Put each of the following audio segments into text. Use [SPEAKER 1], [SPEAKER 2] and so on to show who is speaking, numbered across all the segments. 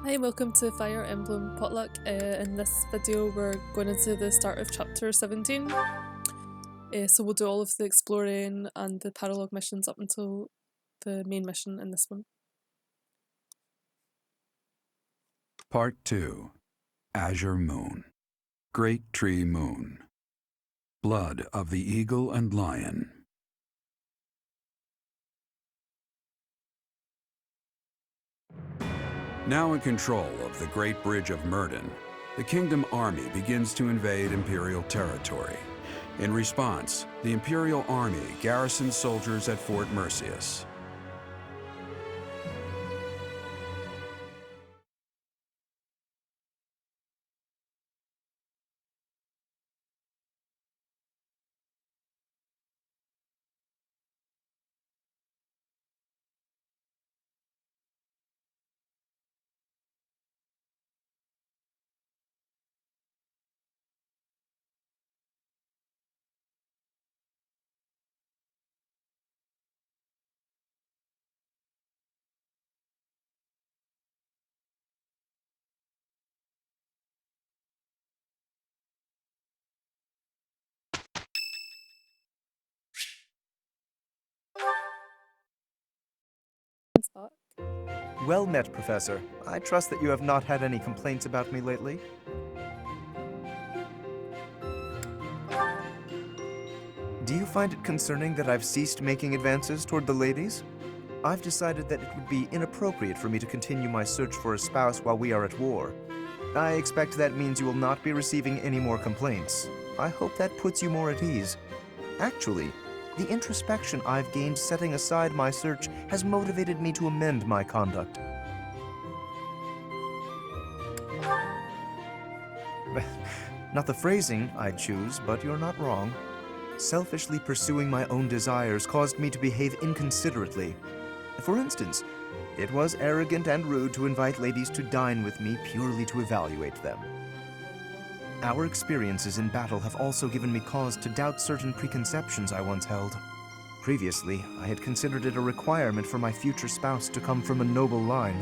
[SPEAKER 1] Hi, welcome to Fire Emblem Potluck. In this video we're going into the start of chapter 17. So we'll do all of the exploring and the Paralogue missions up until the main mission in this one.
[SPEAKER 2] Part 2. Azure Moon. Great Tree Moon. Blood of the Eagle and Lion. Now in control of the Great Bridge of Myrddin, the Kingdom Army begins to invade Imperial territory. In response, the Imperial Army garrisons soldiers at Fort Merceus.
[SPEAKER 3] Well met, Professor. I trust that you have not had any complaints about me lately. Do you find it concerning that I've ceased making advances toward the ladies? I've decided that it would be inappropriate for me to continue my search for a spouse while we are at war. I expect that means you will not be receiving any more complaints. I hope that puts you more at ease. Actually, the introspection I've gained setting aside my search has motivated me to amend my conduct. Not the phrasing I'd choose, but you're not wrong. Selfishly pursuing my own desires caused me to behave inconsiderately. For instance, it was arrogant and rude to invite ladies to dine with me purely to evaluate them. Our experiences in battle have also given me cause to doubt certain preconceptions I once held. Previously, I had considered it a requirement for my future spouse to come from a noble line.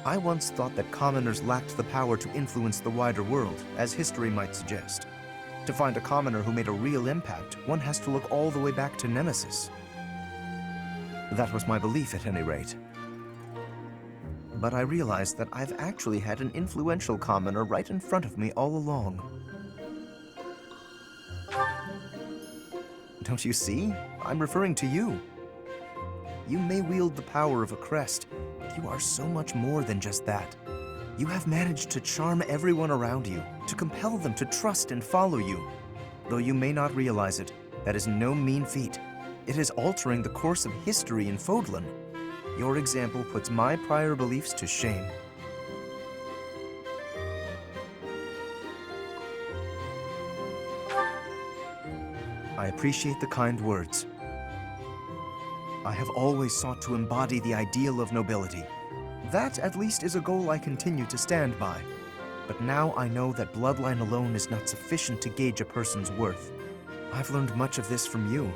[SPEAKER 3] I once thought that commoners lacked the power to influence the wider world, as history might suggest. To find a commoner who made a real impact, one has to look all the way back to Nemesis. That was my belief, at any rate. But I realized that I've actually had an influential commoner right in front of me all along. Don't you see? I'm referring to you. You may wield the power of a crest, but you are so much more than just that. You have managed to charm everyone around you, to compel them to trust and follow you. Though you may not realize it, that is no mean feat. It is altering the course of history in Fodlan. Your example puts my prior beliefs to shame. I appreciate the kind words. I have always sought to embody the ideal of nobility. That, at least, is a goal I continue to stand by. But now I know that bloodline alone is not sufficient to gauge a person's worth. I've learned much of this from you.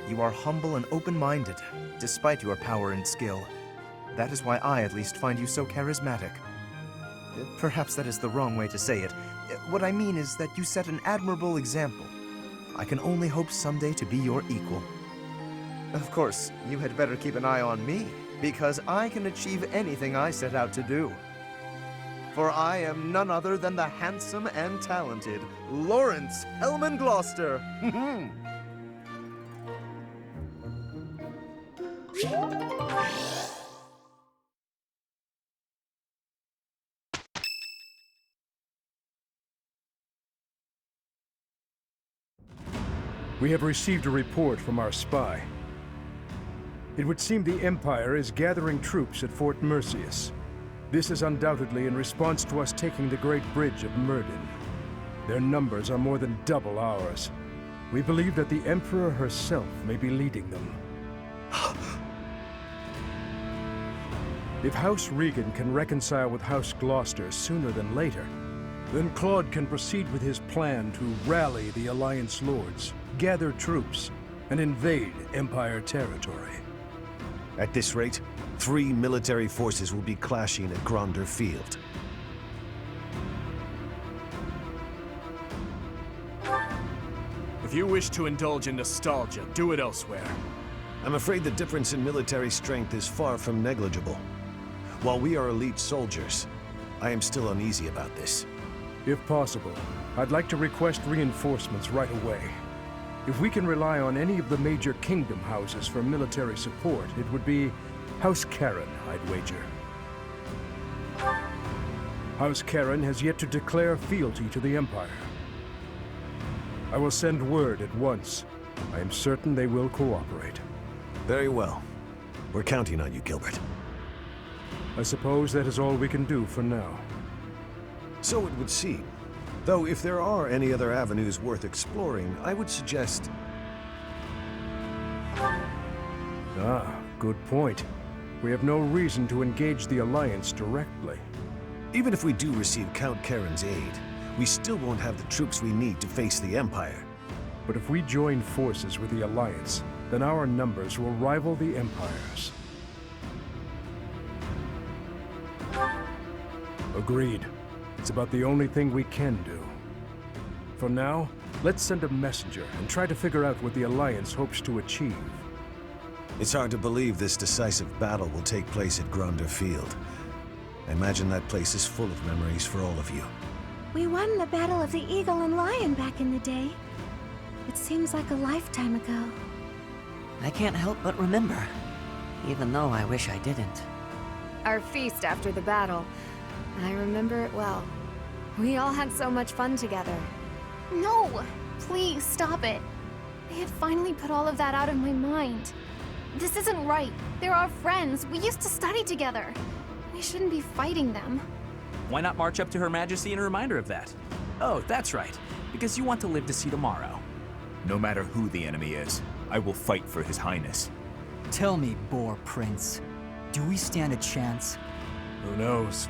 [SPEAKER 3] You are humble and open-minded, despite your power and skill. That is why I, at least, find you so charismatic. Perhaps that is the wrong way to say it. What I mean is that you set an admirable example. I can only hope someday to be your equal. Of course, you had better keep an eye on me, because I can achieve anything I set out to do. For I am none other than the handsome and talented Lorenz Hellman Gloucester.
[SPEAKER 4] We have received a report from our spy. It would seem the Empire is gathering troops at Fort Merceus. This is undoubtedly in response to us taking the Great Bridge of Myrddin. Their numbers are more than double ours. We believe that the Emperor herself may be leading them. If House Regan can reconcile with House Gloucester sooner than later, then Claude can proceed with his plan to rally the Alliance Lords, gather troops, and invade Empire territory.
[SPEAKER 5] At this rate, 3 military forces will be clashing at Gronder Field.
[SPEAKER 6] If you wish to indulge in nostalgia, do it elsewhere.
[SPEAKER 5] I'm afraid the difference in military strength is far from negligible. While we are elite soldiers, I am still uneasy about this.
[SPEAKER 4] If possible, I'd like to request reinforcements right away. If we can rely on any of the major kingdom houses for military support, it would be House Karen, I'd wager. House Karen has yet to declare fealty to the Empire. I will send word at once. I am certain they will cooperate.
[SPEAKER 5] Very well. We're counting on you, Gilbert.
[SPEAKER 4] I suppose that is all we can do for now.
[SPEAKER 5] So it would seem. Though if there are any other avenues worth exploring, I would suggest...
[SPEAKER 4] Ah, good point. We have no reason to engage the Alliance directly.
[SPEAKER 5] Even if we do receive Count Karen's aid, we still won't have the troops we need to face the Empire.
[SPEAKER 4] But if we join forces with the Alliance, then our numbers will rival the Empire's. Agreed. It's about the only thing we can do. For now, let's send a messenger and try to figure out what the Alliance hopes to achieve.
[SPEAKER 5] It's hard to believe this decisive battle will take place at Gronder Field. I imagine that place is full of memories for all of you.
[SPEAKER 7] We won the Battle of the Eagle and Lion back in the day. It seems like a lifetime ago.
[SPEAKER 8] I can't help but remember, even though I wish I didn't.
[SPEAKER 9] Our feast after the battle. I remember it well. We all had so much fun together.
[SPEAKER 10] No! Please, stop it. I had finally put all of that out of my mind. This isn't right. They're our friends. We used to study together. We shouldn't be fighting them.
[SPEAKER 11] Why not march up to Her Majesty in a reminder of that? Oh, that's right. Because you want to live to see tomorrow.
[SPEAKER 12] No matter who the enemy is, I will fight for His Highness.
[SPEAKER 8] Tell me, Boar Prince, do we stand a chance?
[SPEAKER 6] Who knows?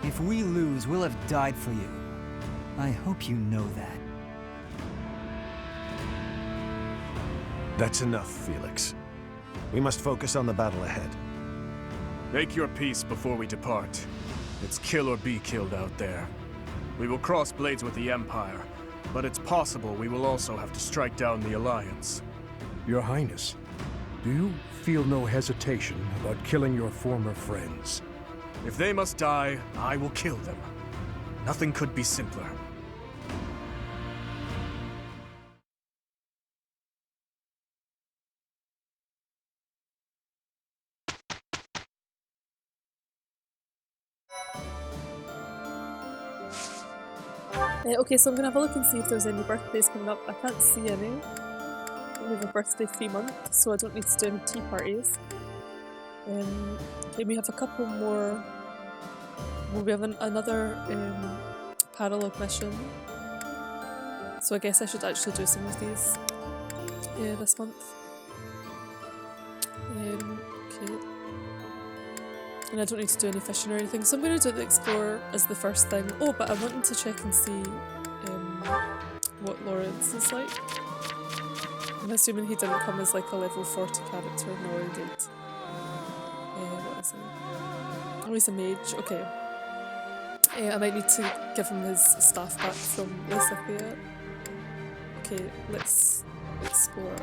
[SPEAKER 8] If we lose, we'll have died for you. I hope you know that.
[SPEAKER 5] That's enough, Felix. We must focus on the battle ahead.
[SPEAKER 6] Make your peace before we depart. It's kill or be killed out there. We will cross blades with the Empire, but it's possible we will also have to strike down the Alliance.
[SPEAKER 4] Your Highness, do you feel no hesitation about killing your former friends?
[SPEAKER 6] If they must die, I will kill them. Nothing could be simpler.
[SPEAKER 1] Okay, so I'm gonna have a look and see if there's any birthdays coming up. I can't see any. We have a birthday free month, so I don't need to do any tea parties. Okay, we have a couple more. Well, we have another Paralogue mission. So I guess I should actually do some of these this month. Okay. And I don't need to do any fishing or anything, so I'm going to do the Explorer as the first thing. Oh, but I wanted to check and see what Lorenz is like. I'm assuming he didn't come as like a level 40 character. No, he did. What is he? Oh, he's a mage. Okay. I might need to give him his staff back from Lysithia. Okay, let's explore.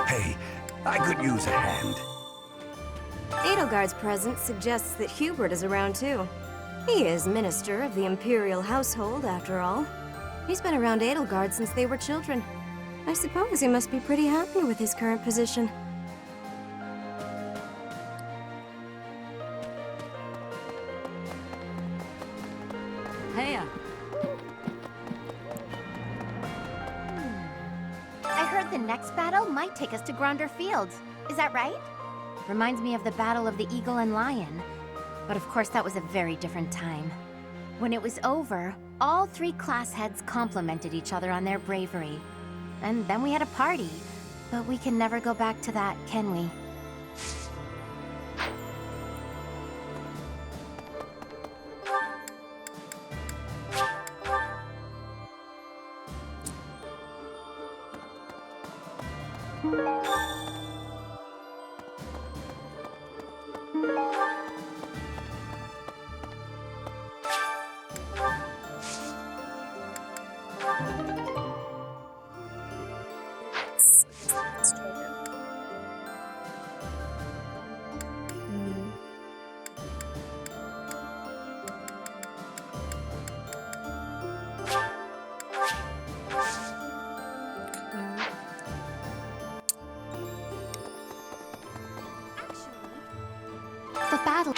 [SPEAKER 5] Hey, I could use a hand.
[SPEAKER 7] Edelgard's presence suggests that Hubert is around too. He is Minister of the Imperial Household, after all. He's been around Edelgard since they were children. I suppose he must be pretty happy with his current position.
[SPEAKER 8] Heya!
[SPEAKER 10] I heard the next battle might take us to Gronder Field. Is that right? Reminds me of the Battle of the Eagle and Lion. But of course that was a very different time. When it was over, all three class heads complimented each other on their bravery.
[SPEAKER 13] and then we had a party. But we can never go back to that, can we?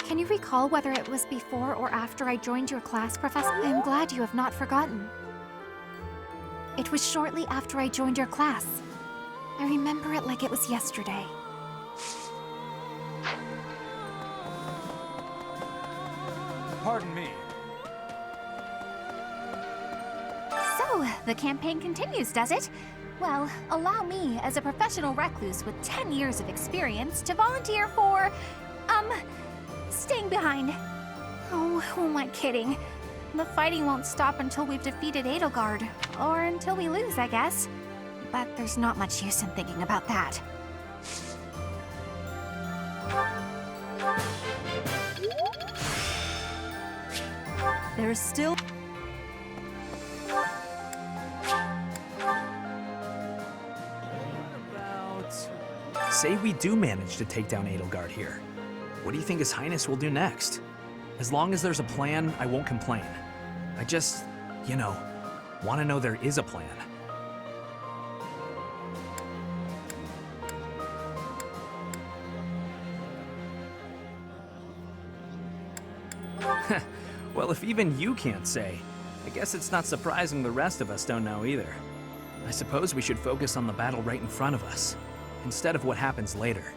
[SPEAKER 10] Can you recall whether it was before or after I joined your class, Professor? I am glad you have not forgotten. It was shortly after I joined your class. I remember it like it was yesterday.
[SPEAKER 12] Pardon me.
[SPEAKER 14] So, the campaign continues, does it? Well, allow me, as a professional recluse with 10 years of experience, to volunteer for, staying behind. Oh, who am I kidding? The fighting won't stop until we've defeated Edelgard. Or until we lose, I guess. But there's not much use in thinking about that.
[SPEAKER 8] There's still...
[SPEAKER 11] Say we do manage to take down Edelgard here. What do you think His Highness will do next? As long as there's a plan, I won't complain. I just, want to know there is a plan. Well, if even you can't say, I guess it's not surprising the rest of us don't know either. I suppose we should focus on the battle right in front of us, instead of what happens later.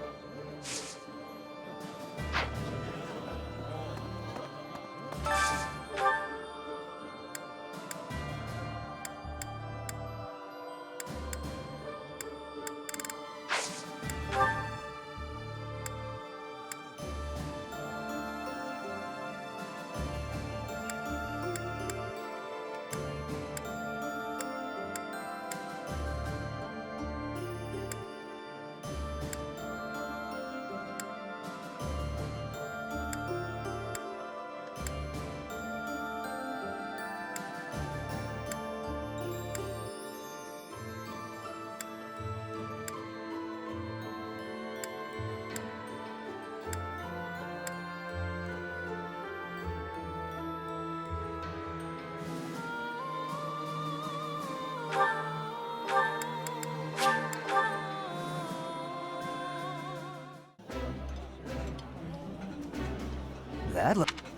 [SPEAKER 11] That
[SPEAKER 14] I would...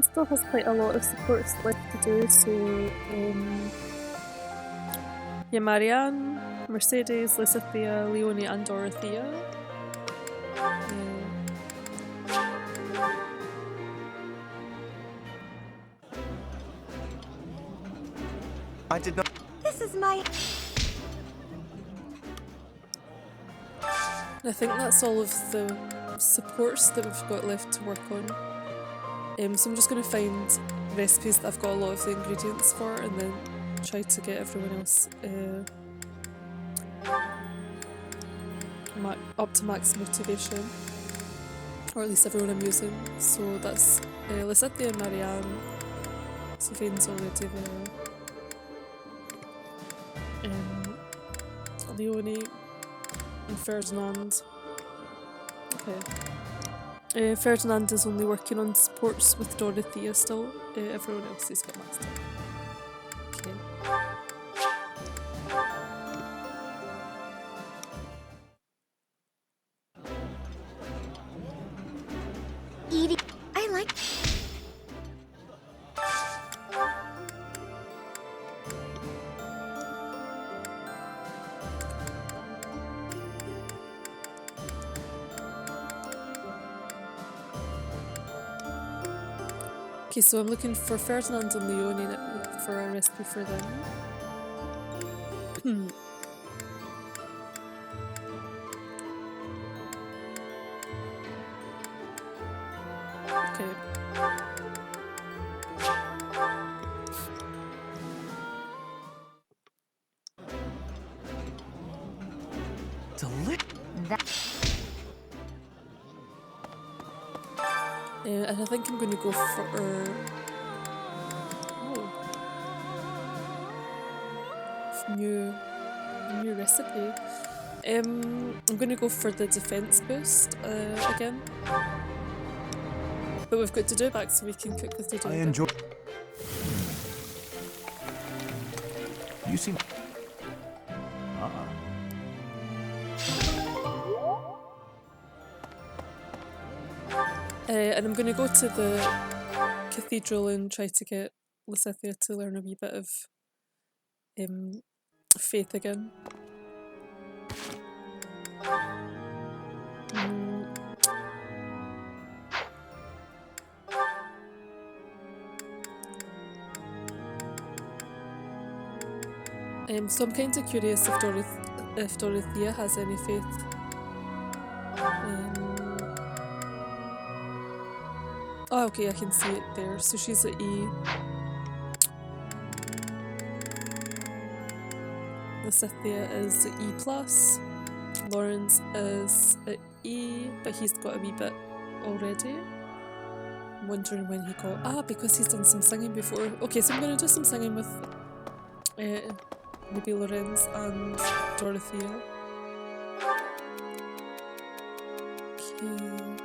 [SPEAKER 1] Still has quite a lot of supports left to do, so yeah, Marianne, Mercedes, Lysithia, Leonie and Dorothea.
[SPEAKER 3] I did not...
[SPEAKER 14] This is my...
[SPEAKER 1] I think that's all of the supports that we've got left to work on. So I'm just going to find recipes that I've got a lot of the ingredients for and then try to get everyone else up to max motivation, or at least everyone I'm using. So that's Lysithia and Marianne, Sylvain's already there, Leonie and Ferdinand. Okay. Ferdinand is only working on sports with Dorothea still. Everyone else has got master. Okay.
[SPEAKER 7] Edie, I like...
[SPEAKER 1] Okay, so I'm looking for Ferdinand and Leonie for a recipe for them. Okay. And I think I'm going to go for... New recipe. I'm going to go for the defense boost again. But we've got to do it back so we can cook with the
[SPEAKER 12] I enjoy... You seem...
[SPEAKER 1] And I'm going to go to the cathedral and try to get Lysithia to learn a wee bit of faith again. So I'm kind of curious if Dorothea has any faith. Oh, okay, I can see it there. So she's at E. Lysithia is at E+. Lorenz is at E, but he's got a wee bit already. I'm wondering when he got... Ah, because he's done some singing before. Okay, so I'm going to do some singing with maybe Lorenz and Dorothea. Okay...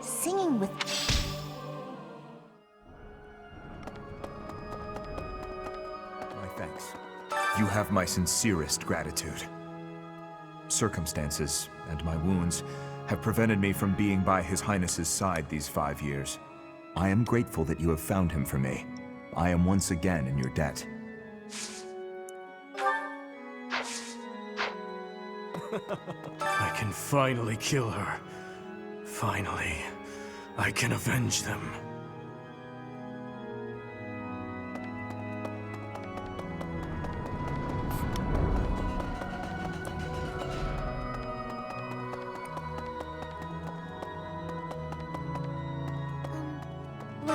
[SPEAKER 13] Singing with...
[SPEAKER 12] My thanks. You have my sincerest gratitude. Circumstances and my wounds have prevented me from being by His Highness's side these 5 years. I am grateful that you have found him for me. I am once again in your debt.
[SPEAKER 6] I can finally kill her. Finally, I can avenge them.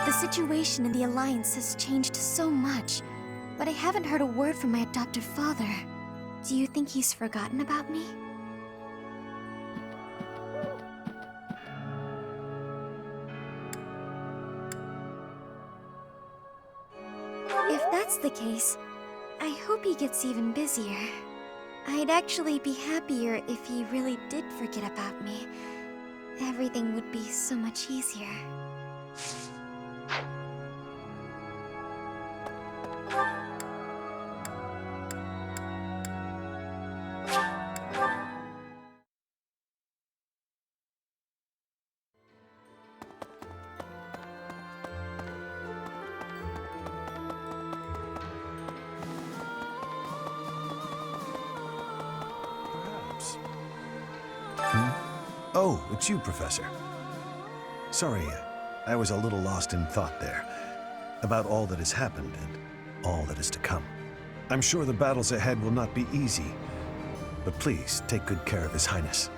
[SPEAKER 10] The situation in the Alliance has changed so much, but I haven't heard a word from my adoptive father. Do you think he's forgotten about me? If that's the case, I hope he gets even busier. I'd actually be happier if he really did forget about me. Everything would be so much easier.
[SPEAKER 5] Oh, it's you, Professor. Sorry, I was a little lost in thought there, about all that has happened and all that is to come. I'm sure the battles ahead will not be easy, but please take good care of His Highness.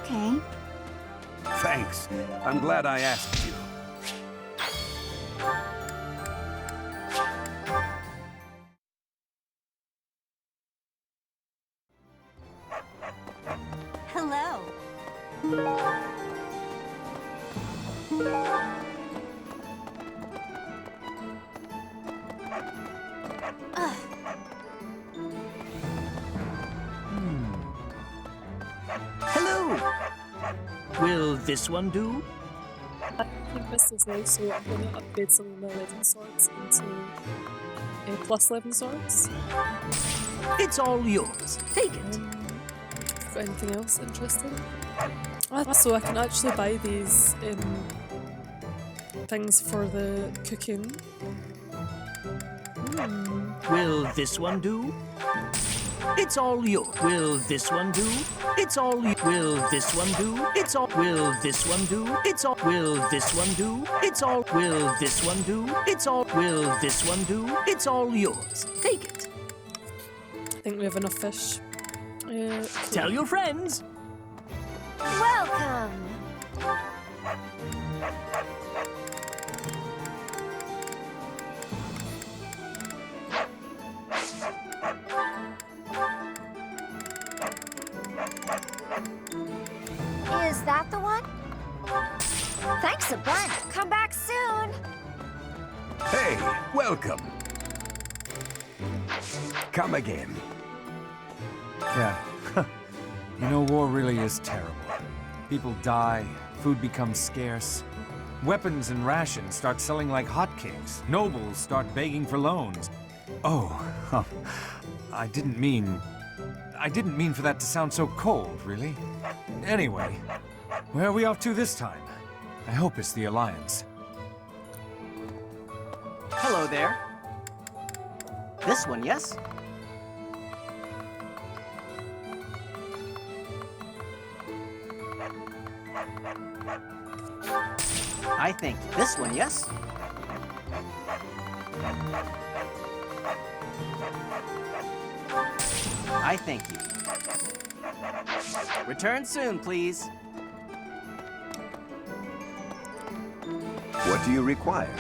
[SPEAKER 13] Okay.
[SPEAKER 2] Thanks. I'm glad I asked you.
[SPEAKER 13] Hello.
[SPEAKER 15] Hello! Will this one do?
[SPEAKER 1] I think this is nice, so I'm going to upgrade some of my Legend swords into plus 11 swords.
[SPEAKER 15] It's all yours. Take it.
[SPEAKER 1] Got anything else interesting? So I can actually buy these things for the cooking.
[SPEAKER 15] Will this one do? It's all yours. Will this one do? It's all you. Will this one do? It's all. Will this one do? It's all. Will this one do? It's all. Will this one do? It's all. Will this one do? It's all yours. Take it.
[SPEAKER 1] I think we have enough fish.
[SPEAKER 15] Tell your friends.
[SPEAKER 10] Welcome!
[SPEAKER 14] Is that the one? Thanks a bunch. Come back soon.
[SPEAKER 2] Hey, welcome. Come again.
[SPEAKER 16] Yeah. You know, war really is terrible. People die, food becomes scarce. Weapons and rations start selling like hotcakes. Nobles start begging for loans. Oh, I didn't mean for that to sound so cold, really. Anyway, where are we off to this time? I hope it's the Alliance.
[SPEAKER 15] Hello there. This one, yes? I think this one, yes? I thank you. Return soon, please.
[SPEAKER 5] What do you require?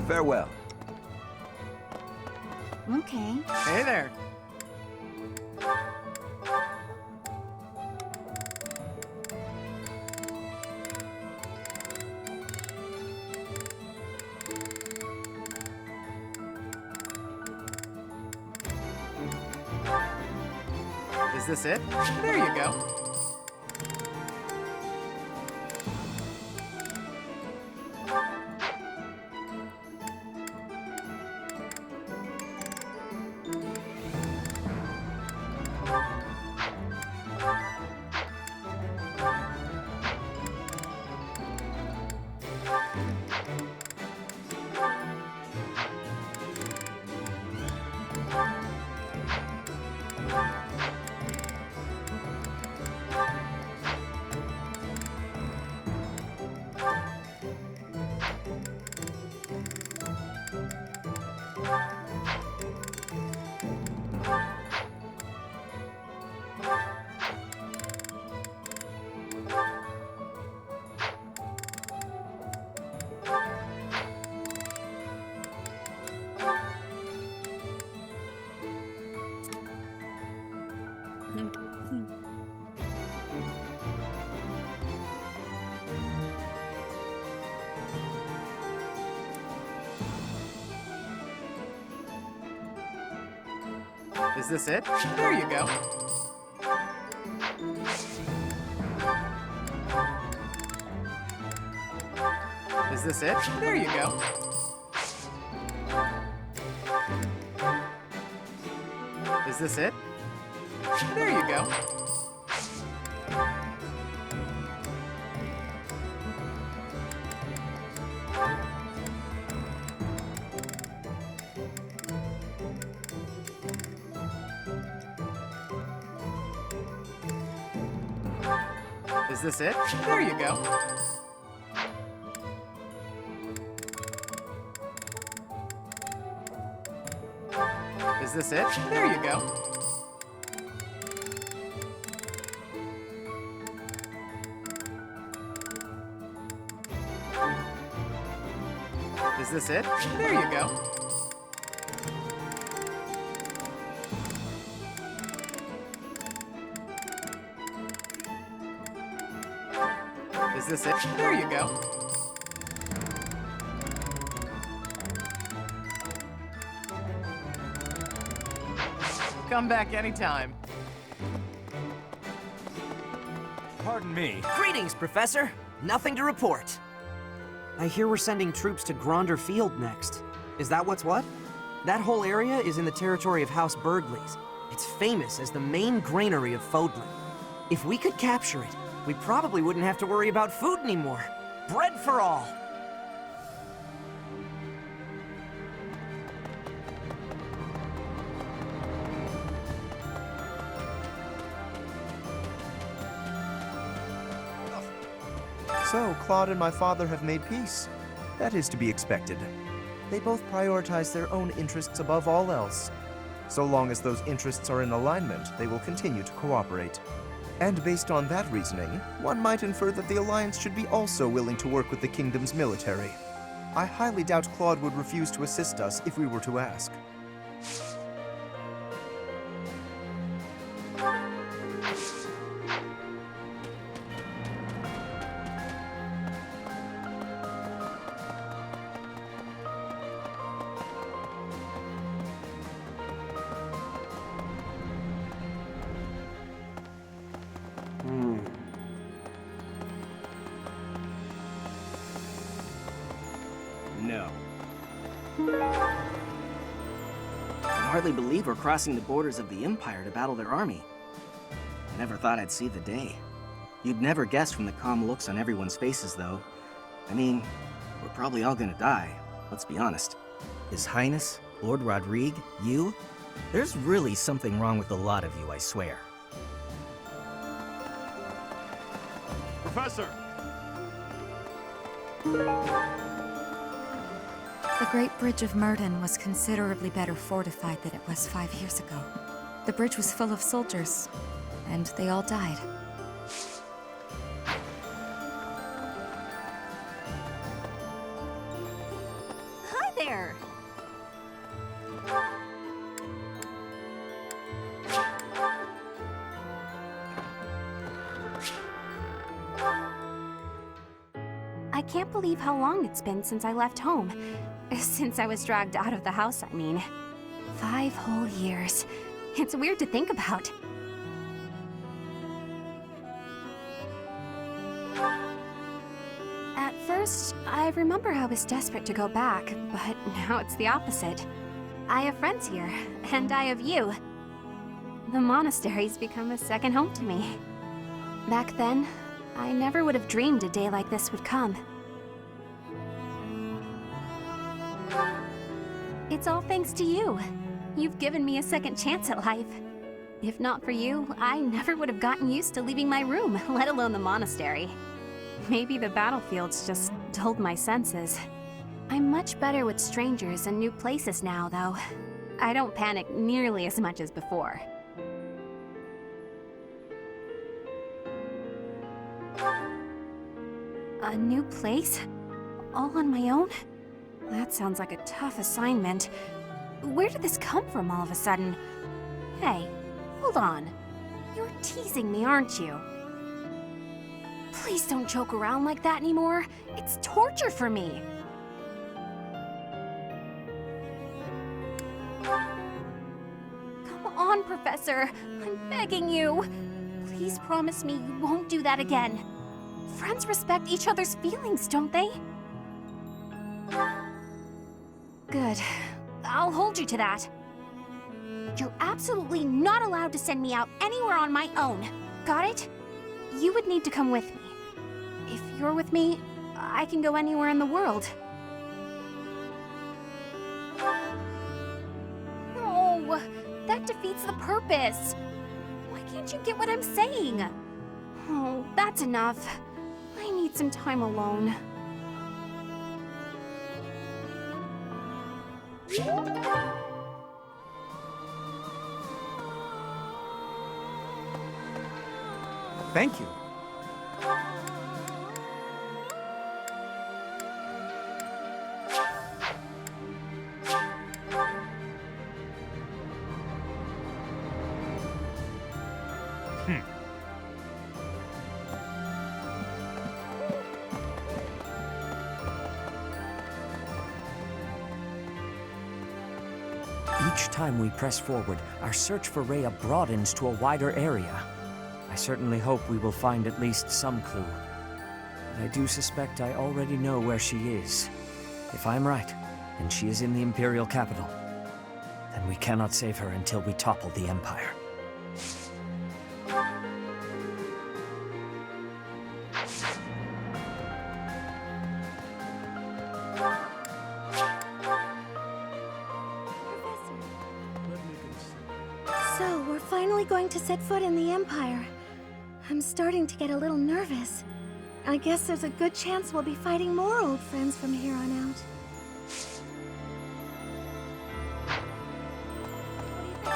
[SPEAKER 5] Farewell.
[SPEAKER 13] Okay.
[SPEAKER 15] Hey there. Is this it? There you go. Is this it? There you go. Is this it? There you go. Is this it? There you go.
[SPEAKER 17] Is this it? There you go. Is this it? There you go. Is this it? There you go. Is this it? There you go. Come back anytime.
[SPEAKER 16] Pardon me.
[SPEAKER 18] Greetings, Professor. Nothing to report. I hear we're sending troops to Gronder Field next. Is that what's what? That whole area is in the territory of House Burgley's. It's famous as the main granary of Fodlan. If we could capture it, we probably wouldn't have to worry about food anymore. Bread for all!
[SPEAKER 3] So, Claude and my father have made peace. That is to be expected. They both prioritize their own interests above all else. So long as those interests are in alignment, they will continue to cooperate. And based on that reasoning, one might infer that the Alliance should be also willing to work with the Kingdom's military. I highly doubt Claude would refuse to assist us if we were to ask.
[SPEAKER 17] No. I can hardly believe we're crossing the borders of the Empire to battle their army. I never thought I'd see the day. You'd never guess from the calm looks on everyone's faces, though. I mean, we're probably all gonna die, let's be honest. His Highness, Lord Rodrigue, you? There's really something wrong with a lot of you, I swear.
[SPEAKER 4] Professor!
[SPEAKER 19] The Great Bridge of Murden was considerably better fortified than it was 5 years ago. The bridge was full of soldiers, and they all died.
[SPEAKER 7] Hi there!
[SPEAKER 14] I can't believe how long it's been since I left home. Since I was dragged out of the house, I mean. 5 whole years. It's weird to think about. At first, I remember I was desperate to go back, but now it's the opposite. I have friends here, and I have you. The monastery's become a second home to me. Back then, I never would have dreamed a day like this would come. It's all thanks to you. You've given me a second chance at life. If not for you, I never would have gotten used to leaving my room, let alone the monastery. Maybe the battlefields just dulled my senses. I'm much better with strangers and new places now, though. I don't panic nearly as much as before. A new place? All on my own? That sounds like a tough assignment. Where did this come from all of a sudden? Hey, hold on. You're teasing me, aren't you? Please don't joke around like that anymore. It's torture for me. Come on, Professor. I'm begging you. Please promise me you won't do that again. Friends respect each other's feelings, don't they? Good. I'll hold you to that. You're absolutely not allowed to send me out anywhere on my own. Got it? You would need to come with me. If you're with me, I can go anywhere in the world. No, that defeats the purpose. Why can't you get what I'm saying?
[SPEAKER 10] Oh, that's enough. I need some time alone.
[SPEAKER 18] Thank you.
[SPEAKER 20] Each time we press forward, our search for Rhea broadens to a wider area. I certainly hope we will find at least some clue. But I do suspect I already know where she is. If I'm right, and she is in the Imperial capital, then we cannot save her until we topple the Empire.
[SPEAKER 13] So, we're finally going to set foot in the Empire. I'm starting to get a little nervous. I guess there's a good chance we'll be fighting more old friends from here on out.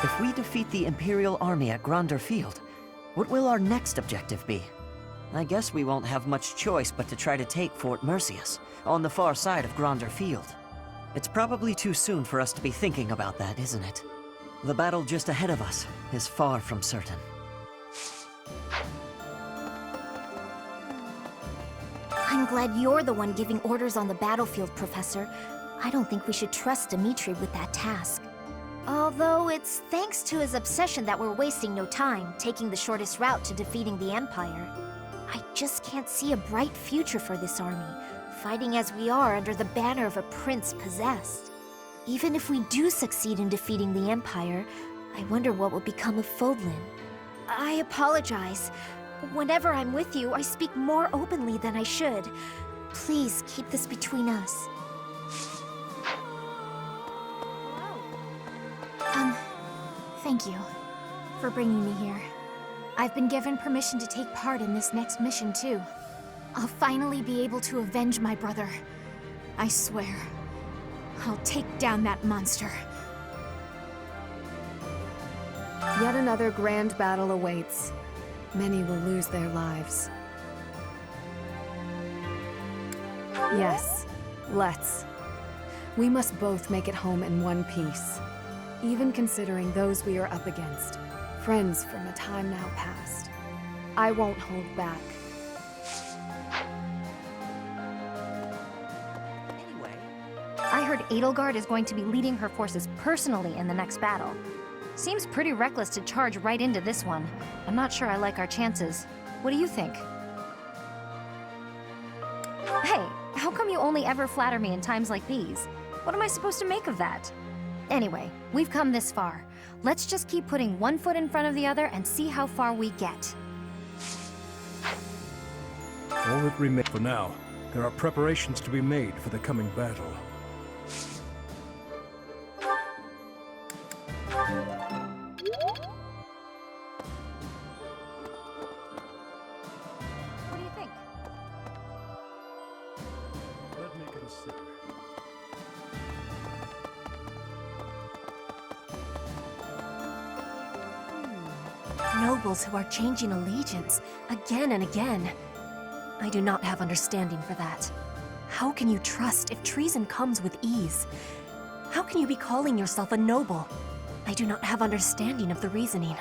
[SPEAKER 8] If we defeat the Imperial army at Gronder Field, what will our next objective be? I guess we won't have much choice but to try to take Fort Merceus, on the far side of Gronder Field. It's probably too soon for us to be thinking about that, isn't it? The battle just ahead of us is far from certain.
[SPEAKER 14] I'm glad you're the one giving orders on the battlefield, Professor. I don't think we should trust Dimitri with that task. Although it's thanks to his obsession that we're wasting no time, taking the shortest route to defeating the Empire. I just can't see a bright future for this army, fighting as we are under the banner of a prince possessed. Even if we do succeed in defeating the Empire, I wonder what will become of Fodlan. I apologize. Whenever I'm with you, I speak more openly than I should. Please keep this between us. Thank you for bringing me here. I've been given permission to take part in this next mission, too. I'll finally be able to avenge my brother. I swear, I'll take down that monster.
[SPEAKER 9] Yet another grand battle awaits. Many will lose their lives. Yes, let's. We must both make it home in one piece. Even considering those we are up against, friends from a time now past. I won't hold back.
[SPEAKER 14] I heard Edelgard is going to be leading her forces personally in the next battle. Seems pretty reckless to charge right into this one. I'm not sure I like our chances. What do you think? Hey, how come you only ever flatter me in times like these? What am I supposed to make of that? Anyway, we've come this far. Let's just keep putting one foot in front of the other and see how far we get.
[SPEAKER 4] All that remains for now. There are preparations to be made for the coming battle.
[SPEAKER 14] What do you think?
[SPEAKER 4] Let me consider.
[SPEAKER 7] Nobles who are changing allegiance again and again. I do not have understanding for that. How can you trust if treason comes with ease? How can you be calling yourself a noble? I do not have understanding of the reasoning.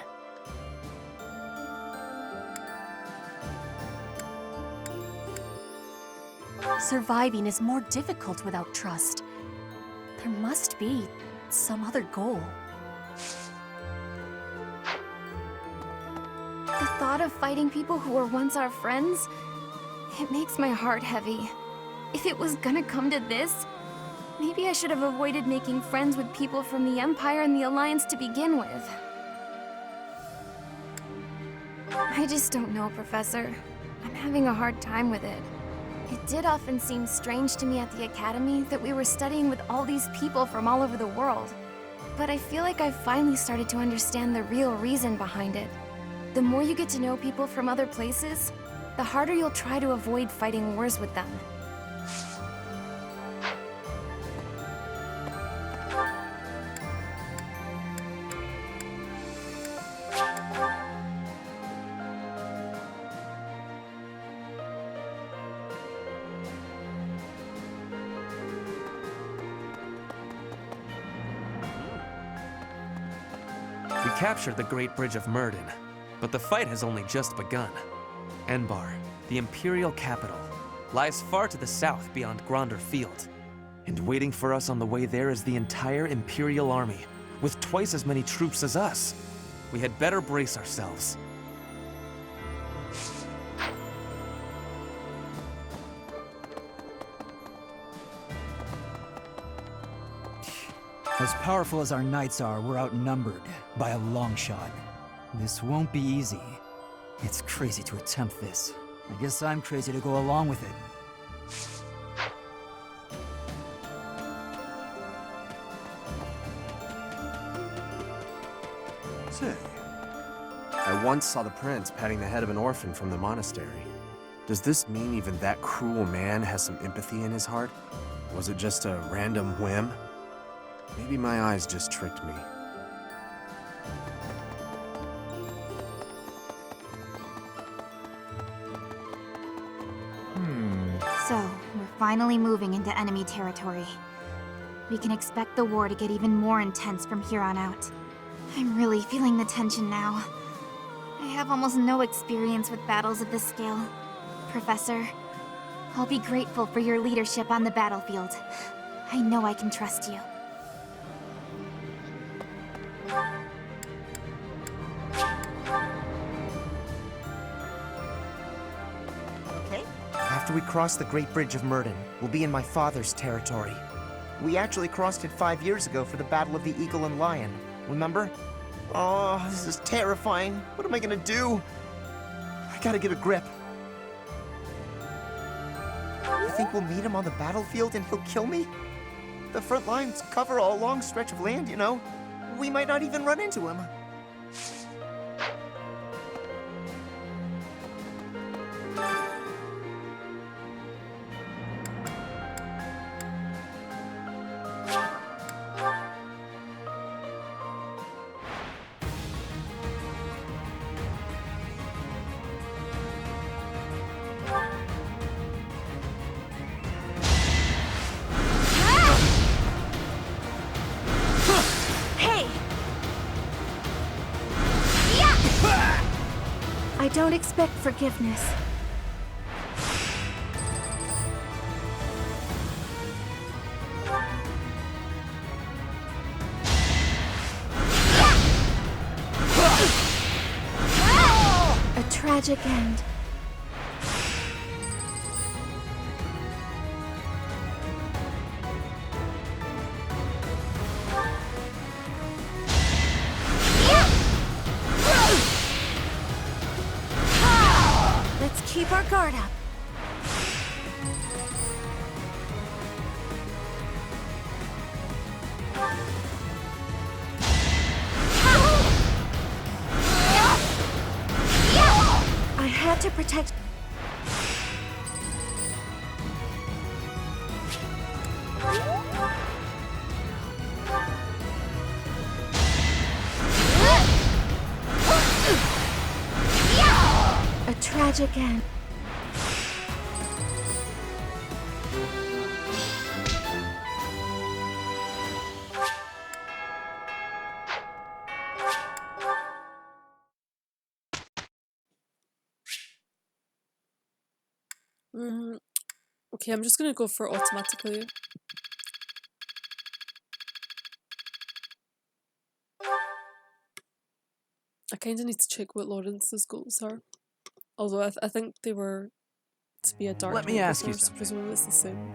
[SPEAKER 7] Surviving is more difficult without trust. There must be some other goal.
[SPEAKER 10] The thought of fighting people who were once our friends, it makes my heart heavy. If it was gonna come to this, maybe I should have avoided making friends with people from the Empire and the Alliance to begin with. I just don't know, Professor. I'm having a hard time with it. It did often seem strange to me at the Academy that we were studying with all these people from all over the world. But I feel like I've finally started to understand the real reason behind it. The more you get to know people from other places, the harder you'll try to avoid fighting wars with them.
[SPEAKER 21] We captured the Great Bridge of Murden, but the fight has only just begun. Enbar, the Imperial capital, lies far to the south beyond Gronder Field. And waiting for us on the way there is the entire Imperial army, with twice as many troops as us. We had better brace ourselves.
[SPEAKER 22] As powerful as our knights are, we're outnumbered by a long shot. This won't be easy. It's crazy to attempt this. I guess I'm crazy to go along with it.
[SPEAKER 23] Say, I once saw the prince patting the head of an orphan from the monastery. Does this mean even that cruel man has some empathy in his heart? Was it just a random whim? Maybe my eyes just tricked me.
[SPEAKER 14] So, we're finally moving into enemy territory. We can expect the war to get even more intense from here on out. I'm really feeling the tension now. I have almost no experience with battles of this scale. Professor, I'll be grateful for your leadership on the battlefield. I know I can trust you.
[SPEAKER 3] After we cross the Great Bridge of Murden, we'll be in my father's territory. We actually crossed it 5 years ago for the Battle of the Eagle and Lion, remember? Oh, this is terrifying. What am I gonna do? I gotta get a grip. You think we'll meet him on the battlefield and he'll kill me? The front lines cover a long stretch of land, you know. We might not even run into him.
[SPEAKER 13] I don't expect forgiveness. A tragic end. Keep our guard up. I had to protect. A tragic end.
[SPEAKER 1] Okay, I'm just gonna go for automatically. I kind of need to check what Lorenz's goals are. Although I think they were to be a dark.
[SPEAKER 11] Let me ask you
[SPEAKER 1] so
[SPEAKER 11] something.
[SPEAKER 1] presumably it's the same.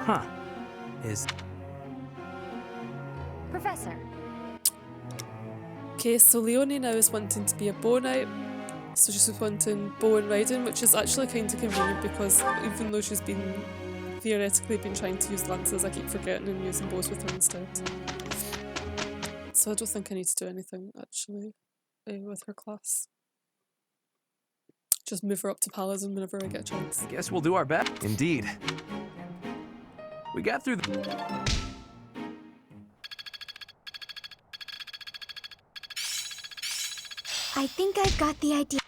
[SPEAKER 11] Huh.
[SPEAKER 14] Professor.
[SPEAKER 1] Okay, so Leonie now is wanting to be a bow knight. So she's wanting bow and riding, which is actually kind of convenient because even though she's been theoretically been trying to use lances. I keep forgetting and using bows with her instead. So I don't think I need to do anything, actually, with her class. Just move her up to Paladin whenever I get a chance.
[SPEAKER 11] I guess we'll do our best. Indeed. We got through the...
[SPEAKER 13] I think I've got the idea.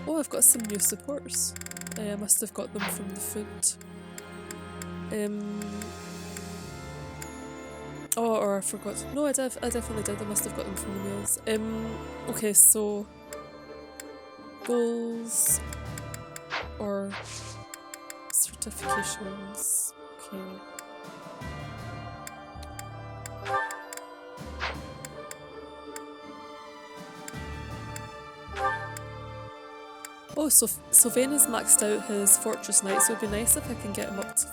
[SPEAKER 1] Oh, I've got some new supports. I must have got them from the food. Oh, or I forgot. No, I definitely did. I must have got them from the meals. Okay, so goals or certifications. Okay. Oh, so Sylvain has maxed out his Fortress Knight, so it'd be nice if I can get him up to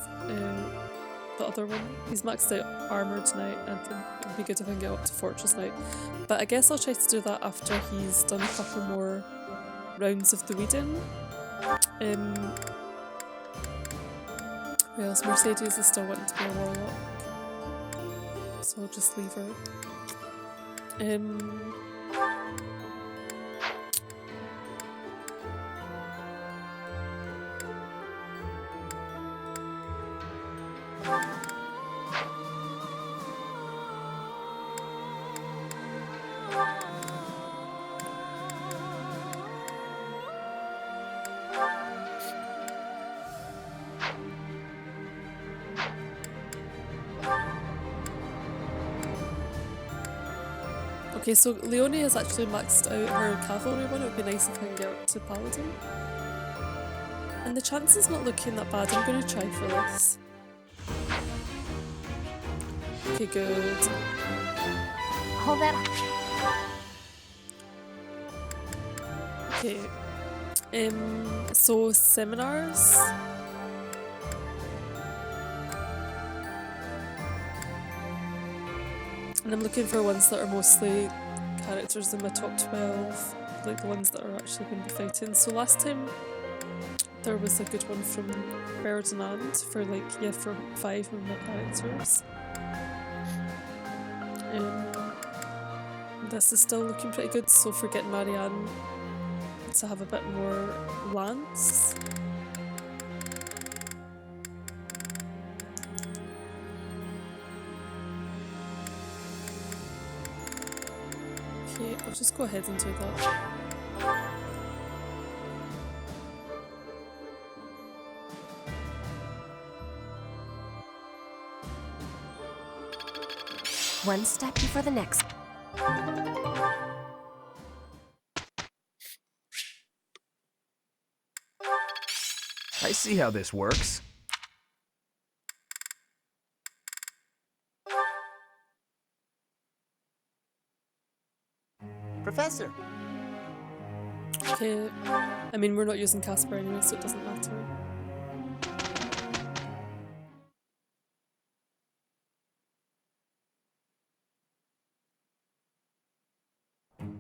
[SPEAKER 1] the other one. He's maxed out Armoured Knight, and it'd be good if I can get up to Fortress Knight. But I guess I'll try to do that after he's done a couple more rounds of the weeding. Who else? Mercedes is still wanting to be a warlock, so I'll just leave her. Okay, so Leonie has actually maxed out her cavalry one. It would be nice if I can get up to Paladin. And the chance is not looking that bad. I'm going to try for this. Okay, good.
[SPEAKER 14] Hold that.
[SPEAKER 1] Okay. So seminars. And I'm looking for ones that are mostly characters in my top 12, like the ones that are actually going to be fighting. So last time there was a good one from Ferdinand for for 5 of my characters. This is still looking pretty good, so for getting Marianne to have a bit more lance. Okay, I'll just go ahead and do that.
[SPEAKER 7] One step before the next.
[SPEAKER 11] I see how this works.
[SPEAKER 2] Professor!
[SPEAKER 1] Okay, I mean we're not using Casper anyway, so it doesn't matter.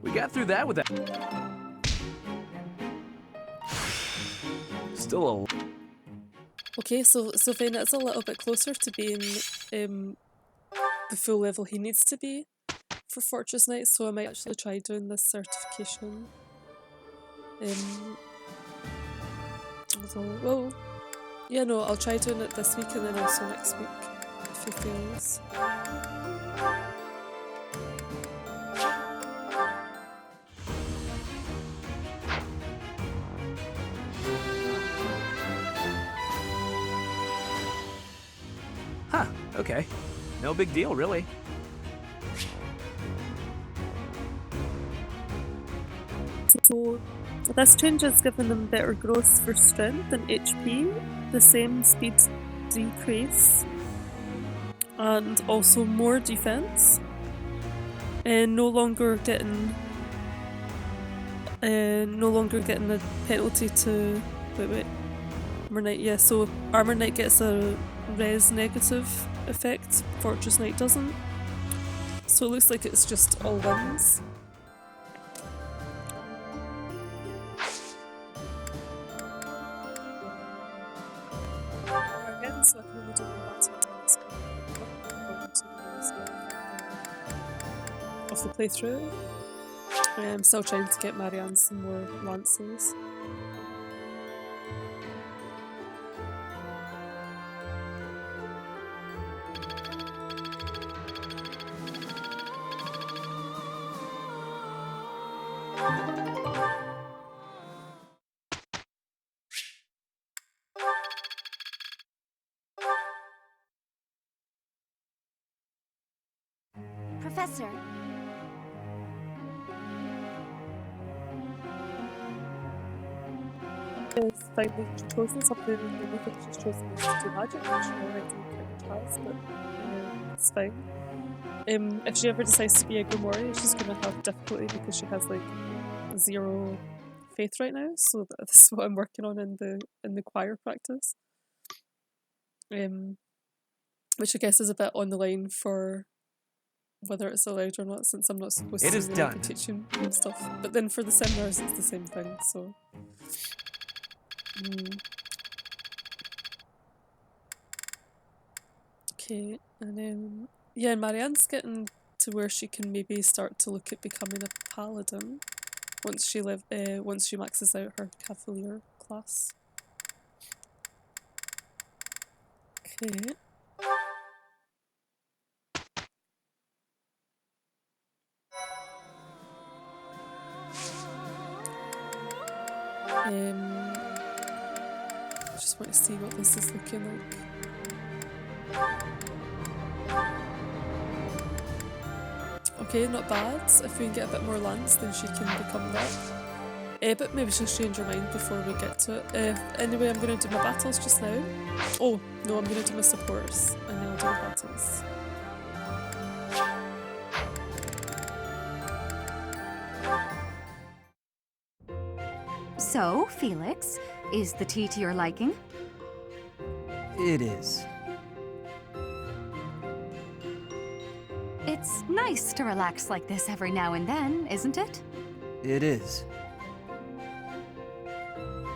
[SPEAKER 11] We got through that without... Still a...
[SPEAKER 1] Okay, so Sylvain is a little bit closer to being the full level he needs to be for Fortress Knight, so I might actually try doing this certification. Although, well, yeah, no, I'll try doing it this week and then also next week if he fails.
[SPEAKER 11] Huh, okay. No big deal, really.
[SPEAKER 1] So this change has given them better growth for strength and HP, the same speed decrease, and also more defense. And no longer getting the penalty to wait. Armor Knight, yeah, so Armor Knight gets a res negative effect, Fortress Knight doesn't. So it looks like it's just all wins. Again, so I can only do the battle attacks of the playthrough. I'm still trying to get Marianne some more lances.
[SPEAKER 13] Professor.
[SPEAKER 1] Is finally chosen something, and I think she's chosen to do magic, which she already pretty much has, but it's fine. If she ever decides to be a Grimoire, she's gonna have difficulty because she has like 0 faith right now, so this is what I'm working on in the choir practice. Which I guess is a bit on the line for whether it's allowed or not, since I'm not supposed
[SPEAKER 21] It
[SPEAKER 1] to
[SPEAKER 21] is
[SPEAKER 1] really
[SPEAKER 21] done.
[SPEAKER 1] be teaching and stuff. But then for the seminars, it's the same thing. So. Okay, and then yeah, Marianne's getting to where she can maybe start to look at becoming a paladin once she maxes out her cavalier class. Okay. I just want to see what this is looking like. Okay, not bad. If we can get a bit more lands, then she can become that. But maybe she'll change her mind before we get to it. Anyway, I'm going to do my battles just now. Oh, no, I'm going to do my supports, and then I'll do my battles.
[SPEAKER 19] So, Felix, is the tea to your liking?
[SPEAKER 22] It is.
[SPEAKER 19] It's nice to relax like this every now and then, isn't it?
[SPEAKER 22] It is.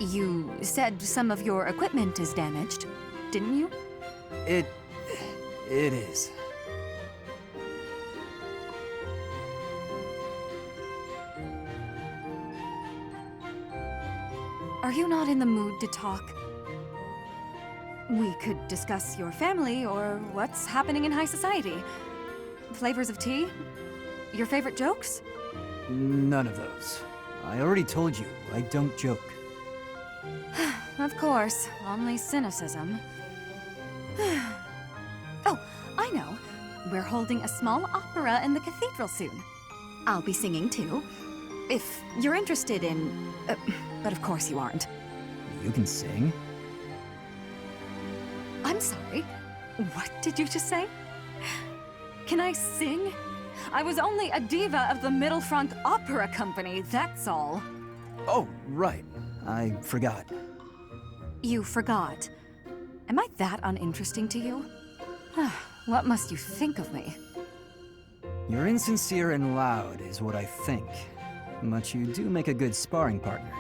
[SPEAKER 19] You said some of your equipment is damaged, didn't you?
[SPEAKER 22] It is.
[SPEAKER 19] Are you not in the mood to talk? We could discuss your family or what's happening in high society. Flavors of tea? Your favorite jokes?
[SPEAKER 22] None of those. I already told you, I don't joke.
[SPEAKER 19] Of course, only cynicism. Oh, I know. We're holding a small opera in the cathedral soon. I'll be singing too. If you're interested in... but of course you aren't.
[SPEAKER 22] You can sing?
[SPEAKER 19] I'm sorry. What did you just say? Can I sing? I was only a diva of the Middlefront Opera Company, that's all.
[SPEAKER 22] Oh, right. I forgot.
[SPEAKER 19] You forgot. Am I that uninteresting to you? What must you think of me?
[SPEAKER 22] You're insincere and loud, is what I think. But you do make a good sparring partner.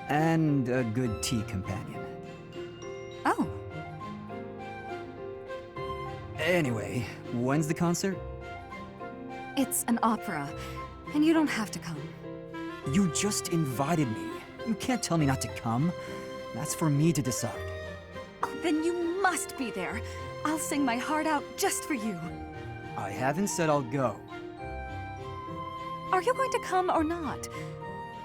[SPEAKER 22] And a good tea companion.
[SPEAKER 19] Oh.
[SPEAKER 22] Anyway, when's the concert?
[SPEAKER 19] It's an opera, and you don't have to come.
[SPEAKER 22] You just invited me. You can't tell me not to come. That's for me to decide.
[SPEAKER 19] Oh, then you must be there. I'll sing my heart out just for you.
[SPEAKER 22] I haven't said I'll go.
[SPEAKER 19] Are you going to come or not?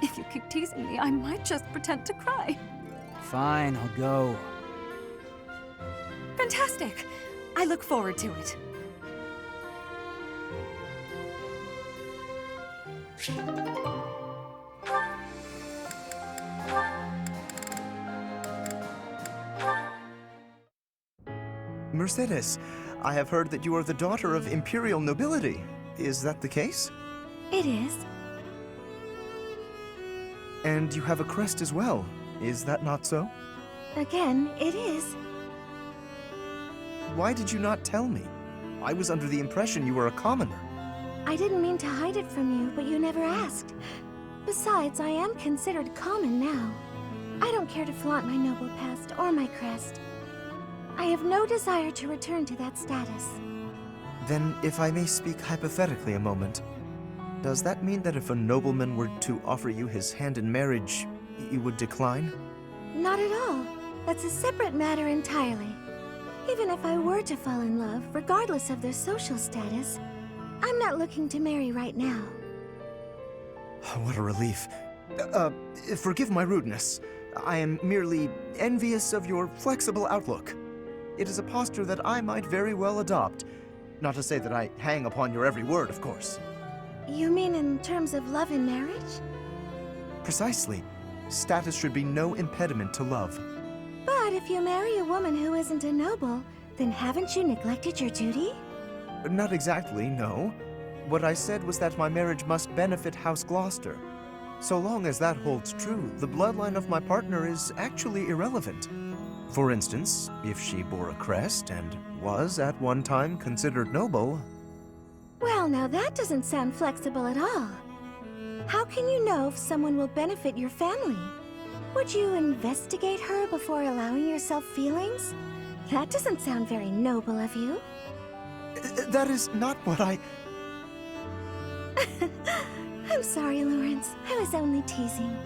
[SPEAKER 19] If you keep teasing me, I might just pretend to cry.
[SPEAKER 22] Fine, I'll go.
[SPEAKER 19] Fantastic! I look forward to it.
[SPEAKER 3] Mercedes, I have heard that you are the daughter of imperial nobility. Is that the case?
[SPEAKER 13] It is.
[SPEAKER 3] And you have a crest as well. Is that not so?
[SPEAKER 13] Again, it is.
[SPEAKER 3] Why did you not tell me? I was under the impression you were a commoner.
[SPEAKER 13] I didn't mean to hide it from you, but you never asked. Besides, I am considered common now. I don't care to flaunt my noble past or my crest. I have no desire to return to that status.
[SPEAKER 3] Then, if I may speak hypothetically a moment, does that mean that if a nobleman were to offer you his hand in marriage, you would decline?
[SPEAKER 13] Not at all. That's a separate matter entirely. Even if I were to fall in love, regardless of their social status, I'm not looking to marry right now.
[SPEAKER 3] What a relief. Forgive my rudeness. I am merely envious of your flexible outlook. It is a posture that I might very well adopt. Not to say that I hang upon your every word, of course.
[SPEAKER 13] You mean in terms of love and marriage?
[SPEAKER 3] Precisely. Status should be no impediment to love.
[SPEAKER 13] But if you marry a woman who isn't a noble, then haven't you neglected your duty?
[SPEAKER 3] Not exactly, no. What I said was that my marriage must benefit House Gloucester. So long as that holds true, the bloodline of my partner is actually irrelevant. For instance, if she bore a crest and was at one time considered noble...
[SPEAKER 13] Well, now that doesn't sound flexible at all. How can you know if someone will benefit your family? Would you investigate her before allowing yourself feelings? That doesn't sound very noble of you.
[SPEAKER 3] That is not what I...
[SPEAKER 13] I'm sorry, Lorenz. I was only teasing.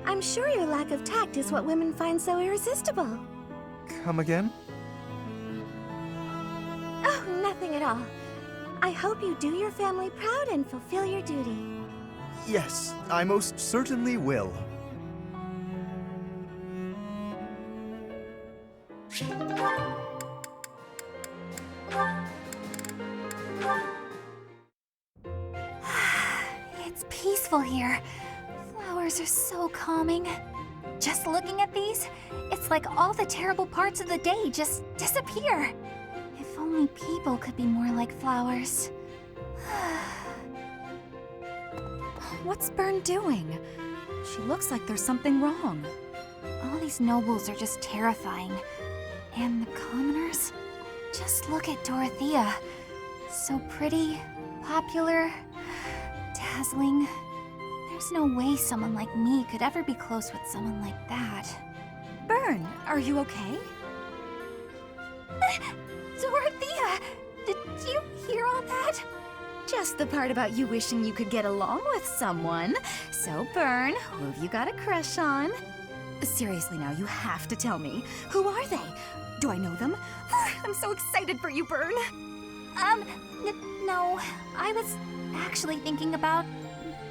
[SPEAKER 13] I'm sure your lack of tact is what women find so irresistible.
[SPEAKER 3] Come again?
[SPEAKER 13] Oh, nothing at all. I hope you do your family proud and fulfill your duty.
[SPEAKER 3] Yes, I most certainly will.
[SPEAKER 14] It's peaceful here. Flowers are so calming. Just looking at these, it's like all the terrible parts of the day just disappear. If only people could be more like flowers.
[SPEAKER 19] What's Bern doing? She looks like there's something wrong.
[SPEAKER 14] All these nobles are just terrifying. And the commoners? Just look at Dorothea. So pretty, popular, dazzling. There's no way someone like me could ever be close with someone like that.
[SPEAKER 19] Bern, are you okay?
[SPEAKER 14] Dorothea! Did you hear all that?
[SPEAKER 19] Just the part about you wishing you could get along with someone. So, Bern, who have you got a crush on? Seriously now, you have to tell me. Who are they? Do I know them? I'm so excited for you, Bern.
[SPEAKER 14] No. I was actually thinking about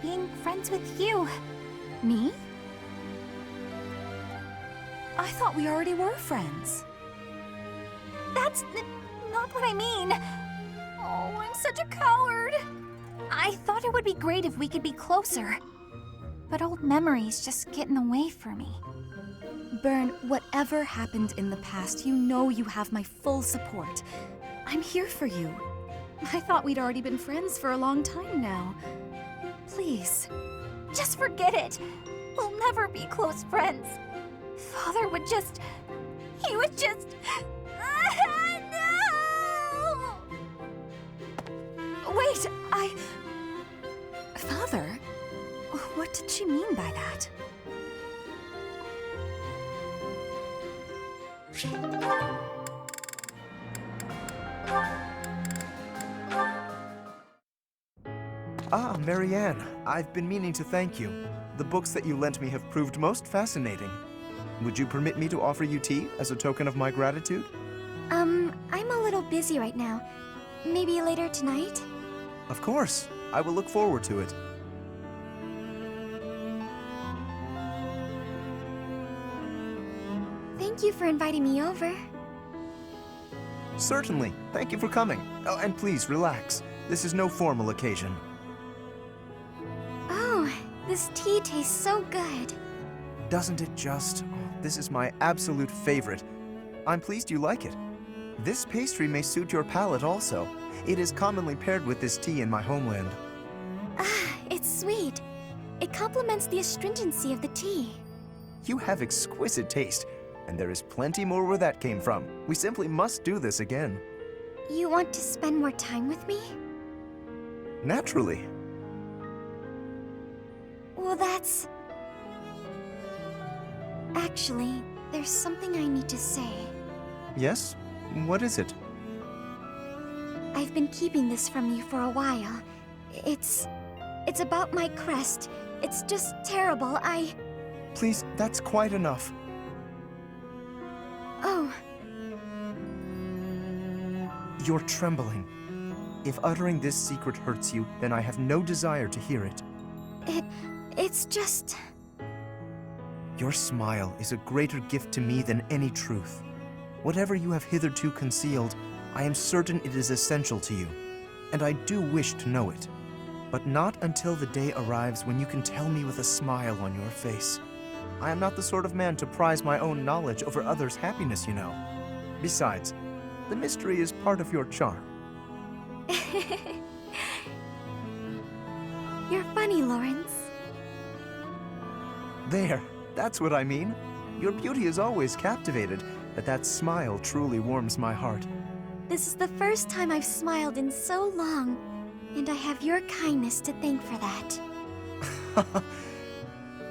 [SPEAKER 14] being friends with you.
[SPEAKER 19] Me? I thought we already were friends.
[SPEAKER 14] That's not what I mean. Oh, I'm such a coward. I thought it would be great if we could be closer. But old memories just get in the way for me.
[SPEAKER 19] Bern, whatever happened in the past, you know you have my full support. I'm here for you. I thought we'd already been friends for a long time now. Please.
[SPEAKER 14] Just forget it. We'll never be close friends. Father would just... He would just... No!
[SPEAKER 19] Wait, Father? What did she mean by that?
[SPEAKER 3] Ah, Marianne, I've been meaning to thank you. The books that you lent me have proved most fascinating. Would you permit me to offer you tea as a token of my gratitude?
[SPEAKER 10] I'm a little busy right now. Maybe later tonight?
[SPEAKER 3] Of course. I will look forward to it.
[SPEAKER 10] Thank you for inviting me over.
[SPEAKER 3] Certainly. Thank you for coming. Oh, and please, relax. This is no formal occasion.
[SPEAKER 10] Oh, this tea tastes so good.
[SPEAKER 3] Doesn't it just? This is my absolute favorite. I'm pleased you like it. This pastry may suit your palate also. It is commonly paired with this tea in my homeland.
[SPEAKER 10] Ah, it's sweet. It complements the astringency of the tea.
[SPEAKER 3] You have exquisite taste, and there is plenty more where that came from. We simply must do this again.
[SPEAKER 10] You want to spend more time with me?
[SPEAKER 3] Naturally.
[SPEAKER 13] Well, that's... Actually, there's something I need to say.
[SPEAKER 3] Yes? What is it?
[SPEAKER 13] I've been keeping this from you for a while. It's about my crest. It's just terrible.
[SPEAKER 3] Please, that's quite enough.
[SPEAKER 13] Oh.
[SPEAKER 3] You're trembling. If uttering this secret hurts you, then I have no desire to hear it.
[SPEAKER 13] It's just...
[SPEAKER 3] Your smile is a greater gift to me than any truth. Whatever you have hitherto concealed, I am certain it is essential to you, and I do wish to know it. But not until the day arrives when you can tell me with a smile on your face. I am not the sort of man to prize my own knowledge over others' happiness, you know. Besides, the mystery is part of your charm.
[SPEAKER 13] You're funny, Lorenz.
[SPEAKER 3] There, that's what I mean. Your beauty has always captivated, but that smile truly warms my heart.
[SPEAKER 13] This is the first time I've smiled in so long, and I have your kindness to thank for that.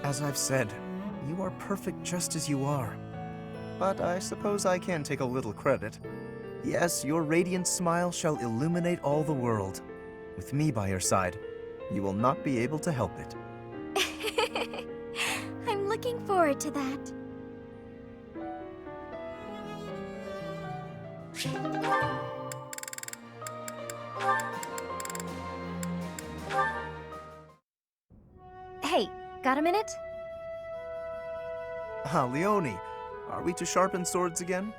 [SPEAKER 3] As I've said, you are perfect just as you are. But I suppose I can take a little credit. Yes, your radiant smile shall illuminate all the world. With me by your side, you will not be able to help it.
[SPEAKER 13] I'm looking forward to that.
[SPEAKER 7] Hey, got a minute?
[SPEAKER 3] Ah, Leonie, are we to sharpen swords again?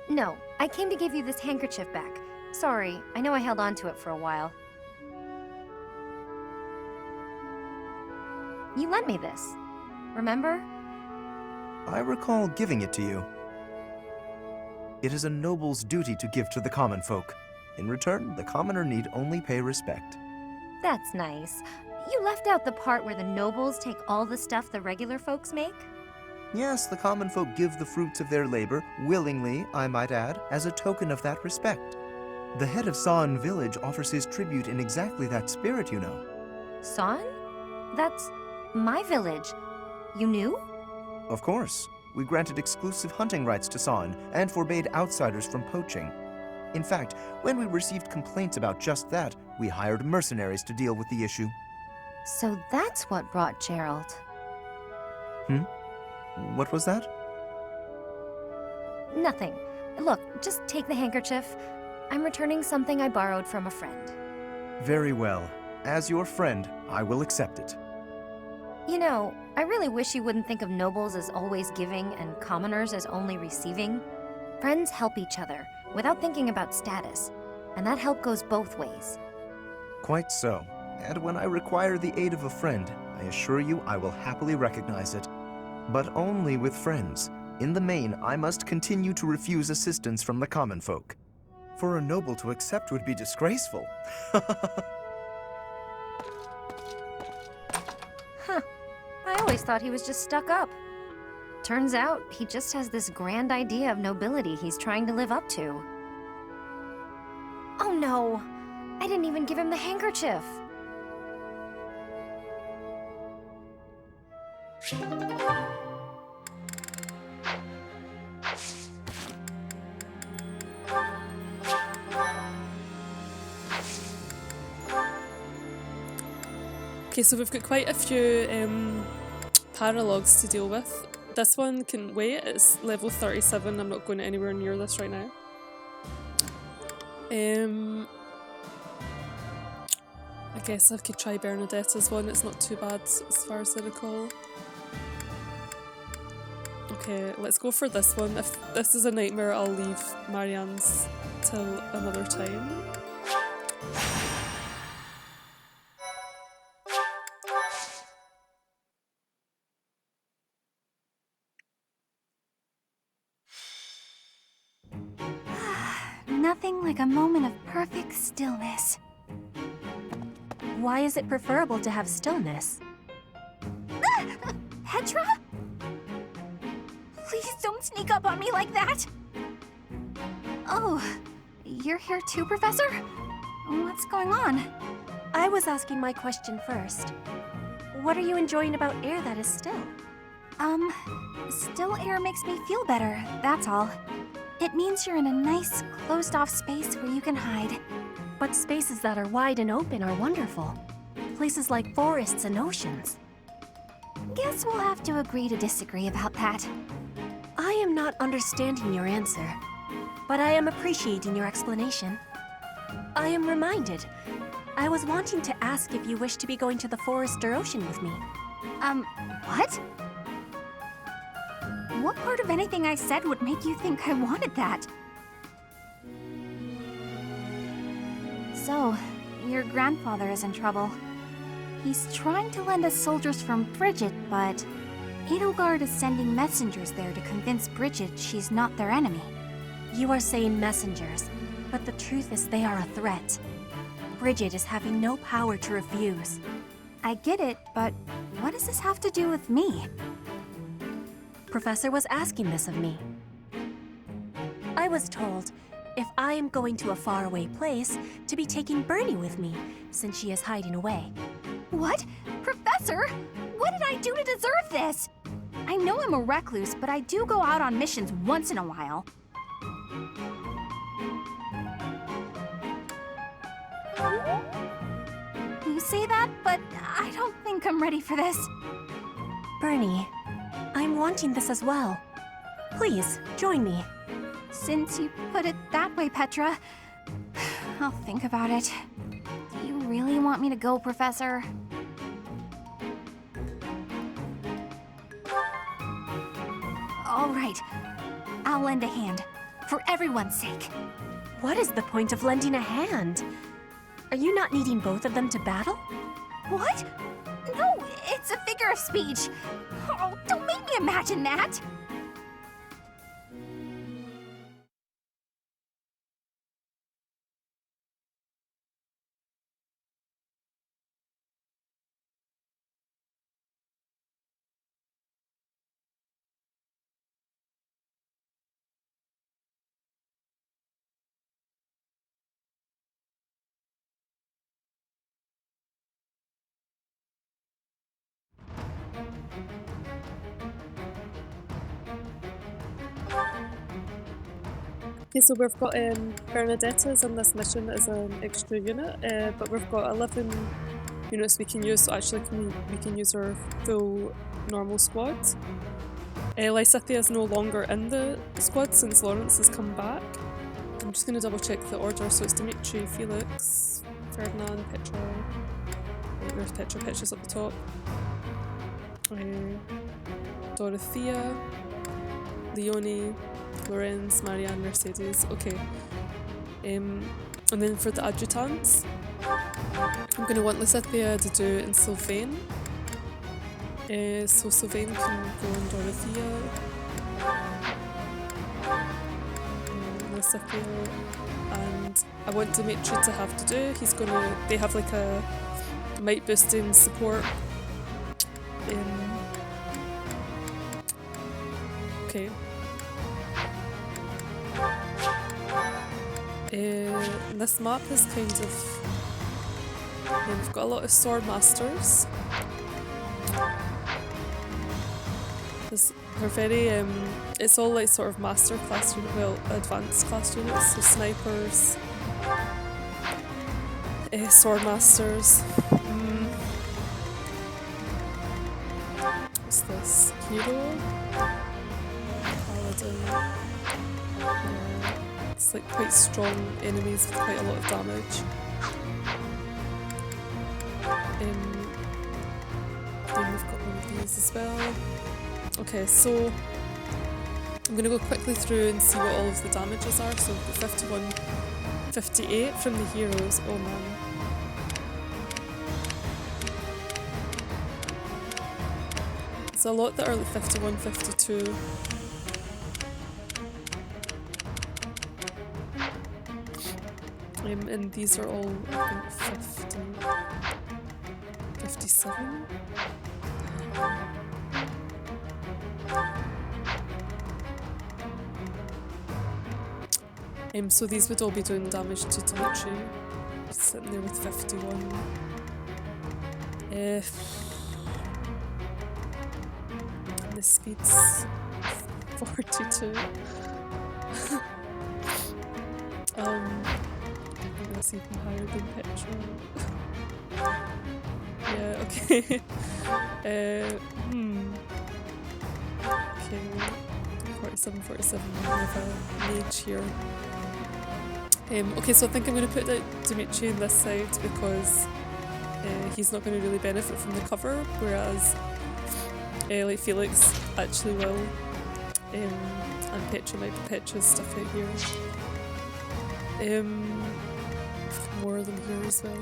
[SPEAKER 7] No, I came to give you this handkerchief back. Sorry, I know I held on to it for a while. You lent me this, remember?
[SPEAKER 3] I recall giving it to you. It is a noble's duty to give to the common folk. In return, the commoner need only pay respect.
[SPEAKER 7] That's nice. You left out the part where the nobles take all the stuff the regular folks make?
[SPEAKER 3] Yes, the common folk give the fruits of their labor, willingly, I might add, as a token of that respect. The head of Saan village offers his tribute in exactly that spirit, you know.
[SPEAKER 7] Saan? That's my village. You knew?
[SPEAKER 3] Of course. We granted exclusive hunting rights to Saan and forbade outsiders from poaching. In fact, when we received complaints about just that, we hired mercenaries to deal with the issue.
[SPEAKER 7] So that's what brought Gerald.
[SPEAKER 3] What was that?
[SPEAKER 7] Nothing. Look, just take the handkerchief. I'm returning something I borrowed from a friend.
[SPEAKER 3] Very well. As your friend, I will accept it.
[SPEAKER 7] You know, I really wish you wouldn't think of nobles as always giving and commoners as only receiving. Friends help each other, without thinking about status. And that help goes both ways.
[SPEAKER 3] Quite so. And when I require the aid of a friend, I assure you I will happily recognize it. But only with friends. In the main, I must continue to refuse assistance from the common folk. For a noble to accept would be disgraceful.
[SPEAKER 7] Huh. I always thought he was just stuck up. Turns out, he just has this grand idea of nobility he's trying to live up to. Oh no! I didn't even give him the handkerchief!
[SPEAKER 1] Okay, so we've got quite a few paralogues to deal with. This one can wait, it's level 37, I'm not going anywhere near this right now. I guess I could try Bernadetta's one, it's not too bad as far as I recall. Okay, let's go for this one. If this is a nightmare, I'll leave Marianne's till another time.
[SPEAKER 14] Nothing like a moment of perfect stillness.
[SPEAKER 19] Why is it preferable to have stillness?
[SPEAKER 14] Petra? Please don't sneak up on me like that! Oh, you're here too, Professor? What's going on?
[SPEAKER 2] I was asking my question first. What are you enjoying about air that is still?
[SPEAKER 14] Still air makes me feel better, that's all. It means you're in a nice, closed-off space where you can hide.
[SPEAKER 2] But spaces that are wide and open are wonderful. Places like forests and oceans.
[SPEAKER 14] Guess we'll have to agree to disagree about that.
[SPEAKER 2] I am not understanding your answer, but I am appreciating your explanation. I am reminded. I was wanting to ask if you wish to be going to the forest or ocean with me.
[SPEAKER 14] What? What part of anything I said would make you think I wanted that? So, your grandfather is in trouble. He's trying to lend us soldiers from Bridget, but Edelgard is sending messengers there to convince Bridget she's not their enemy.
[SPEAKER 2] You are saying messengers, but the truth is they are a threat. Bridget is having no power to refuse.
[SPEAKER 14] I get it, but what does this have to do with me?
[SPEAKER 2] Professor was asking this of me. I was told, if I am going to a faraway place, to be taking Bernie with me, since she is hiding away.
[SPEAKER 14] What? Professor? What did I do to deserve this? I know I'm a recluse, but I do go out on missions once in a while. You say that, but I don't think I'm ready for this.
[SPEAKER 2] Bernie, I'm wanting this as well. Please, join me.
[SPEAKER 14] Since you put it that way, Petra, I'll think about it. Do you really want me to go, Professor? All right, I'll lend a hand, for everyone's sake.
[SPEAKER 2] What is the point of lending a hand? Are you not needing both of them to battle?
[SPEAKER 14] What? No, it's a figure of speech. Oh, don't make me imagine that.
[SPEAKER 1] Okay, so we've got Bernadetta's on this mission as an extra unit, but we've got 11 units we can use, so actually we can use our full normal squad. Lysithia is no longer in the squad since Lorenz has come back. I'm just going to double check the order, so it's Dimitri, Felix, Ferdinand, Petra. Wait, where's Petra? Petra's at the top. Dorothea, Leonie, Lorenz, Marianne, Mercedes. Okay. And then for the adjutants, I'm going to want Lysithia to do it in Sylvain. So Sylvain can go on Dorothea. Lysithia. And I want Dimitri to have to do. They have like a might boosting support. Okay. This map is kind of... we've got a lot of sword masters. They're very... it's all like sort of master class units, well, advanced class units, so snipers, sword masters. What's this? Hero? Paladin. It's like quite strong enemies with quite a lot of damage. Then we've got one of these as well. Okay, so I'm going to go quickly through and see what all of the damages are. So we've got 51, 58 from the heroes. Oh man. It's a lot that are like 51, 52. And these are all, I think, 50, 57? So these would all be doing damage to Dimitri. Sitting there with 51. The speed's 42. That's even higher than Petra. Yeah, okay. Okay, 47, 47, we have a mage here. Okay, so I think I'm going to put Dimitri on this side because he's not going to really benefit from the cover, whereas like Felix actually will, and Petra might be Petra's stuff out here. More of them here as well.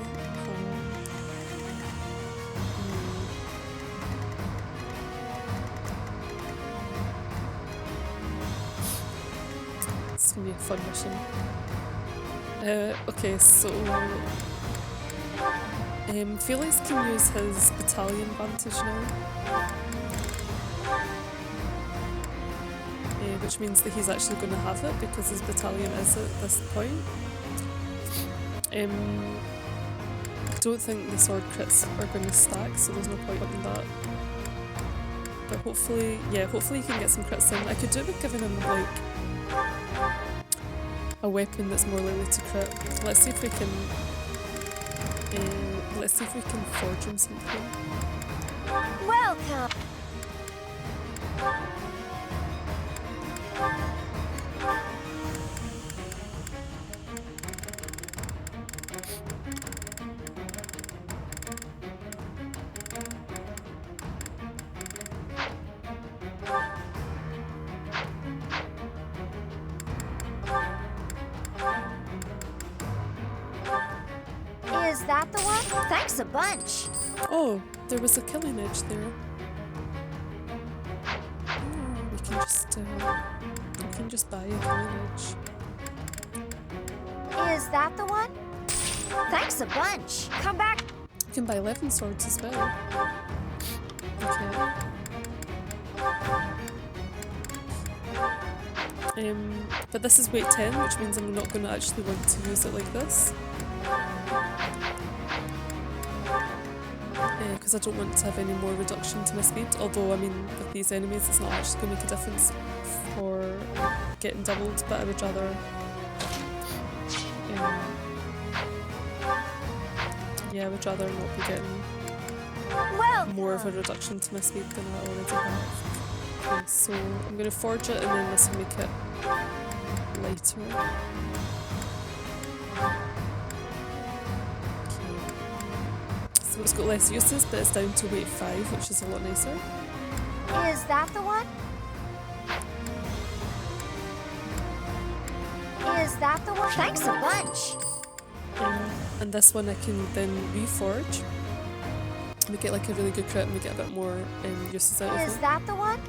[SPEAKER 1] It's gonna be a fun mission. Okay, so Felix can use his battalion vantage now, which means that he's actually going to have it because his battalion is at this point. I don't think the sword crits are going to stack, so there's no point in that. But hopefully, yeah, hopefully he can get some crits in. I could do it with giving him like a weapon that's more likely to crit. Let's see if we can. Let's see if we can forge him something.
[SPEAKER 13] Welcome. Is that the one? Thanks a bunch.
[SPEAKER 1] Oh, there was a killing edge there. We can just buy a killing edge.
[SPEAKER 13] Is that the one? Thanks a bunch. Come back.
[SPEAKER 1] You can buy 11 swords as well. Okay. But this is weight 10, which means I'm not going to actually want to use it like this. Because I don't want to have any more reduction to my speed, although I mean with these enemies it's not actually going to make a difference for getting doubled, but I would rather yeah, I would rather not be getting more of a reduction to my speed than I already have. Okay, so I'm going to forge it and then this will make it lighter. So it's got less uses, but it's down to weight 5, which is a lot nicer.
[SPEAKER 13] Is that the one? Is that the one? Thanks a bunch.
[SPEAKER 1] And this one I can then reforge. We get like a really good crit and we get a bit more uses out of it.
[SPEAKER 13] Is that the one?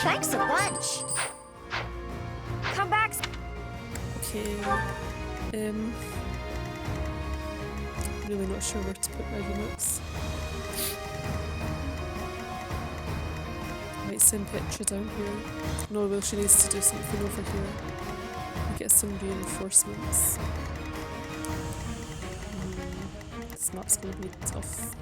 [SPEAKER 13] Thanks a bunch. Come back.
[SPEAKER 1] Okay. Really not sure where to put my units. Might send Petra down here. No, well, she needs to do something over here. Get some reinforcements. This map's gonna be tough.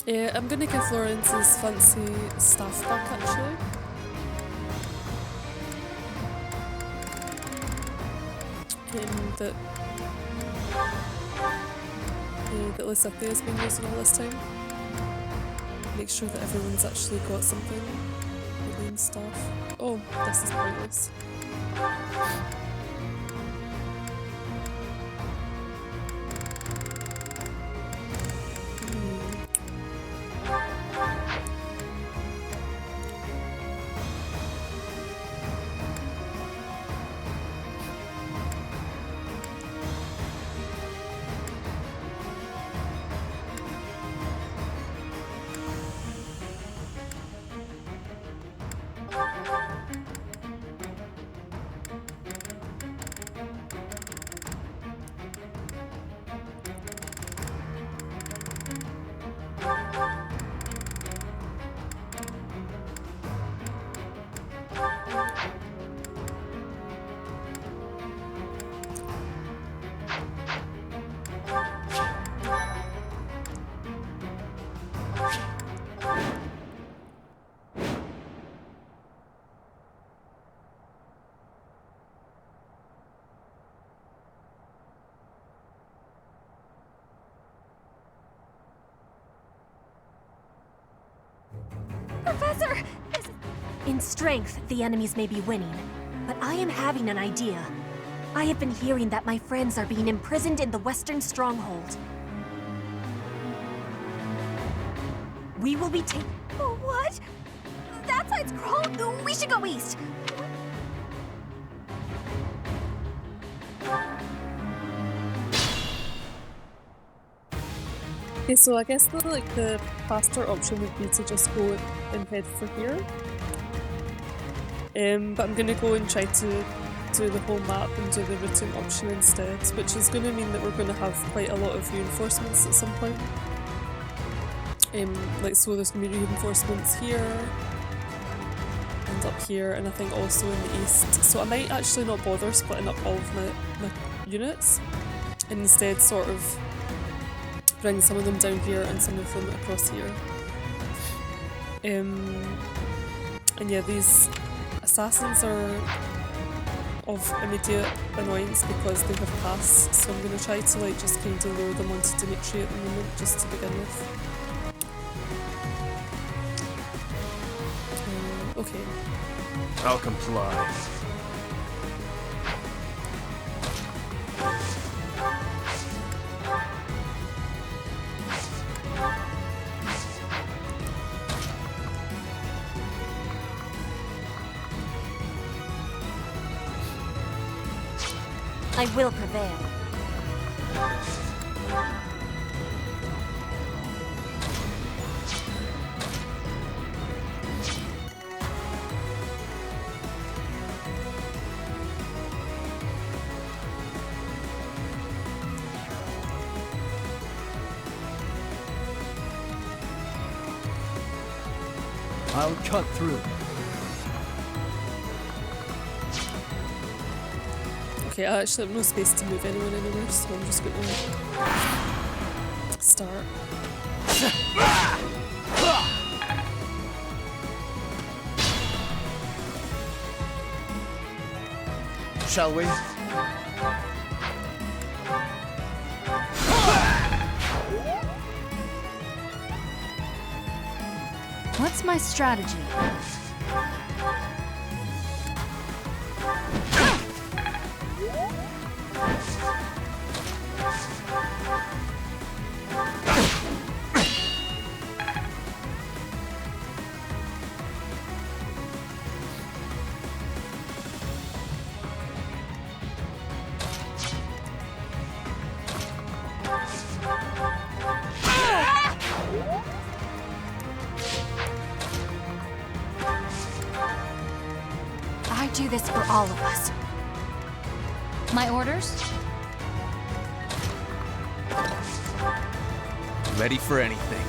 [SPEAKER 1] I'm gonna give Lorenz's fancy staff back actually. That Lysithia has been using all this time. Make sure that everyone's actually got something. Alien stuff. Oh, this is pointless.
[SPEAKER 2] Professor! In strength, the enemies may be winning, but I am having an idea. I have been hearing that my friends are being imprisoned in the Western Stronghold. We will be taken.
[SPEAKER 19] What? That side's crawled. We should go east.
[SPEAKER 1] Okay, so I guess the faster option would be to just go and head for here. But I'm gonna go and try to do the whole map and do the routing option instead, which is gonna mean that we're gonna have quite a lot of reinforcements at some point. Like so there's gonna be reinforcements here and up here, and I think also in the east. So I might actually not bother splitting up all of my units and instead sort of bring some of them down here and some of them across here. And yeah, these assassins are of immediate annoyance because they have pass, so I'm going to try to like just kind of lure them onto Dimitri at the moment, just to begin with. Okay.
[SPEAKER 4] I'll comply.
[SPEAKER 2] I will prevail.
[SPEAKER 22] I'll cut through.
[SPEAKER 1] Okay, I actually have no space to move anyone anywhere, so I'm just going to start.
[SPEAKER 3] Shall we?
[SPEAKER 9] What's my strategy?
[SPEAKER 2] I do this for all of us.
[SPEAKER 14] My orders?
[SPEAKER 21] Ready for anything.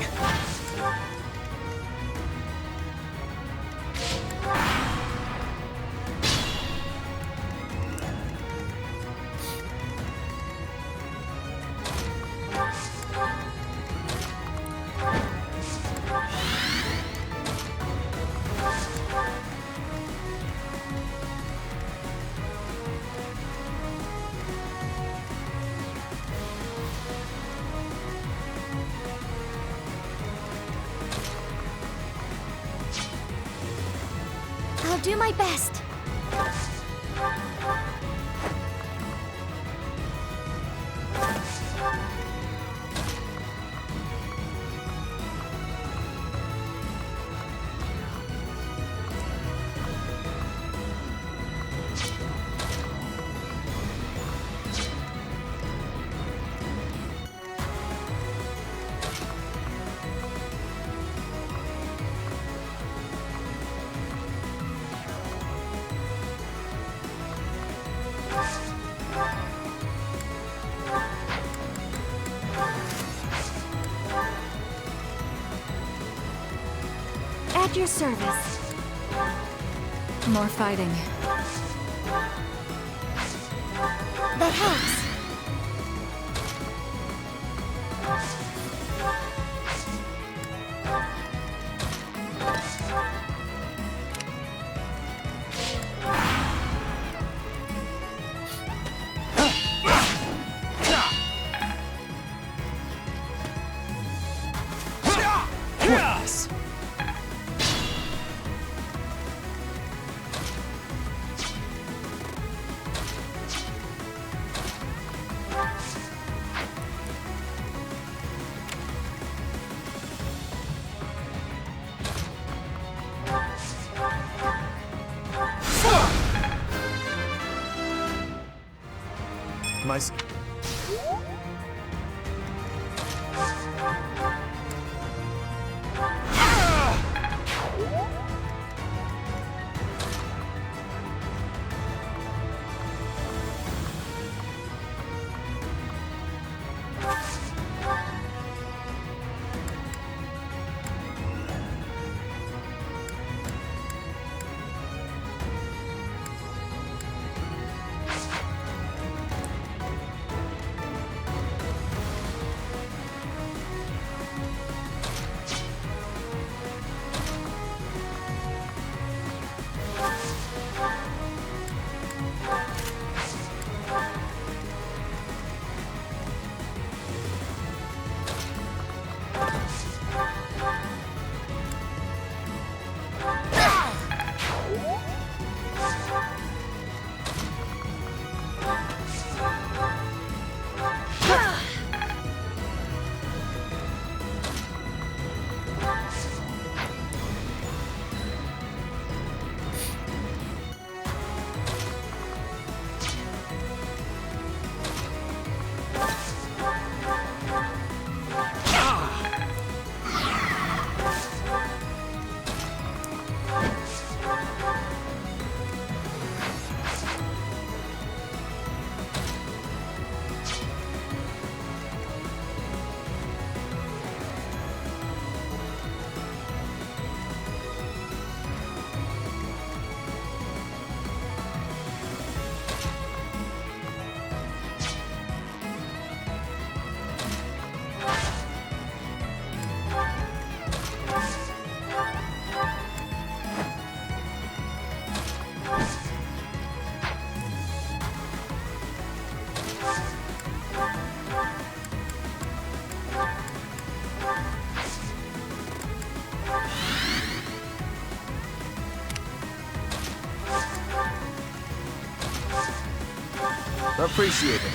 [SPEAKER 13] do my best. At your service.
[SPEAKER 9] More fighting.
[SPEAKER 13] That helps.
[SPEAKER 3] My...
[SPEAKER 23] Appreciate it.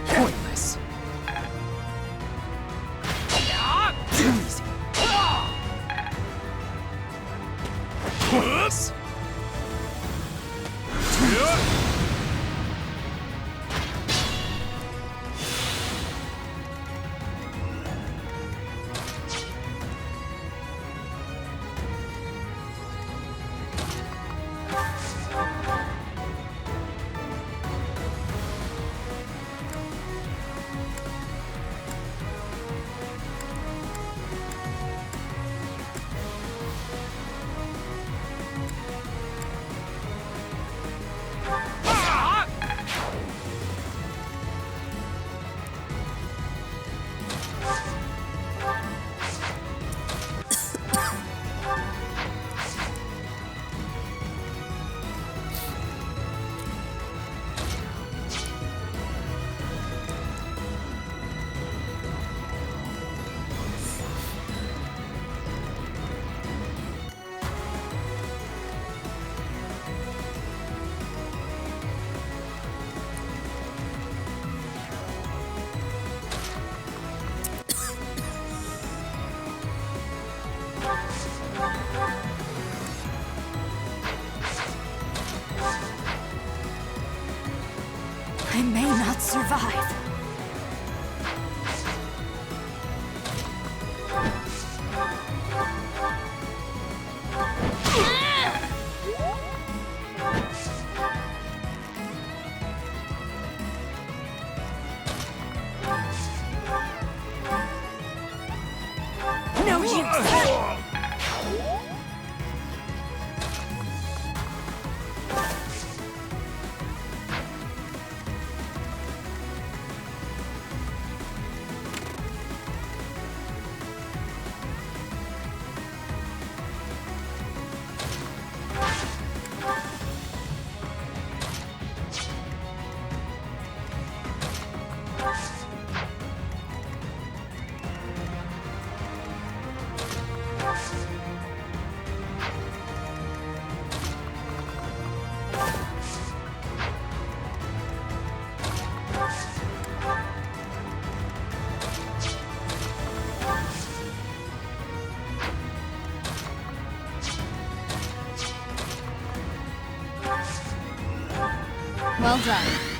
[SPEAKER 11] Pointless. Too easy. Pointless.
[SPEAKER 2] survive. No use!
[SPEAKER 10] Well done.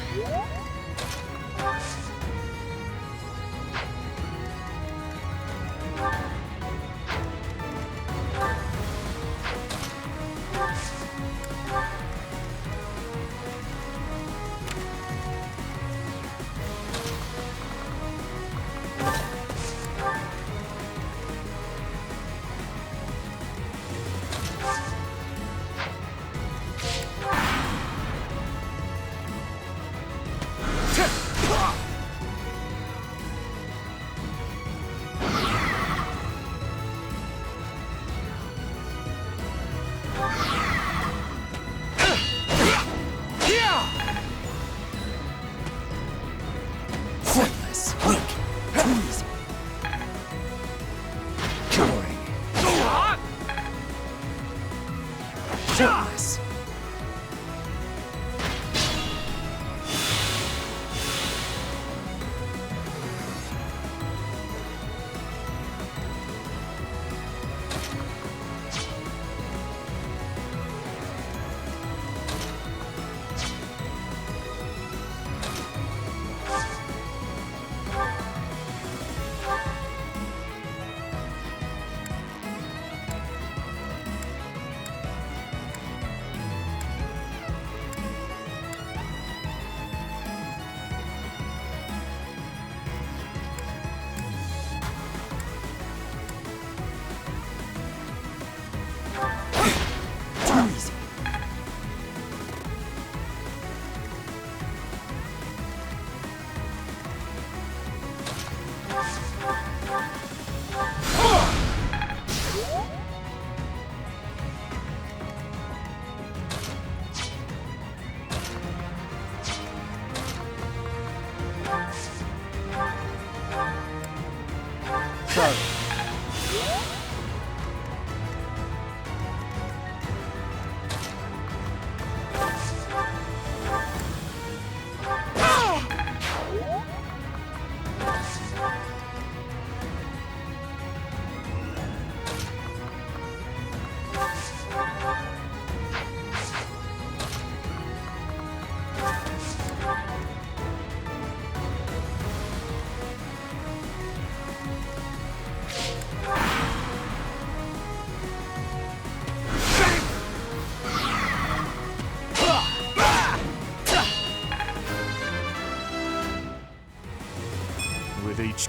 [SPEAKER 4] With each...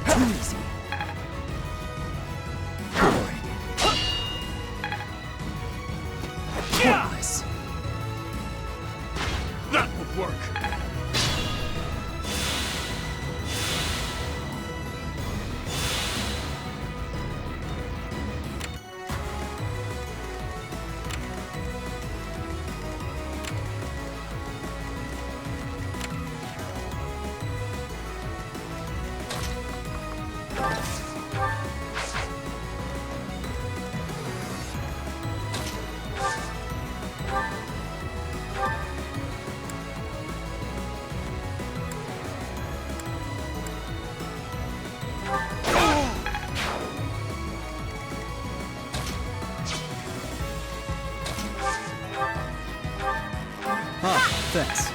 [SPEAKER 22] Too easy. Hopeless.
[SPEAKER 4] That would work.
[SPEAKER 22] sense.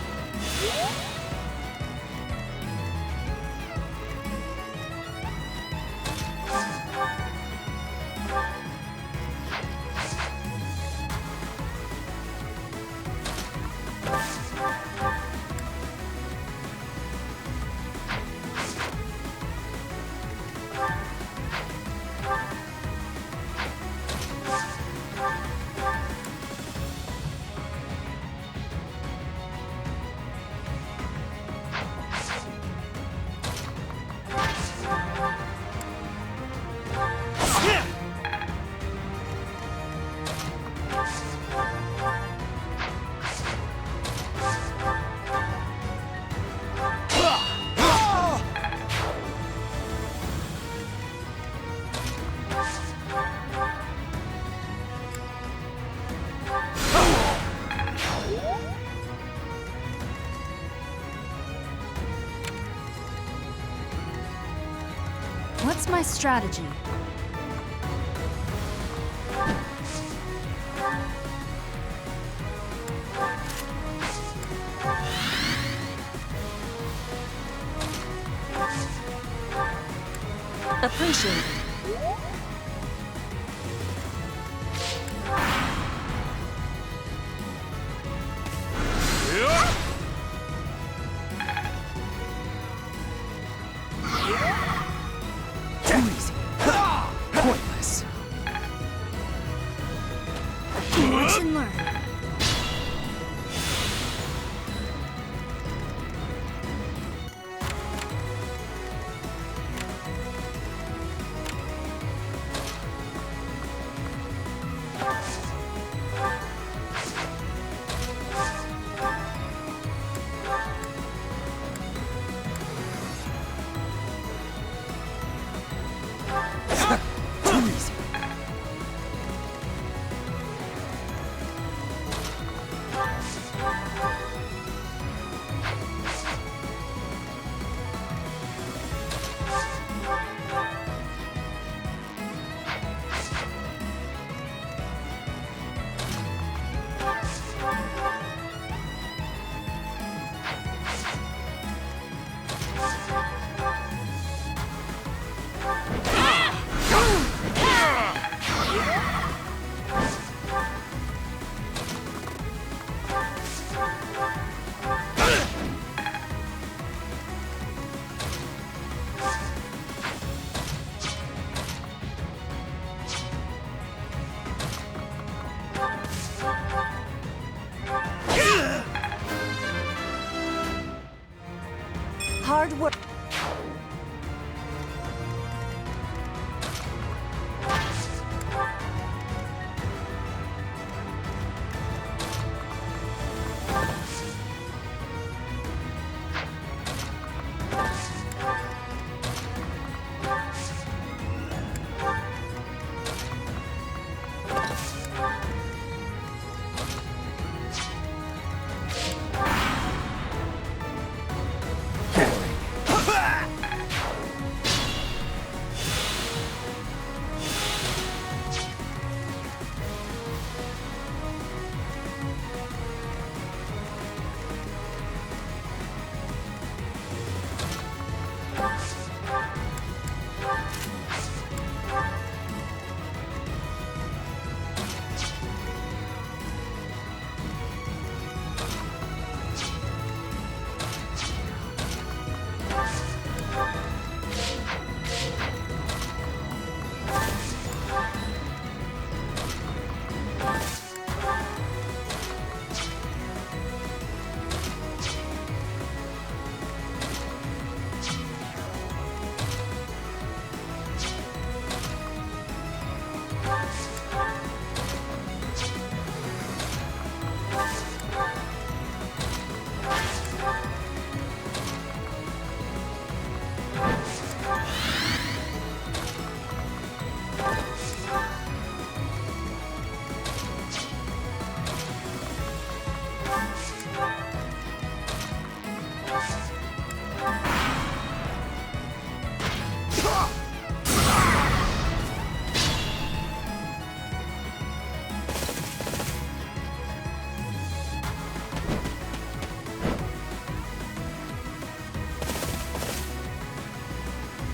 [SPEAKER 9] What's my strategy?
[SPEAKER 2] Appreciate it.
[SPEAKER 9] Pointless. Watch and learn.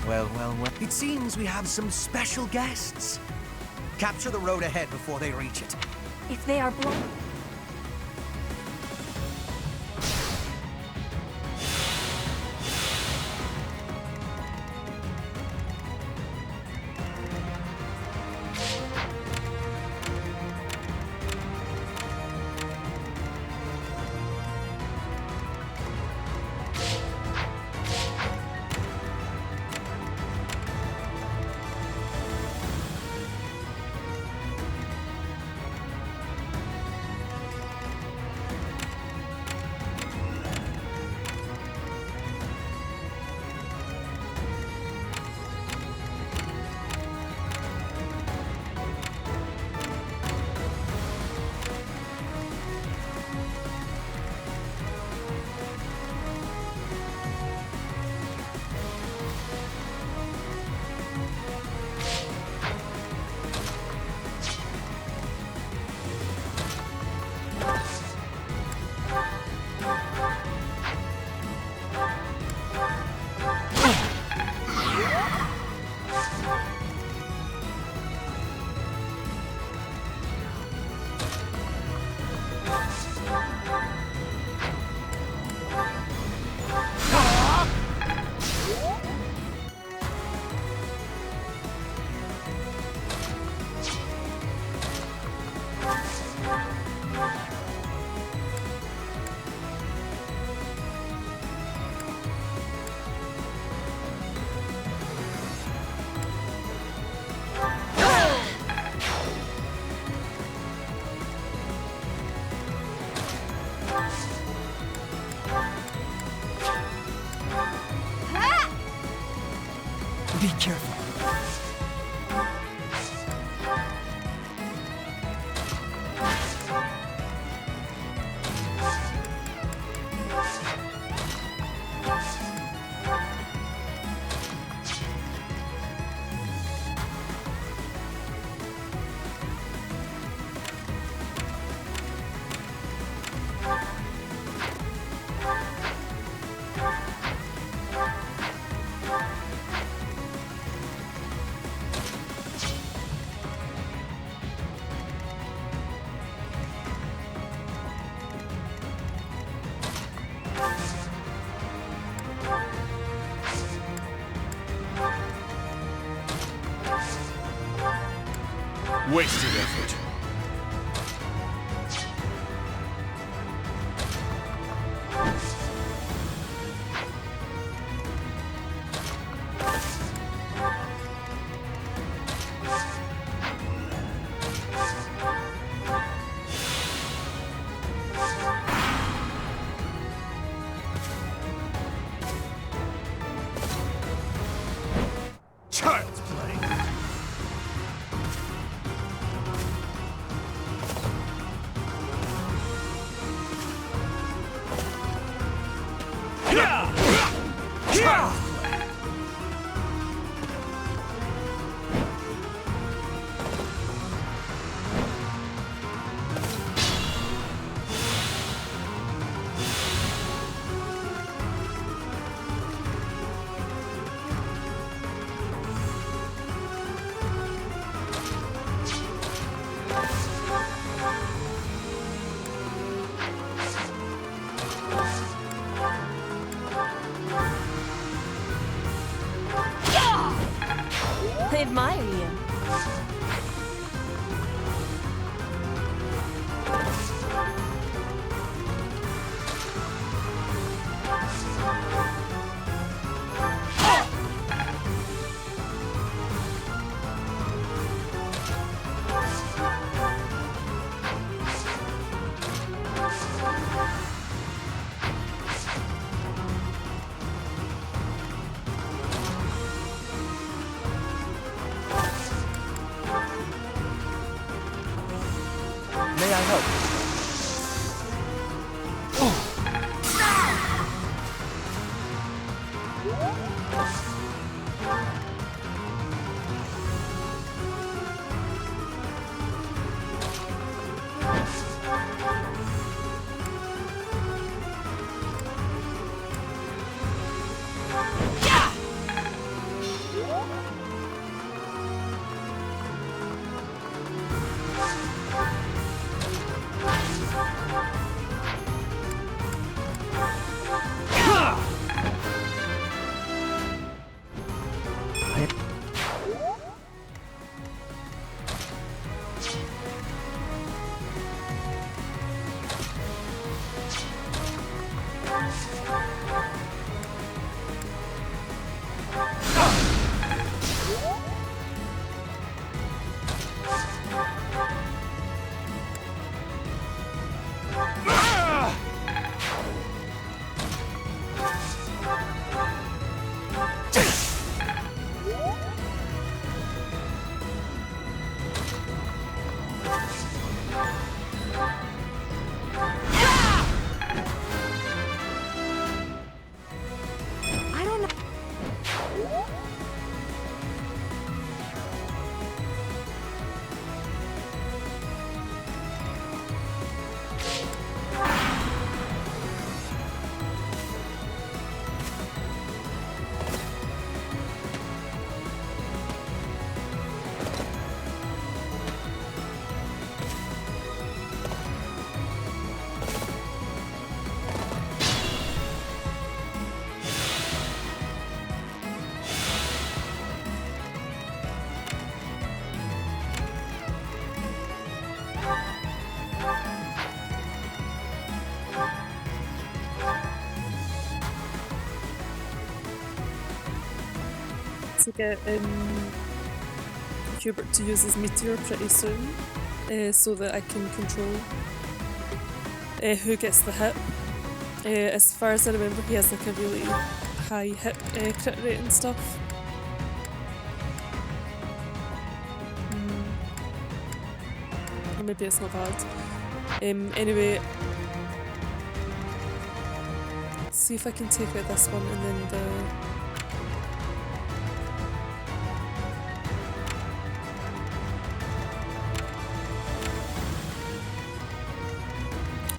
[SPEAKER 5] Well, well, well. It seems we have some special guests. Capture the road ahead before they reach it.
[SPEAKER 2] If they are blocked...
[SPEAKER 22] Be careful.
[SPEAKER 4] Wasted effort. Child's play.
[SPEAKER 2] I admire you.
[SPEAKER 3] May I help?
[SPEAKER 1] To get Hubert to use his meteor pretty soon, so that I can control who gets the hit. As far as I remember, he has like a really high hit crit rate and stuff. Or maybe it's not bad. Anyway, let's see if I can take out this one and then the.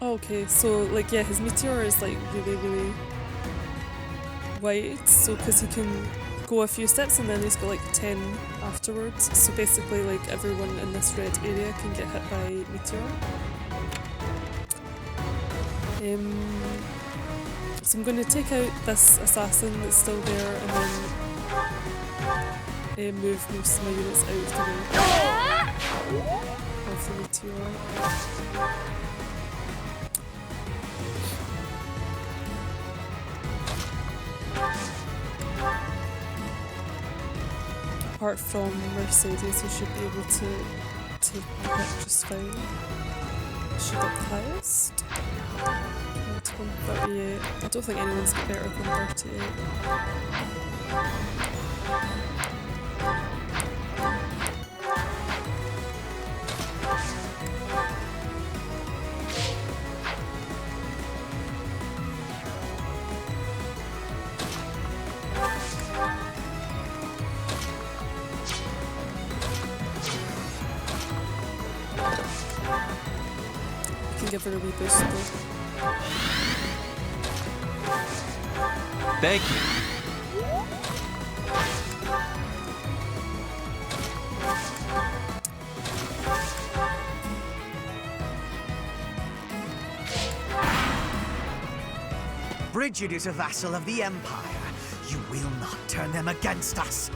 [SPEAKER 1] Okay, so like yeah, his meteor is like really wide, so because he can go a few steps and then he's got like 10 afterwards, so basically like everyone in this red area can get hit by meteor. So I'm going to take out this assassin that's still there and then move most of my units out of the way of the meteor. Apart from Mercedes, we should be able to take the hit just fine. She got the highest. 138. I don't think anyone's got better than 38. Give her a wee boost though.
[SPEAKER 21] Thank you.
[SPEAKER 5] Brigid is a vassal of the Empire. You will not turn them against us.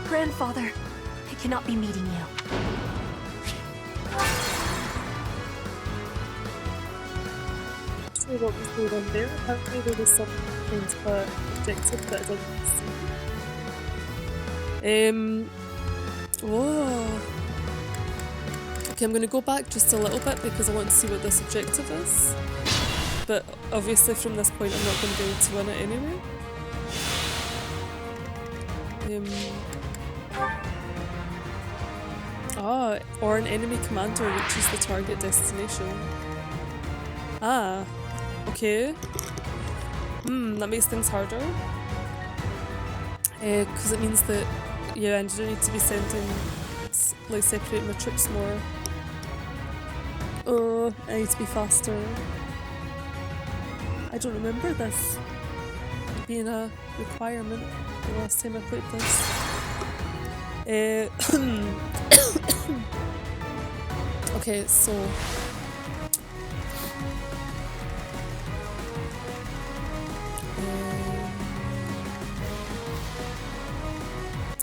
[SPEAKER 2] Grandfather, I cannot be meeting you.
[SPEAKER 1] Not sure what was going on there. Apparently there was some kind of objective that I didn't see. Whoa. Okay, I'm going to go back just a little bit because I want to see what this objective is. But obviously from this point I'm not going to be able to win it anyway. Or an enemy commander reaches the target destination. Ah, okay. That makes things harder. Because it means that, yeah, I need to be sending, like, separating my troops more. Oh, I need to be faster. I don't remember this being a requirement the last time I played this. Okay, so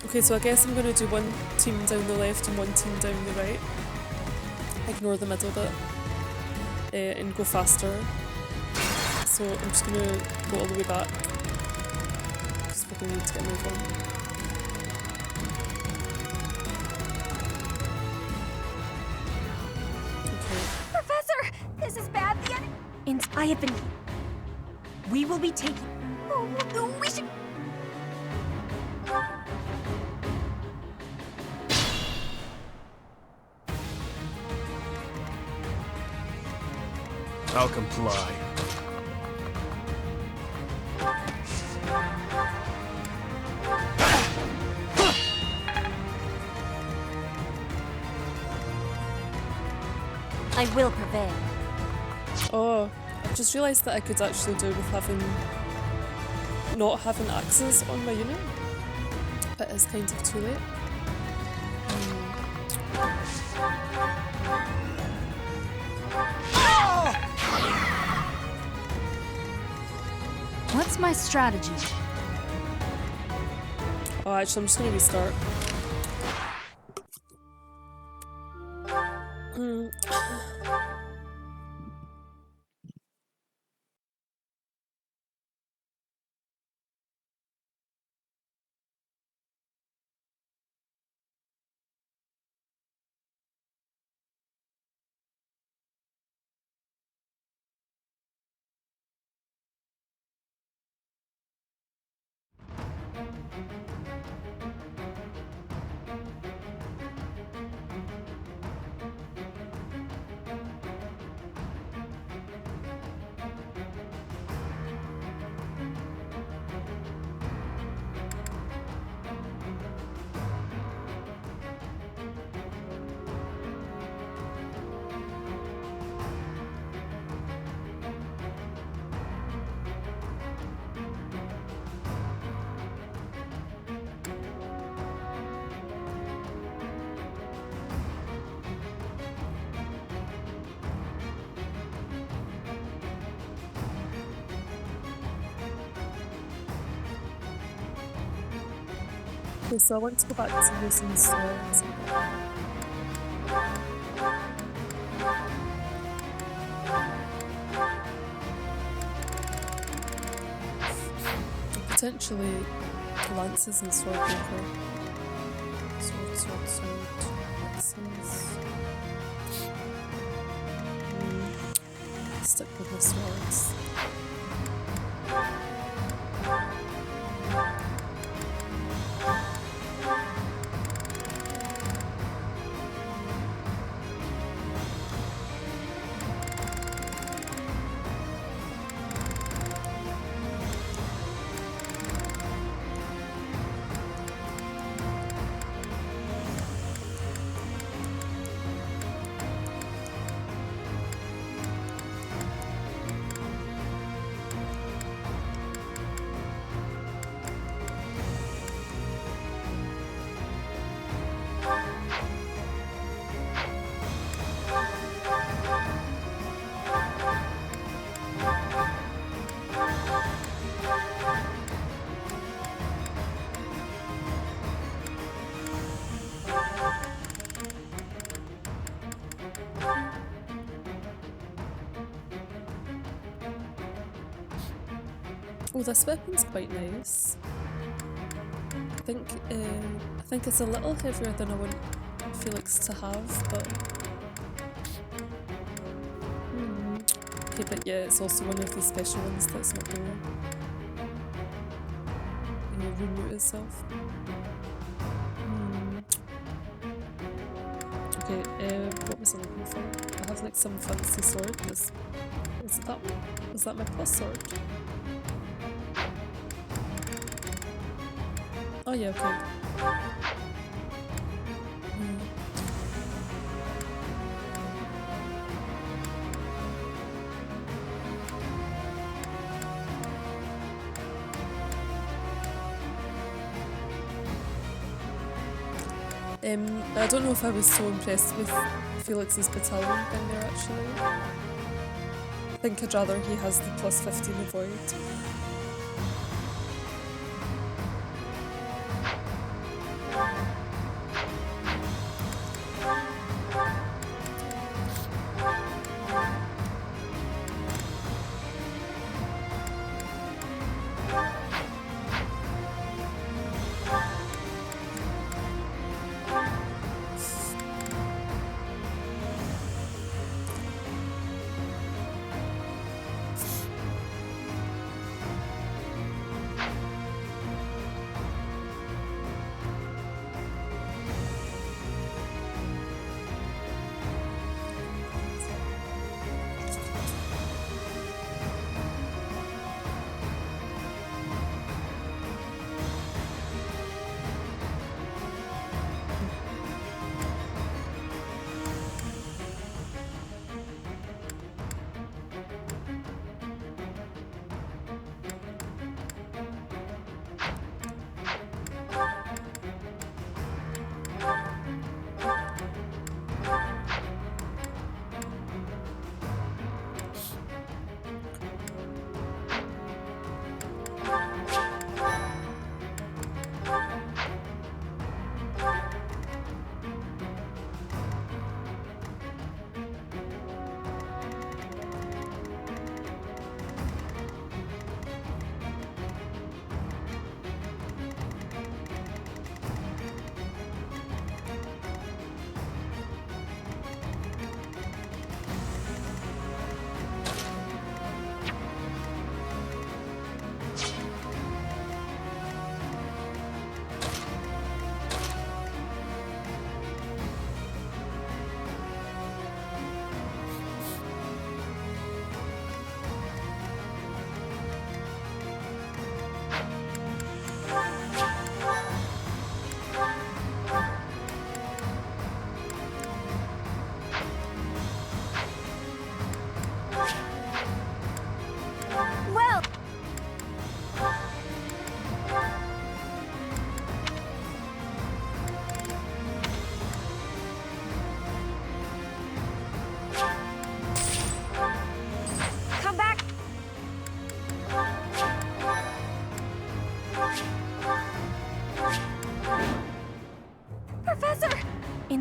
[SPEAKER 1] okay, so I guess I'm gonna do one team down the left and one team down the right. Ignore the middle bit and go faster. So I'm just gonna go all the way back because we're gonna need to get a move on.
[SPEAKER 2] Professor, this is bad. I have been. We will be taking. We should.
[SPEAKER 23] I'll comply.
[SPEAKER 2] I will prevail.
[SPEAKER 1] Oh, I've just realised that I could actually do with not having axes on my unit, but it's kind of too late.
[SPEAKER 9] What's my strategy?
[SPEAKER 1] Oh, actually, I'm just gonna restart. Okay, so I want to go back to using swords. Potentially lances and sword breaker. Sword. Lances. Stick with the swords. Oh, this weapon's quite nice. I think it's a little heavier than I want Felix to have, but okay, but yeah, it's also one of the special ones that's not gonna renew itself. Okay, what was I looking for? I have like some fancy sword. Is it that one? Is that my plus sword? Oh yeah, okay. I don't know if I was so impressed with Felix's battalion thing there actually. I think I'd rather he has the plus 15 avoid.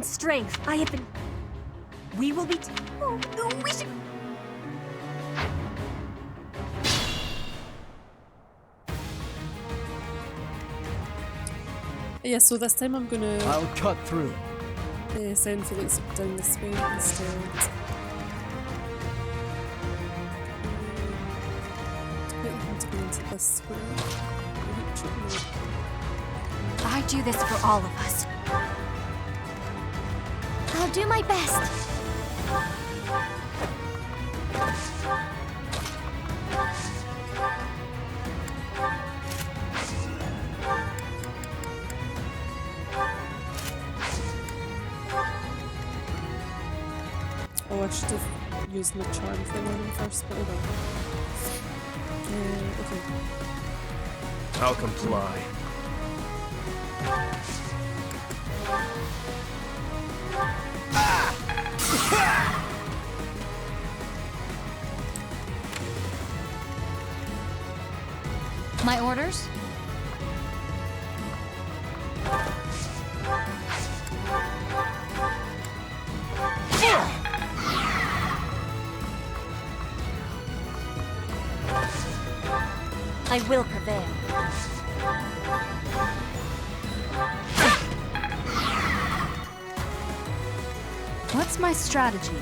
[SPEAKER 2] Strength. I have been... We will be... we should...
[SPEAKER 1] Yeah, so this time I'm gonna...
[SPEAKER 22] I'll cut through.
[SPEAKER 1] Send Felix down this way instead. Wait for him to go into this square.
[SPEAKER 2] I do this for all of us.
[SPEAKER 10] I'll do my best.
[SPEAKER 1] Oh, I should have used my charm thing on him first, but hold on. Okay.
[SPEAKER 21] I'll comply.
[SPEAKER 14] My orders?
[SPEAKER 2] I will prevail.
[SPEAKER 9] What's my strategy?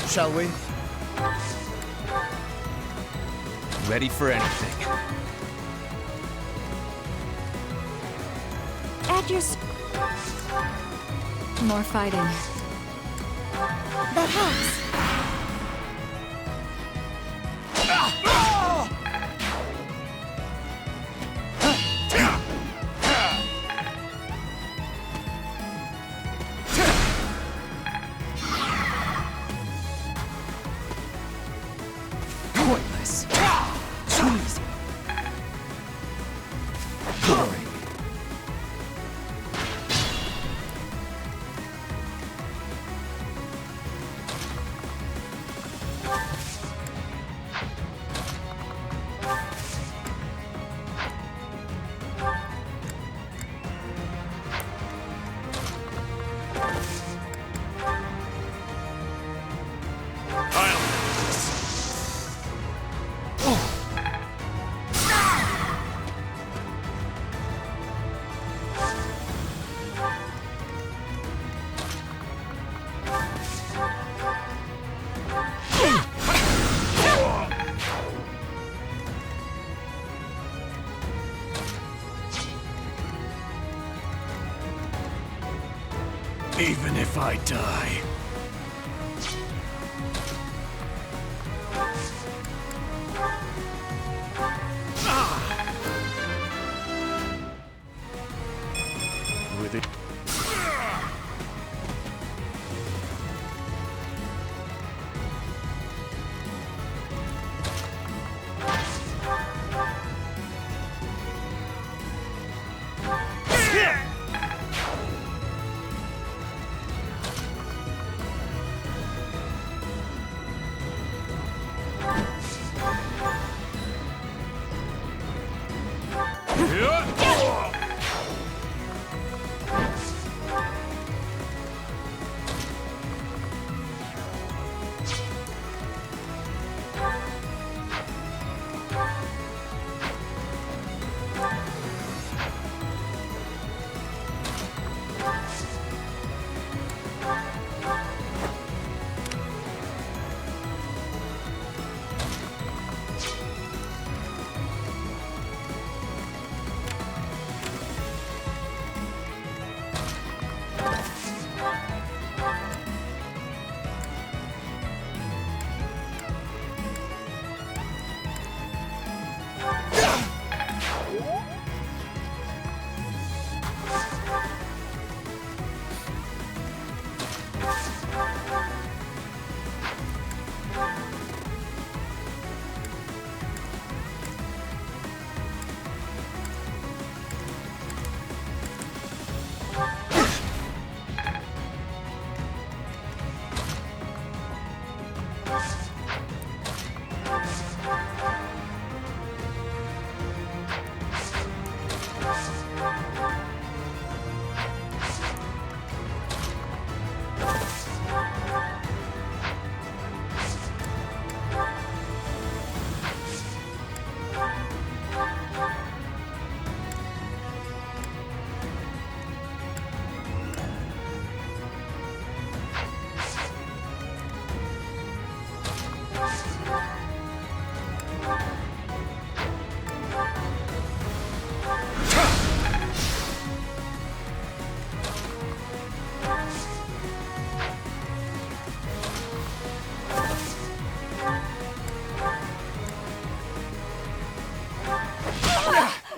[SPEAKER 5] Shall we?
[SPEAKER 21] Ready for anything.
[SPEAKER 2] At your...
[SPEAKER 9] More fighting.
[SPEAKER 2] That helps.
[SPEAKER 22] Pointless. Easy. Boring.
[SPEAKER 6] Even if I die. With it.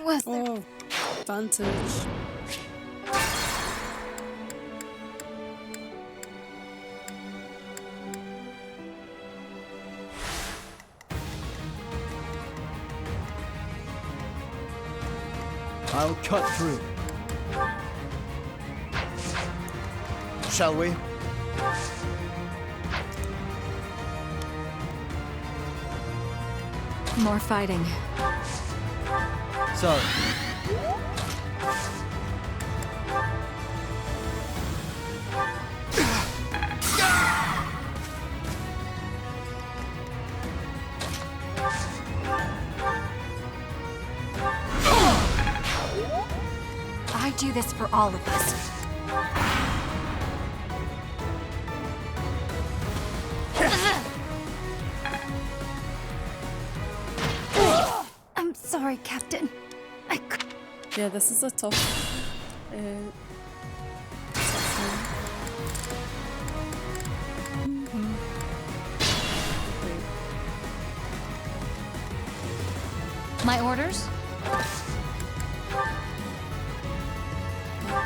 [SPEAKER 1] Was there? Oh, advantage.
[SPEAKER 22] I'll cut through.
[SPEAKER 3] Shall we?
[SPEAKER 9] More fighting.
[SPEAKER 22] Sorry.
[SPEAKER 2] I do this for all of us.
[SPEAKER 13] I'm sorry, Captain.
[SPEAKER 1] Yeah, this is a tough
[SPEAKER 14] My orders?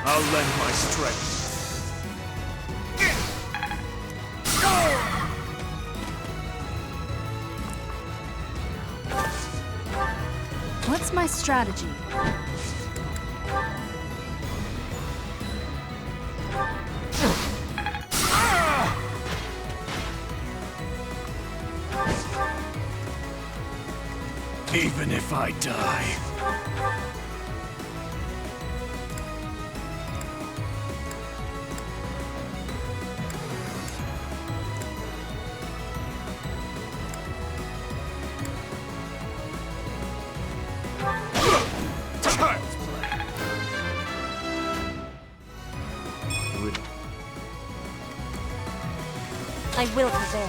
[SPEAKER 6] I'll lend my strength.
[SPEAKER 9] my strategy.
[SPEAKER 6] Even if I die.
[SPEAKER 2] I will prevail.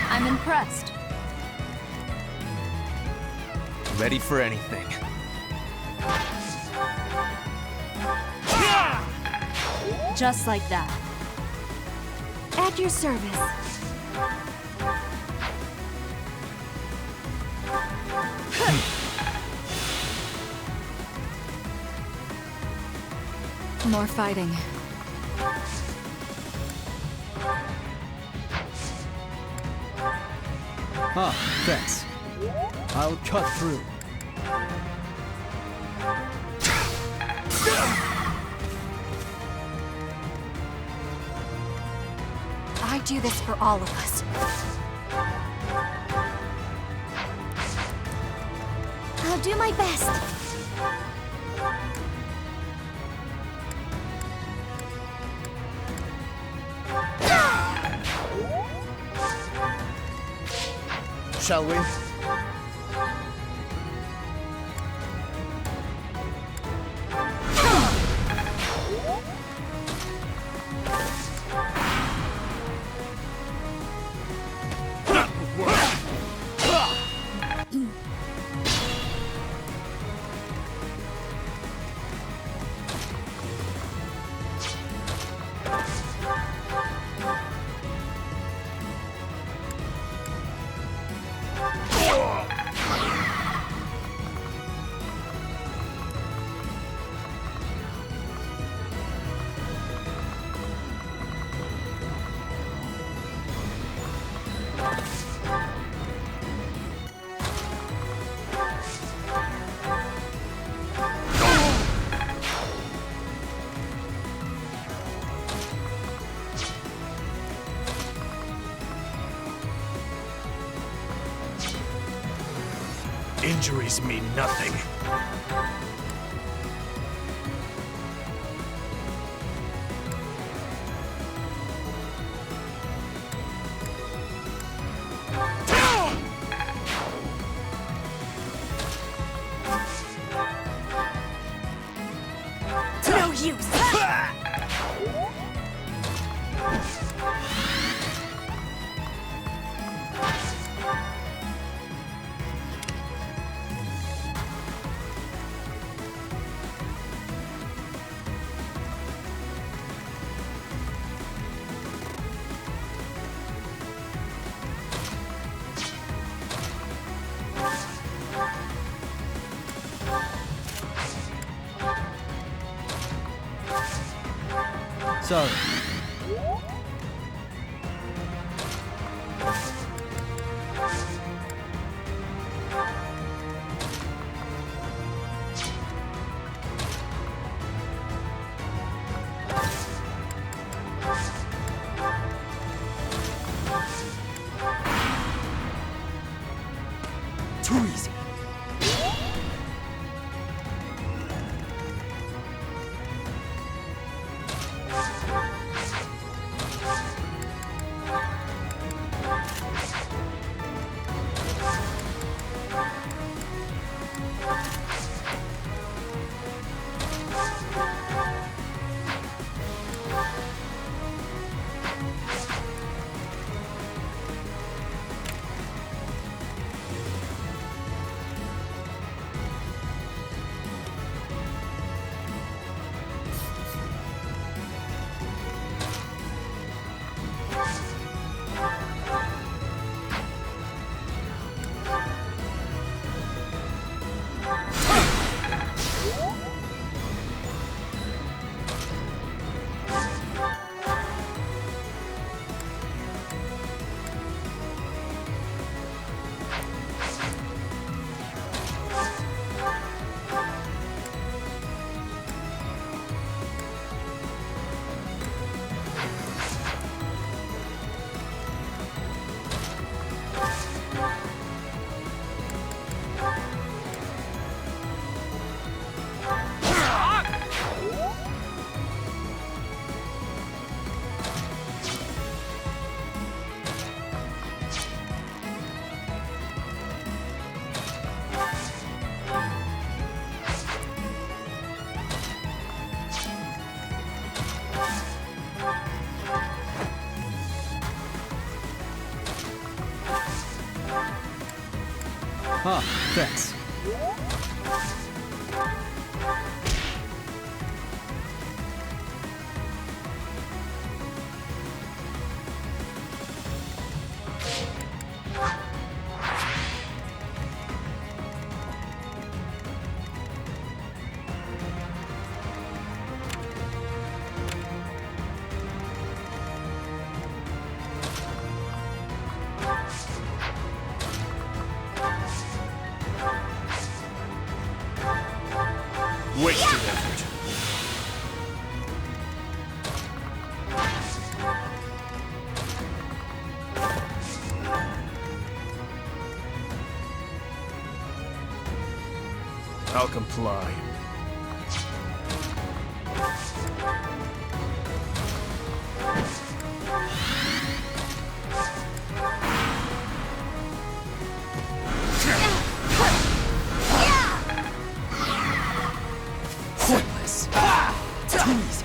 [SPEAKER 9] I'm impressed.
[SPEAKER 21] Ready for anything.
[SPEAKER 2] Just like that.
[SPEAKER 13] At your service.
[SPEAKER 9] More fighting.
[SPEAKER 22] Ah, thanks. I'll cut through.
[SPEAKER 14] I do this for all of us.
[SPEAKER 13] I'll do my best.
[SPEAKER 3] Shall we?
[SPEAKER 6] Injuries mean nothing.
[SPEAKER 2] No use!
[SPEAKER 22] Sorry.
[SPEAKER 18] Too easy.
[SPEAKER 22] Ah, thanks.
[SPEAKER 6] Wasted effort. I'll comply.
[SPEAKER 22] Pointless. Too easy.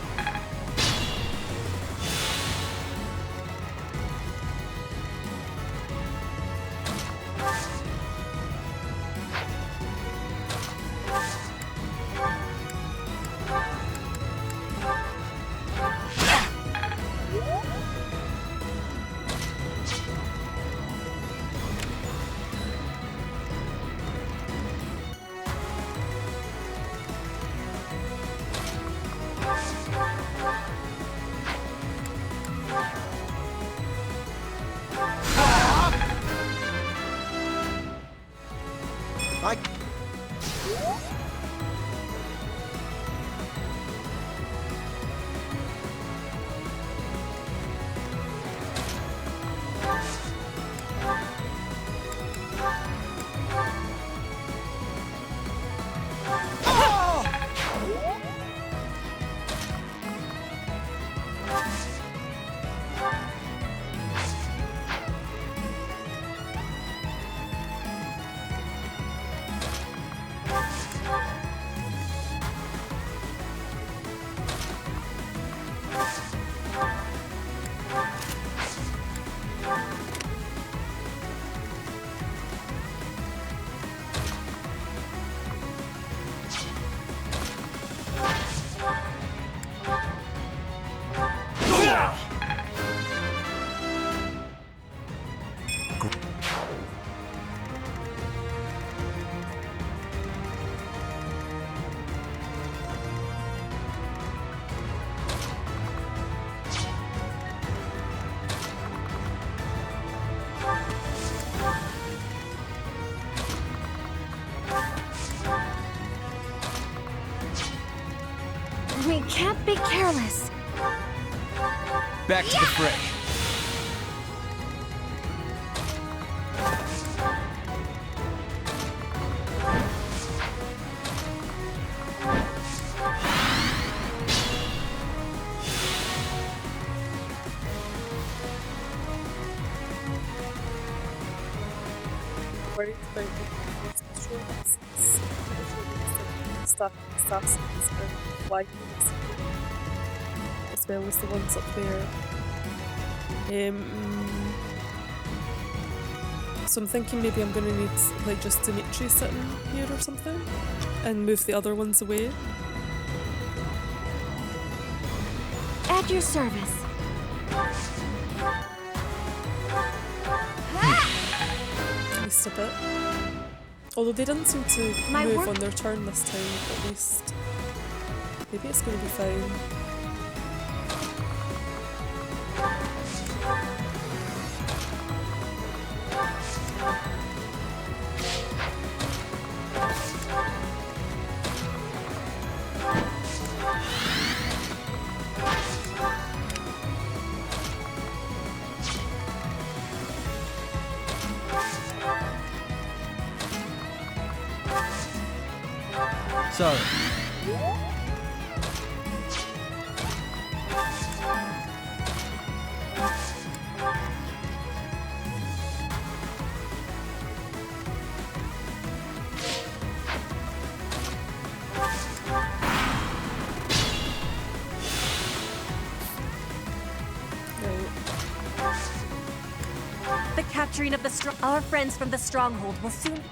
[SPEAKER 13] We can't be careless.
[SPEAKER 22] Back to the fray.
[SPEAKER 1] Worried about the stuff assassins and flagging as well as the ones up there. So I'm thinking maybe I'm gonna need like just Dimitri sitting here or something and move the other ones away.
[SPEAKER 13] At your service.
[SPEAKER 1] At least a bit. Although they didn't seem to move on their turn this time, at least. Maybe it's gonna be fine.
[SPEAKER 22] Sorry.
[SPEAKER 2] The capturing of our friends from the stronghold will soon...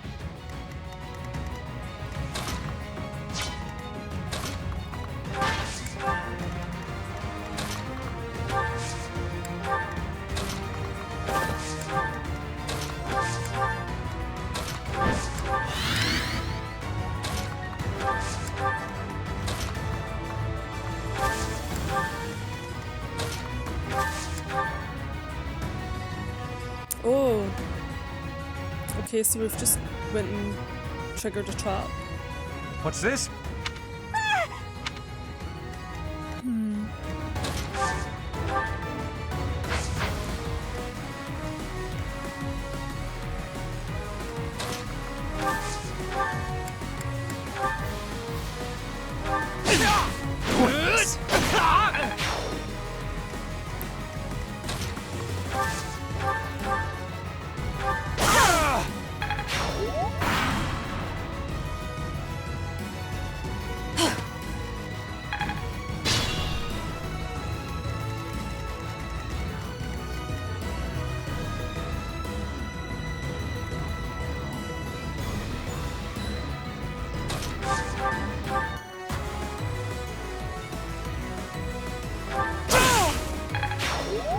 [SPEAKER 1] Oh. Okay, so we've just went and triggered a trap.
[SPEAKER 6] What's this?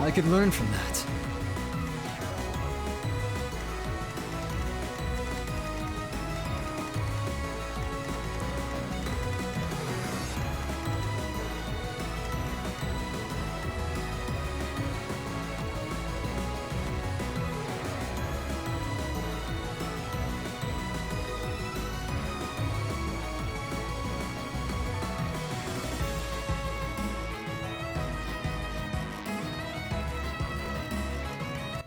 [SPEAKER 22] I could learn from that.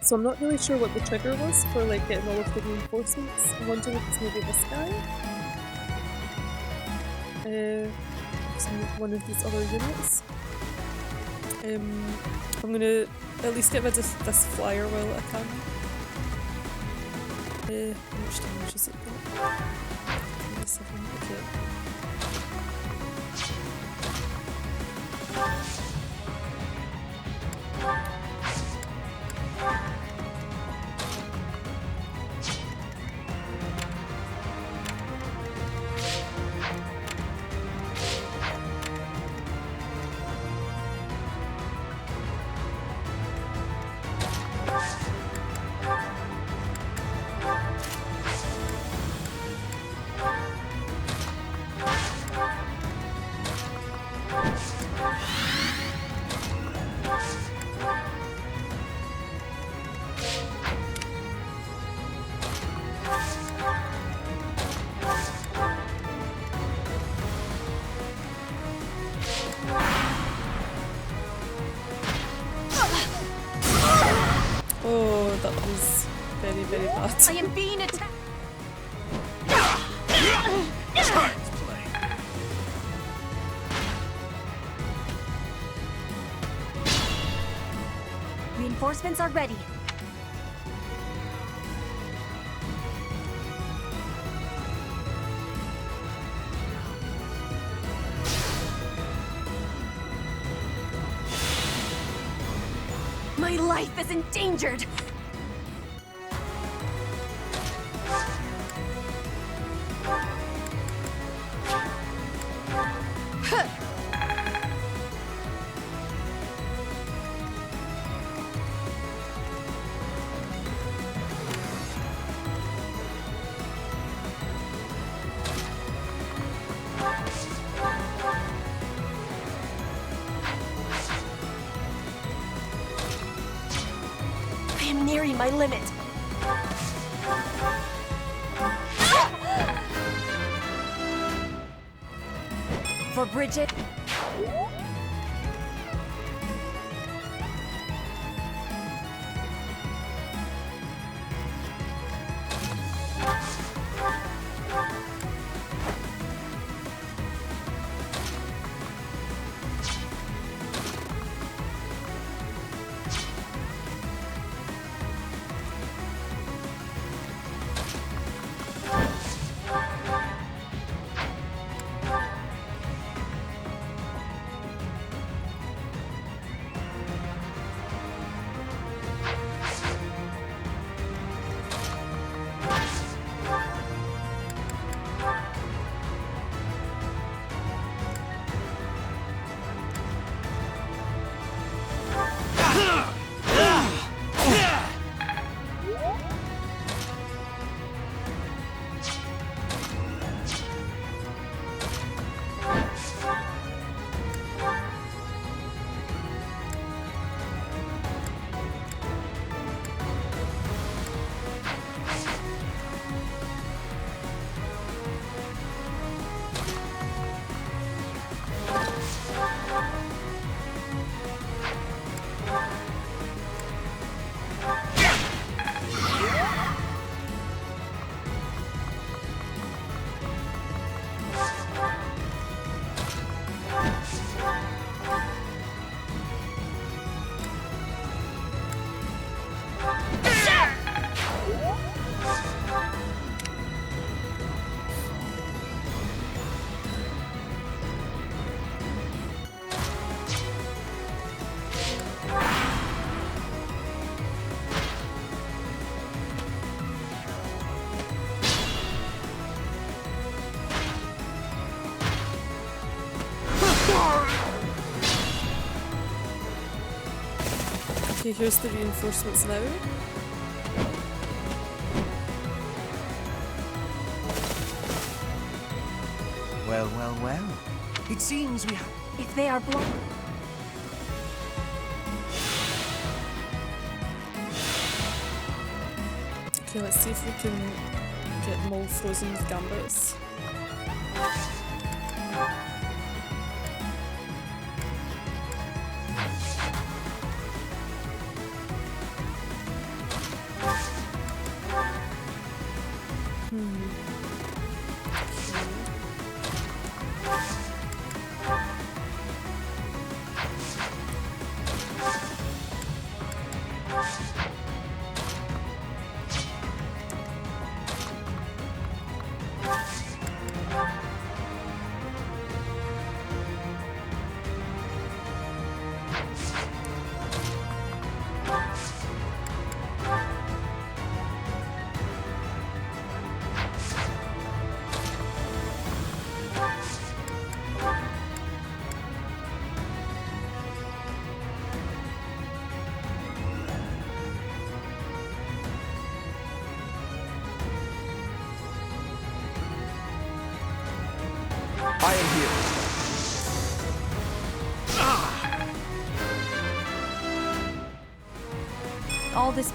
[SPEAKER 1] So I'm not really sure what the trigger was for like getting all of the reinforcements. I'm wondering if it's maybe this guy. One of these other units. I'm gonna at least get rid of this flyer while I can. How much damage is it got? 27, okay. Oh, that was very, very bad.
[SPEAKER 19] I am being attacked.
[SPEAKER 2] Reinforcements are ready. My life is endangered! I am nearing my limit. For Bridget.
[SPEAKER 1] Okay, here's the reinforcements now.
[SPEAKER 5] Well, well, well. It seems we have...
[SPEAKER 2] If they are blocked...
[SPEAKER 1] Okay, let's see if we can get them all frozen with gambits.
[SPEAKER 5] I am here.
[SPEAKER 2] All this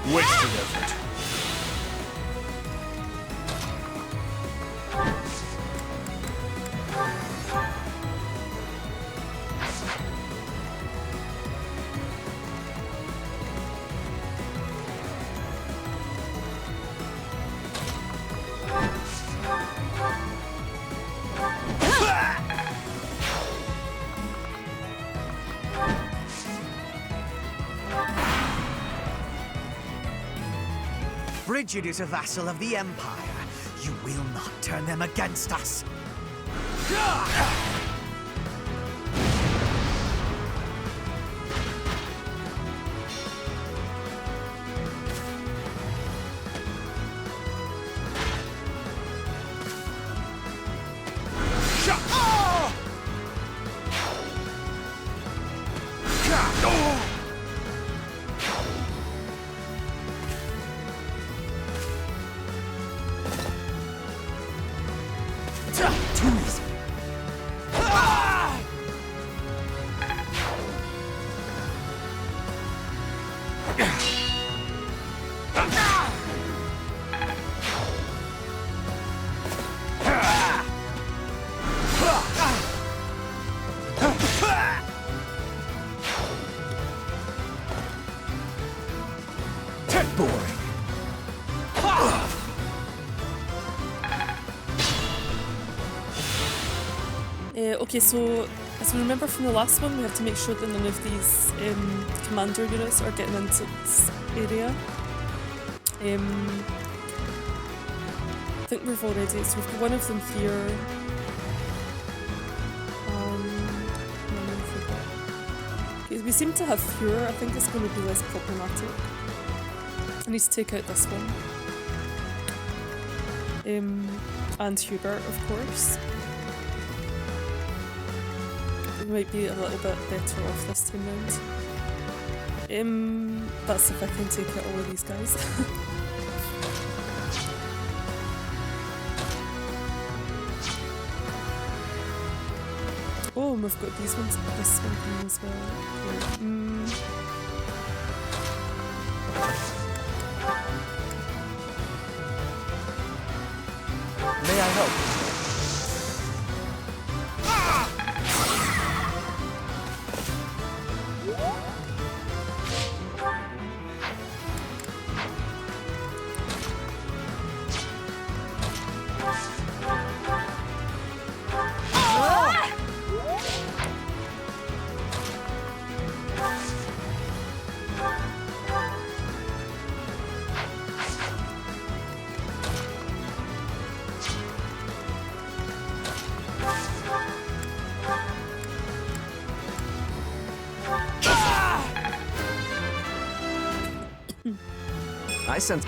[SPEAKER 4] Wasted effort.
[SPEAKER 5] Brigid is a vassal of the Empire. You will not turn them against us.
[SPEAKER 1] Okay, so as we remember from the last one, we have to make sure that none of these commander units are getting into this area. I think we've already, so we've got one of them here. Okay, we seem to have fewer. I think it's going to be less problematic. I need to take out this one. And Hubert, of course. We might be a little bit better off this time round. That's if I can take out all of these guys. Oh, and we've got these ones, this one here as well.
[SPEAKER 3] May I help? I sense.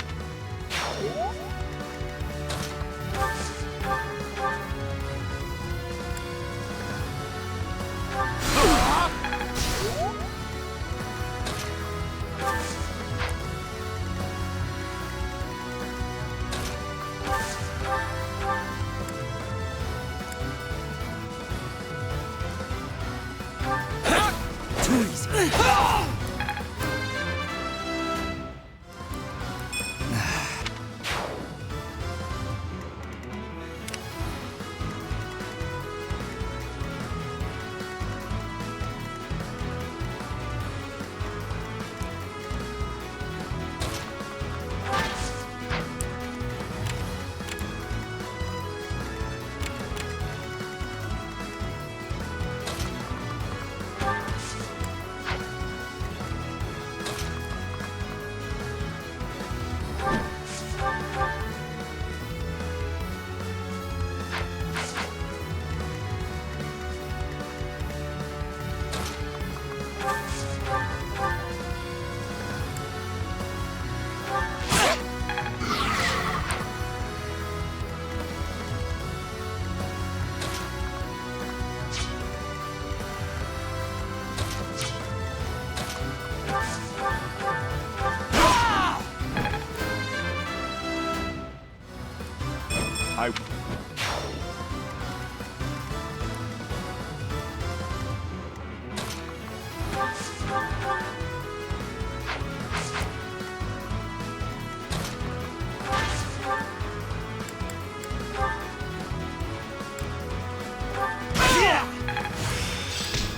[SPEAKER 5] Too easy.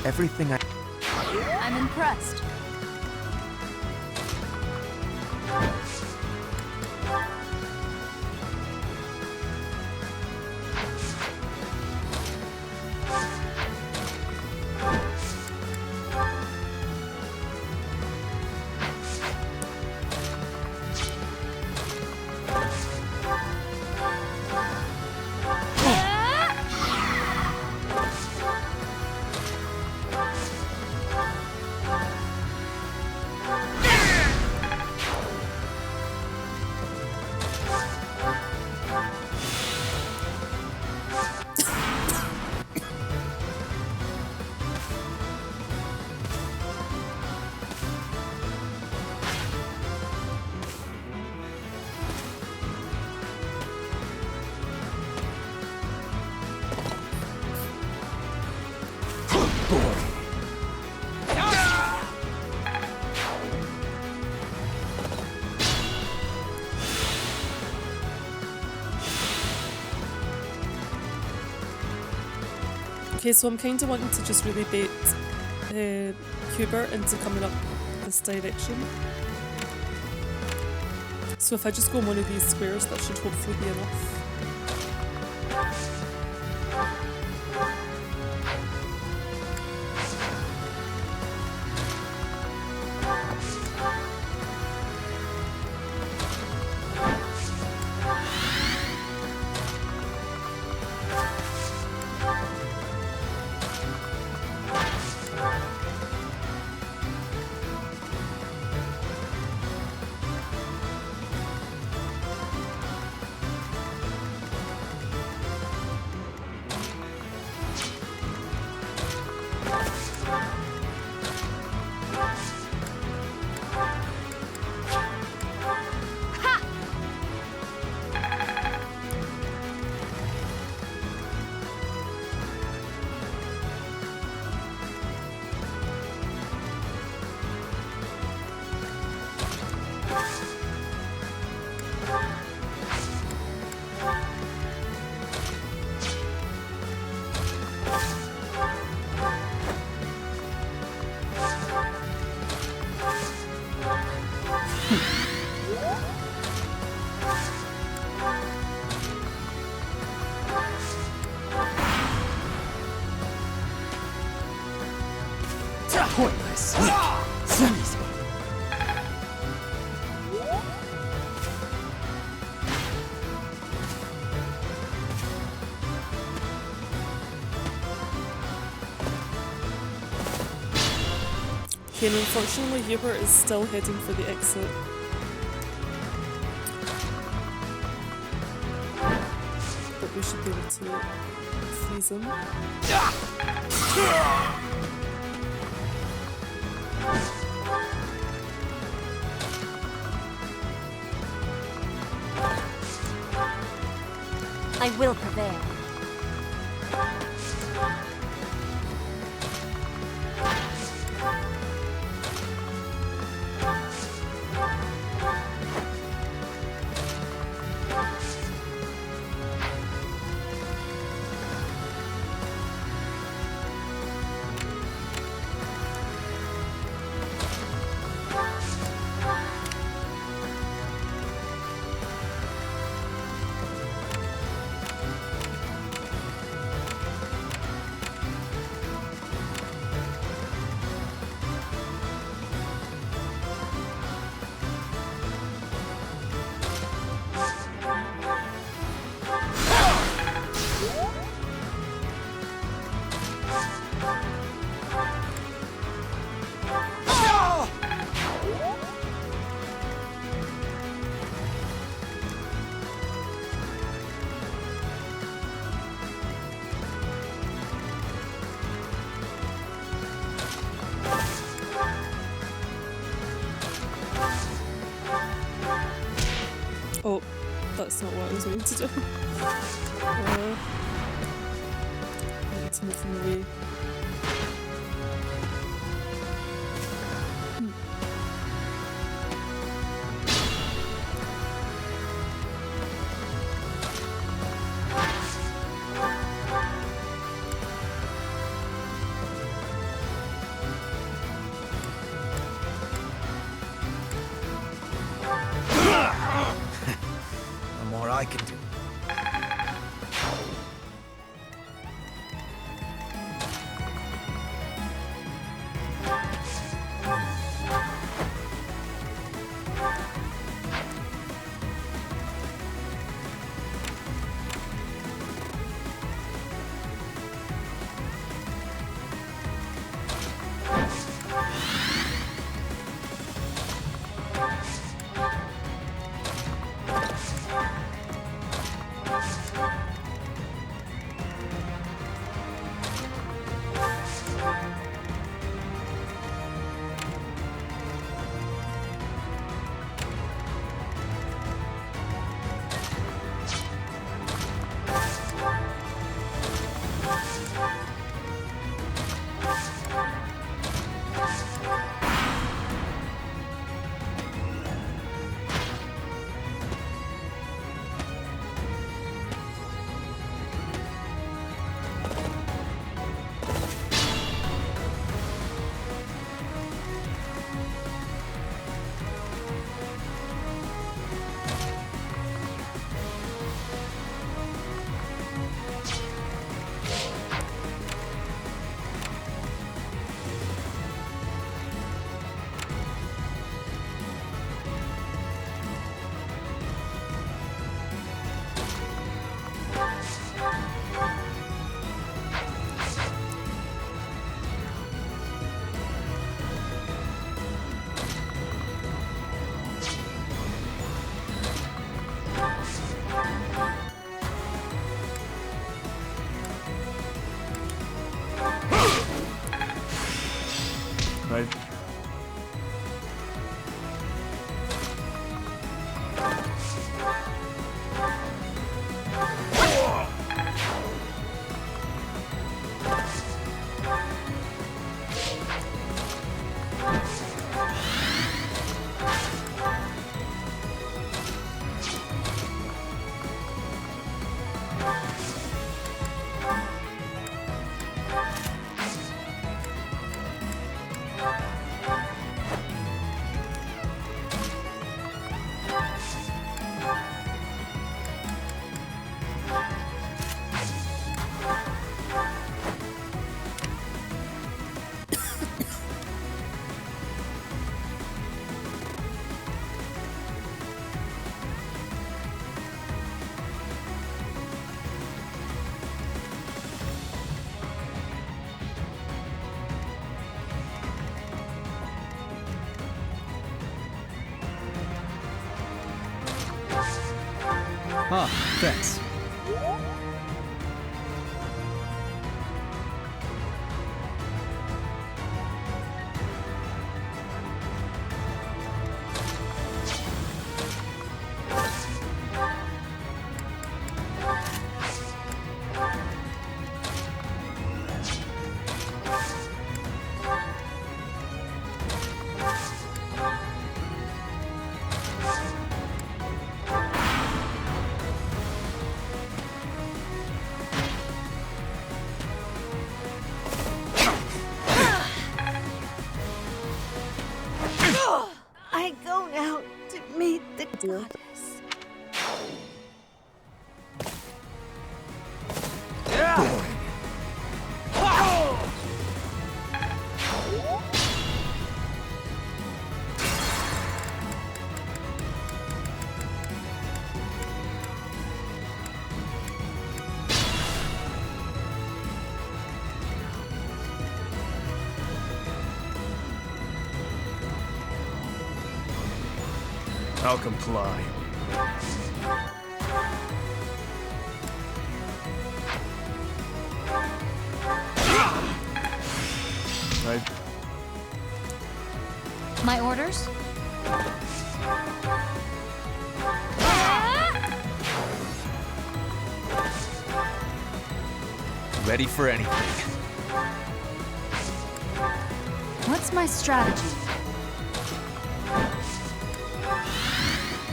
[SPEAKER 3] Everything
[SPEAKER 14] I'm impressed.
[SPEAKER 1] Okay, so I'm kind of wanting to just really bait Hubert into coming up this direction. So if I just go on one of these squares, that should hopefully be enough.
[SPEAKER 22] Pointless. Easy.
[SPEAKER 1] Okay, and unfortunately Hubert is still heading for the exit. But we should be able to freeze him.
[SPEAKER 2] I will prevail.
[SPEAKER 1] Oh, that's not what I was meant to do. I need to move him away.
[SPEAKER 5] I can do.
[SPEAKER 22] Ah, thanks.
[SPEAKER 13] I go now to meet the goddess.
[SPEAKER 6] I'll comply.
[SPEAKER 14] My orders?
[SPEAKER 21] Ready for anything.
[SPEAKER 9] What's my strategy?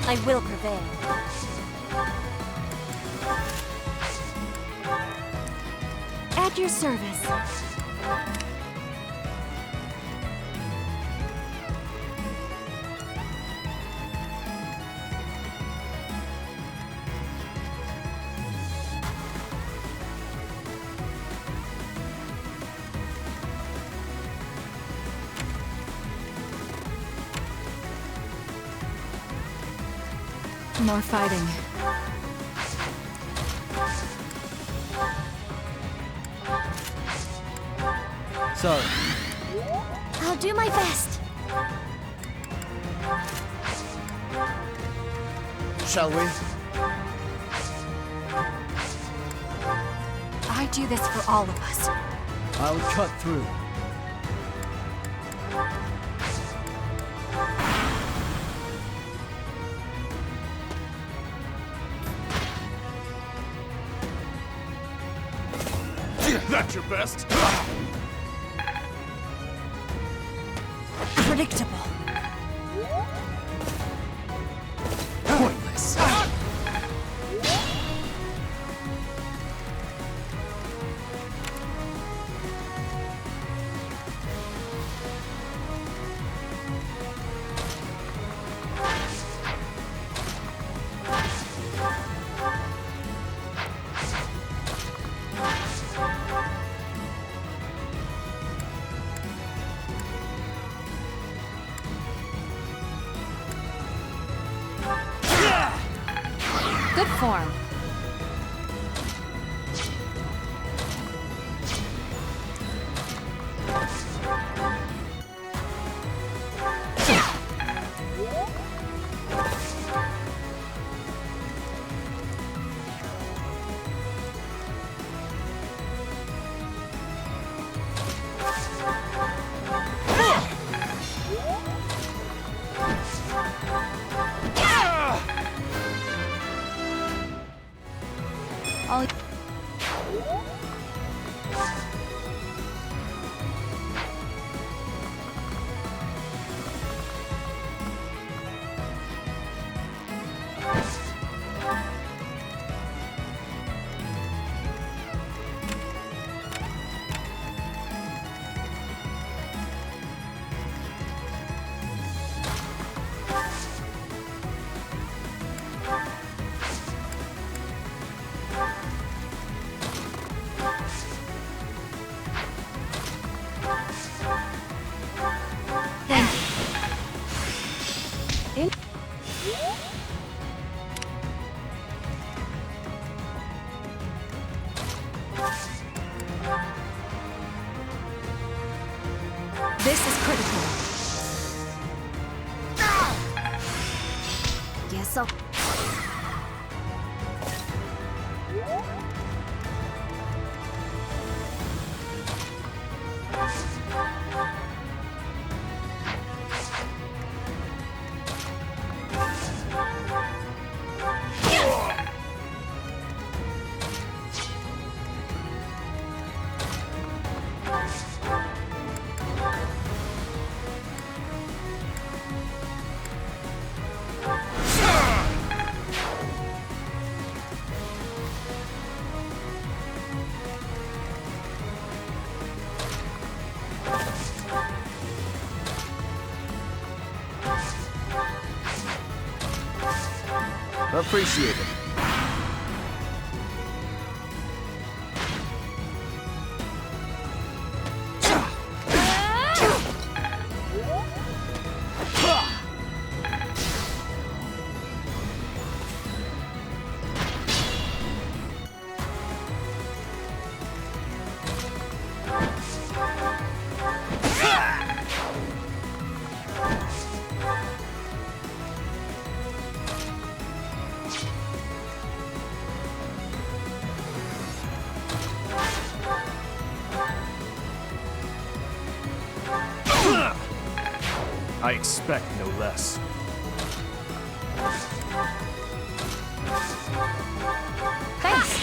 [SPEAKER 2] I will prevail.
[SPEAKER 13] At your service.
[SPEAKER 9] More fighting.
[SPEAKER 22] Sorry.
[SPEAKER 13] I'll do my best.
[SPEAKER 3] Shall we?
[SPEAKER 2] I do this for all of us.
[SPEAKER 22] I'll cut through.
[SPEAKER 6] That's your best?
[SPEAKER 2] Predictable.
[SPEAKER 22] Pointless.
[SPEAKER 9] Good form.
[SPEAKER 14] I'll...
[SPEAKER 2] This is critical. Guess I'll...
[SPEAKER 3] Appreciate it.
[SPEAKER 6] I expect no less.
[SPEAKER 14] Thanks.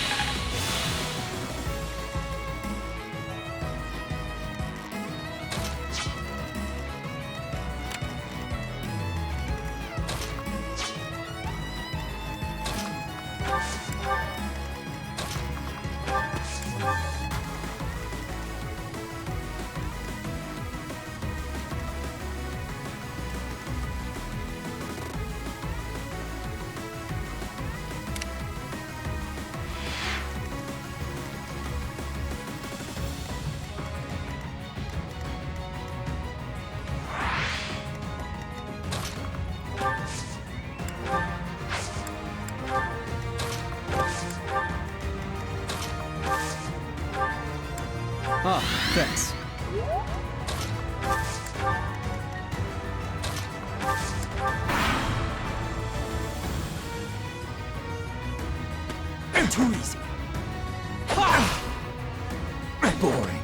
[SPEAKER 22] Ah, thanks. Too easy. Boring.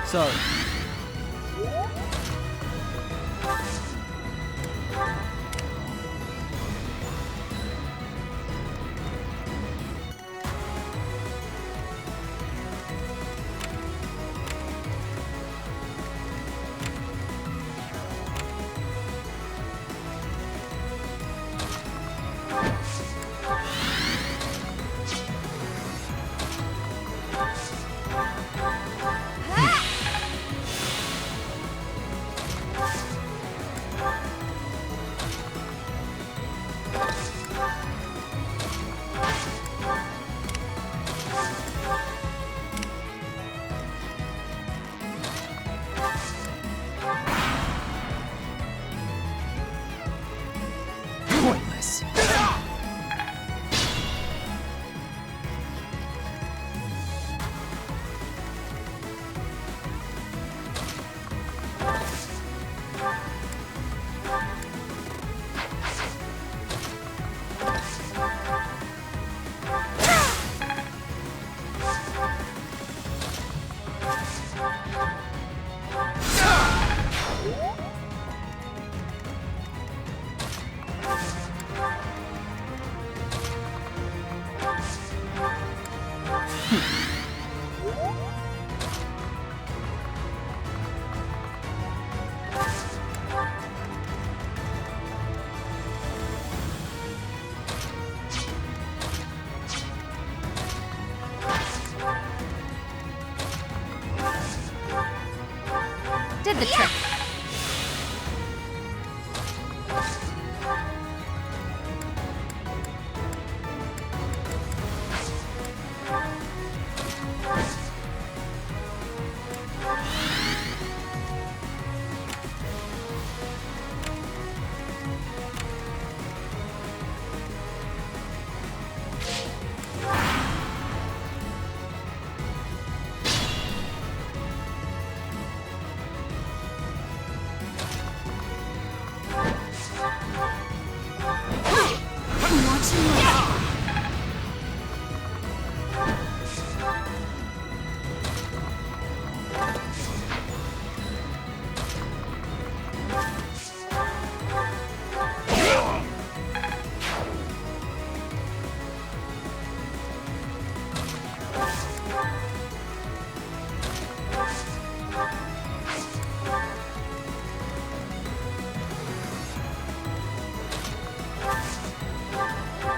[SPEAKER 22] Sorry. Pointless.
[SPEAKER 14] Did the trick.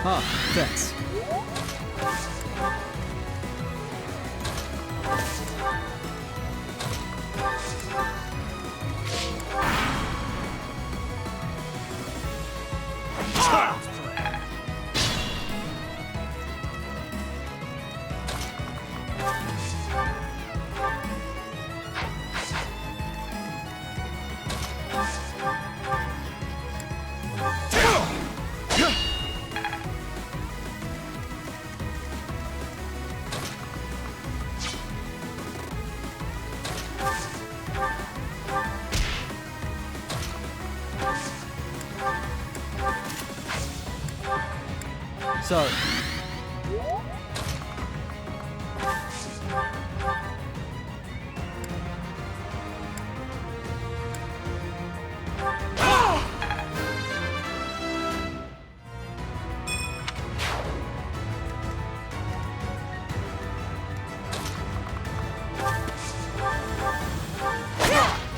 [SPEAKER 22] Huh, thanks.
[SPEAKER 6] Child's play.
[SPEAKER 22] Sorry.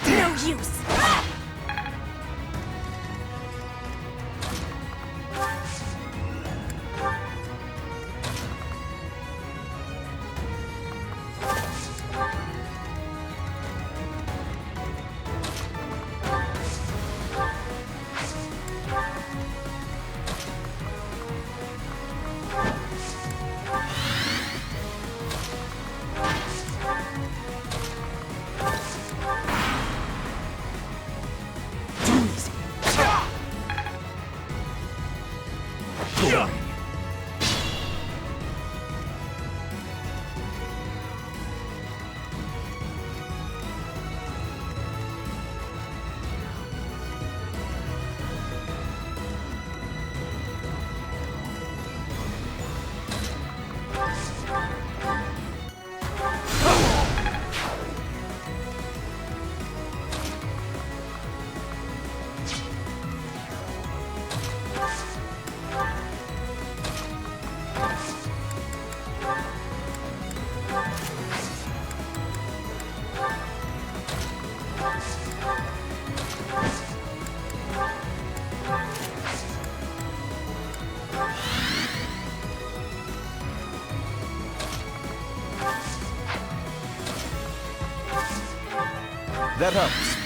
[SPEAKER 2] No use!
[SPEAKER 3] That helps.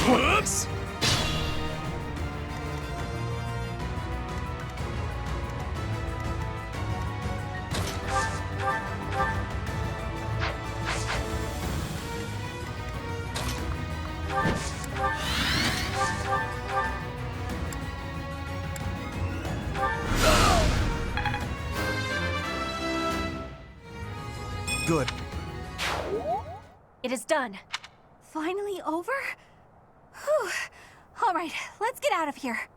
[SPEAKER 6] Whoops!
[SPEAKER 3] Good.
[SPEAKER 2] It is done.
[SPEAKER 14] Finally over? Whew. Alright, let's get out of here.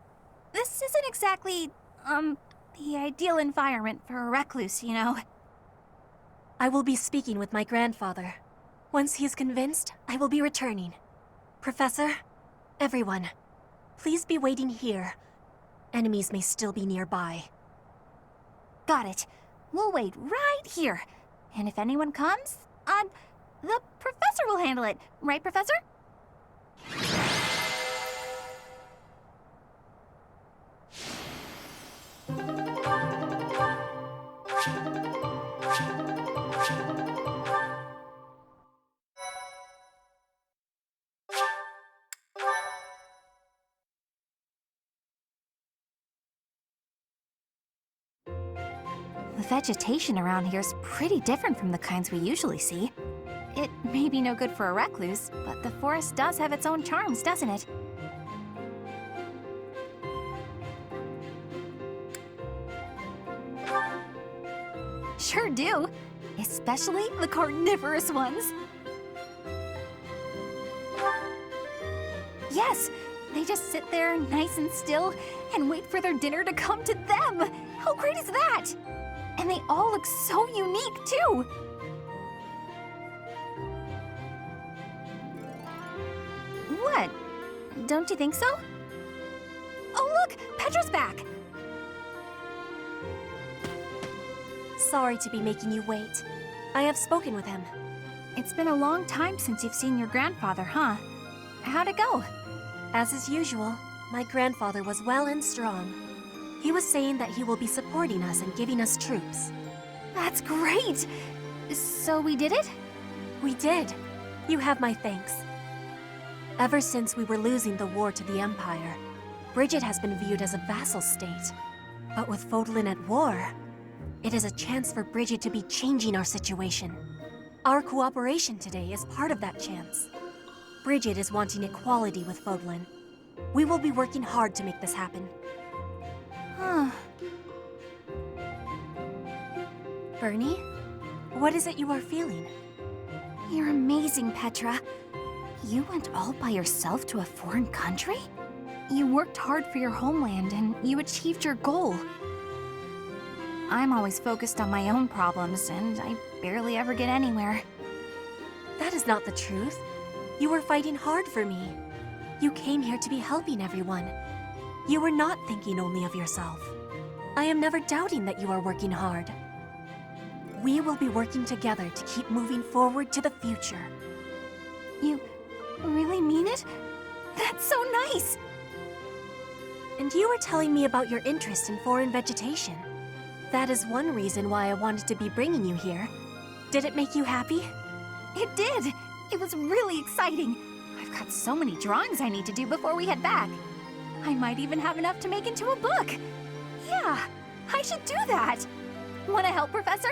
[SPEAKER 14] This isn't exactly, the ideal environment for a recluse, you know.
[SPEAKER 2] I will be speaking with my grandfather. Once he is convinced, I will be returning. Professor, everyone, please be waiting here. Enemies may still be nearby.
[SPEAKER 14] Got it. We'll wait right here. And if anyone comes, the professor will handle it. Right, Professor? The vegetation around here is pretty different from the kinds we usually see. It may be no good for a recluse, but the forest does have its own charms, doesn't it? Sure do. Especially the carnivorous ones. Yes, they just sit there nice and still and wait for their dinner to come to them. How great is that? And they all look so unique, too. What? Don't you think so? Oh, look! Petra's back!
[SPEAKER 2] Sorry to be making you wait. I have spoken with him.
[SPEAKER 14] It's been a long time since you've seen your grandfather, huh? How'd it go?
[SPEAKER 2] As is usual, my grandfather was well and strong. He was saying that he will be supporting us and giving us troops.
[SPEAKER 14] That's great! So we did it?
[SPEAKER 2] We did. You have my thanks. Ever since we were losing the war to the Empire, Bridget has been viewed as a vassal state. But with Fodlan at war, it is a chance for Bridget to be changing our situation. Our cooperation today is part of that chance. Bridget is wanting equality with Fodlan. We will be working hard to make this happen.
[SPEAKER 14] Huh.
[SPEAKER 2] Bernie, what is it you are feeling?
[SPEAKER 14] You're amazing, Petra. You went all by yourself to a foreign country? You worked hard for your homeland and you achieved your goal. I'm always focused on my own problems and I barely ever get anywhere.
[SPEAKER 2] That is not the truth. You were fighting hard for me. You came here to be helping everyone. You were not thinking only of yourself. I am never doubting that you are working hard. We will be working together to keep moving forward to the future.
[SPEAKER 14] You really mean it? That's so nice!
[SPEAKER 2] And you were telling me about your interest in foreign vegetation. That is one reason why I wanted to be bringing you here. Did it make you happy?
[SPEAKER 14] It did! It was really exciting. I've got so many drawings I need to do before we head back. I might even have enough to make into a book. Yeah, I should do that. Want to help, Professor?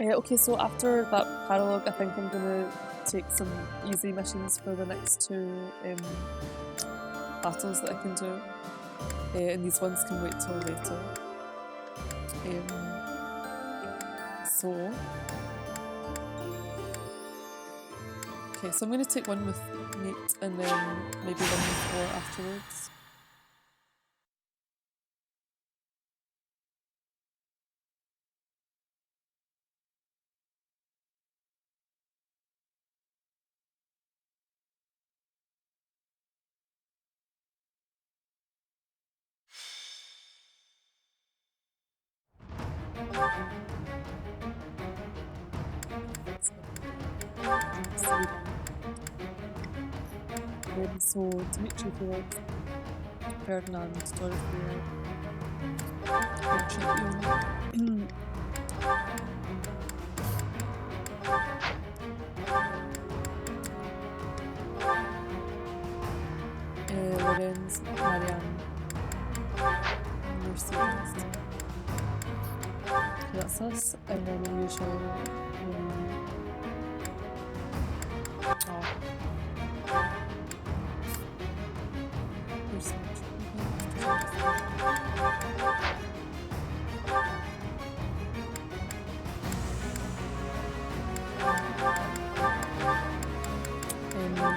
[SPEAKER 1] Okay, so after that paralogue, I think I'm gonna take some easy missions for the next two battles that I can do. And these ones can wait till later. Okay, so I'm gonna take one with Nate and then maybe one with Thor afterwards. So Dimitri, Felix, Ferdinand, Dorothea, Leonie. Lorenz, Marianne, Mercedes. That's us, and then the usual.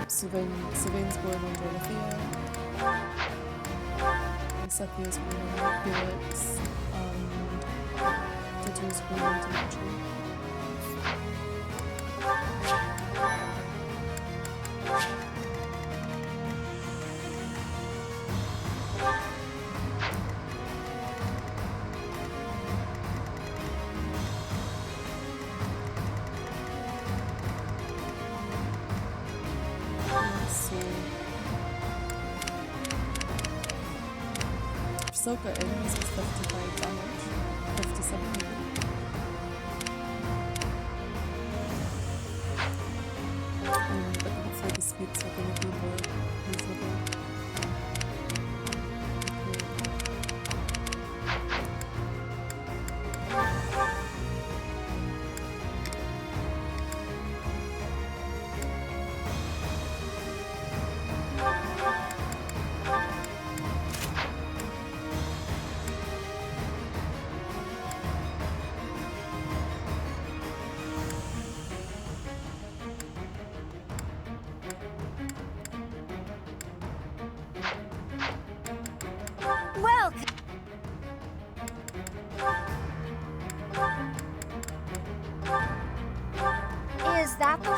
[SPEAKER 1] Sylvain's going on Dorothea. Lysithia's going on Felix. Diddy's going on Dimitri. Still got enemies with 55 damage, 57 even. But hopefully the speeds are going to be more reasonable.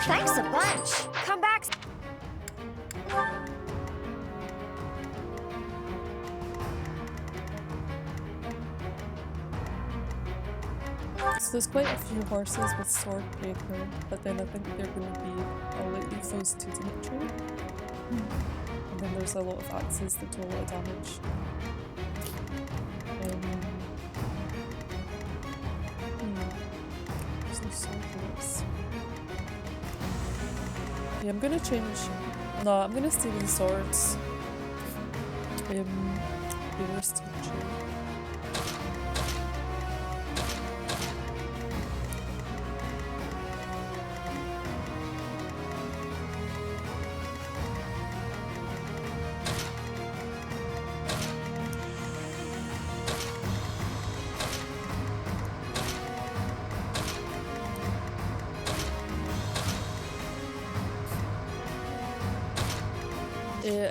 [SPEAKER 7] Thanks a bunch. Come back.
[SPEAKER 1] So there's quite a few horses with sword paper, but then I think they're going to be, I'll leave those to Dimitri. And then there's a lot of axes that do a lot of damage. There's no sword bullets. Yeah, I'm going to change. No, I'm going to stay with the swords. Reverse teaching.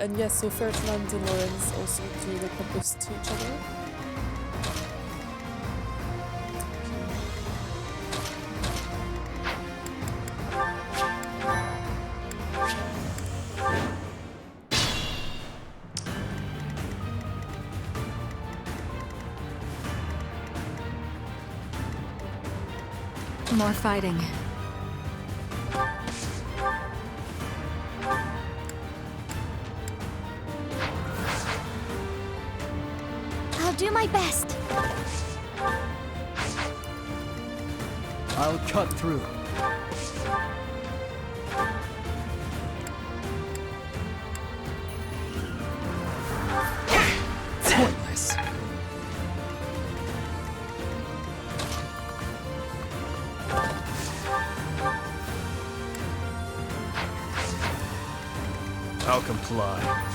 [SPEAKER 1] And yes, so Ferdinand and Lorenz also do like a boost to each other.
[SPEAKER 9] More fighting.
[SPEAKER 13] I'll do my best.
[SPEAKER 22] I'll cut through. Pointless.
[SPEAKER 6] I'll comply.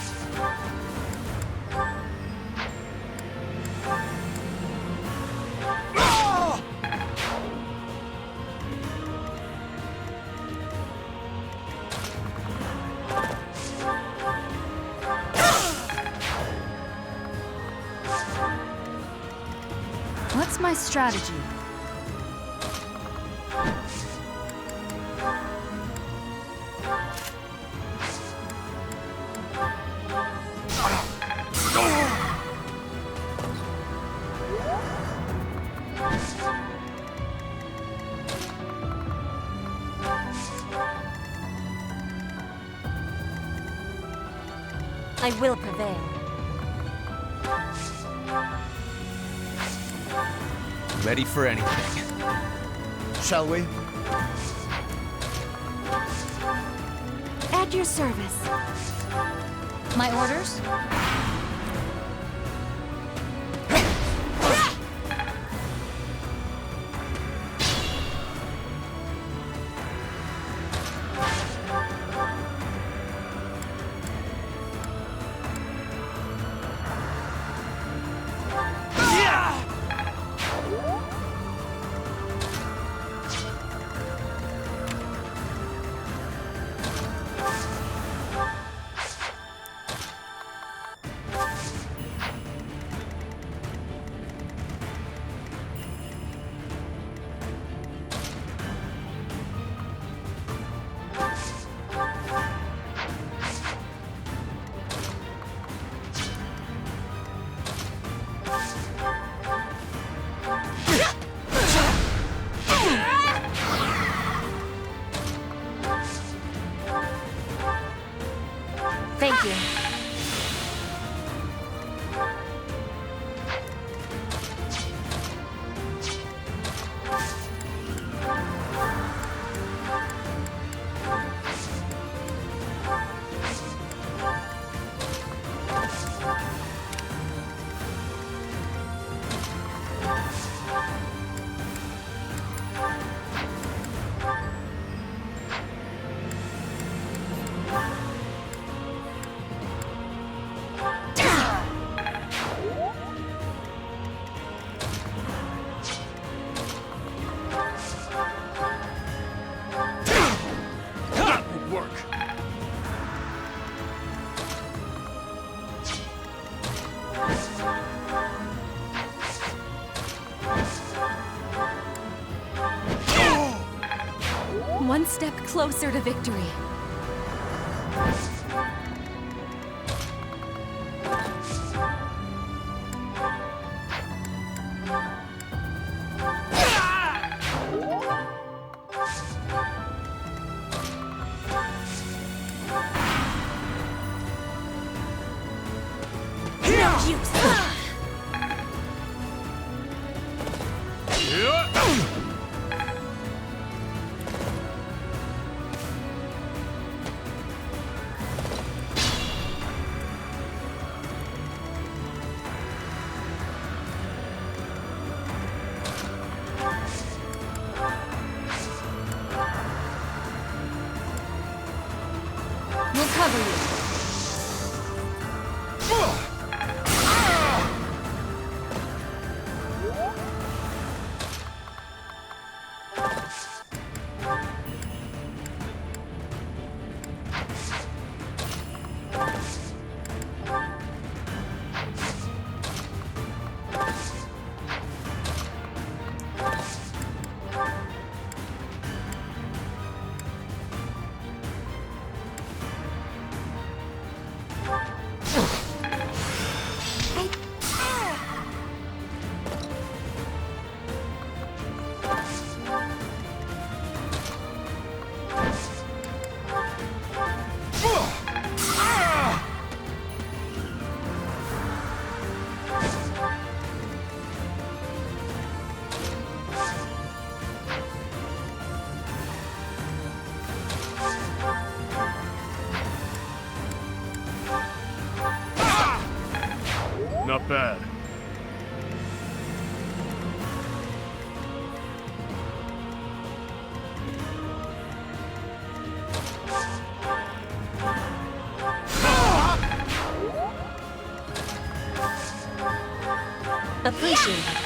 [SPEAKER 9] What's my strategy?
[SPEAKER 2] I will prevail.
[SPEAKER 21] Ready for anything.
[SPEAKER 3] Shall we?
[SPEAKER 13] At your service.
[SPEAKER 9] My orders? Thank you.
[SPEAKER 2] step closer to victory.
[SPEAKER 9] We'll cover you.
[SPEAKER 6] Not bad.
[SPEAKER 2] Appreciate it.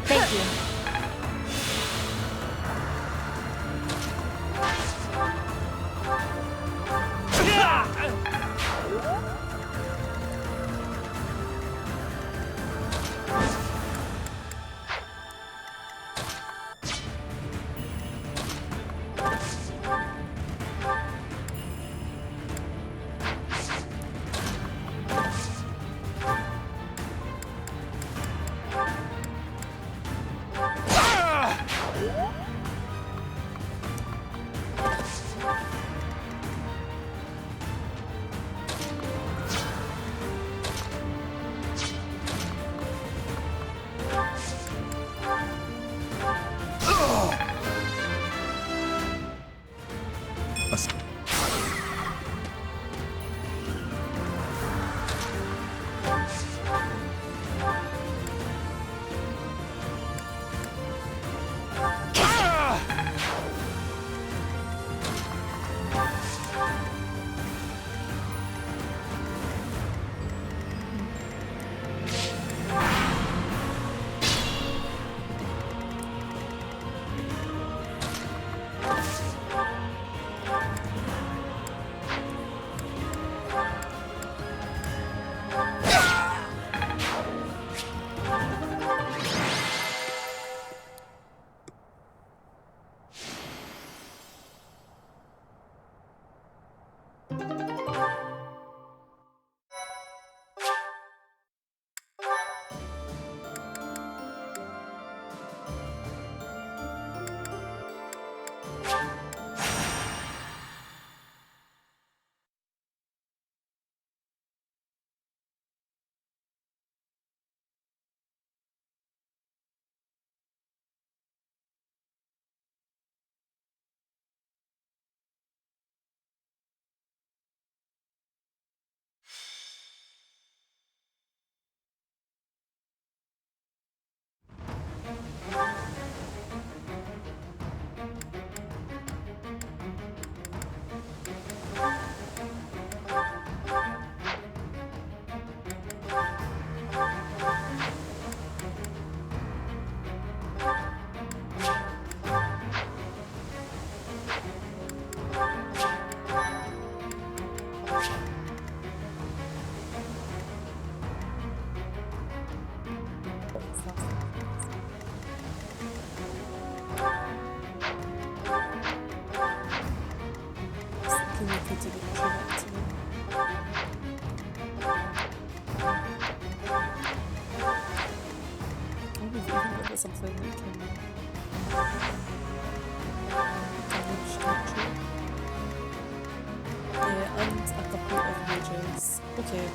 [SPEAKER 2] Thank you.
[SPEAKER 1] we've even got something that can damage nature. And a couple of mages. Okay.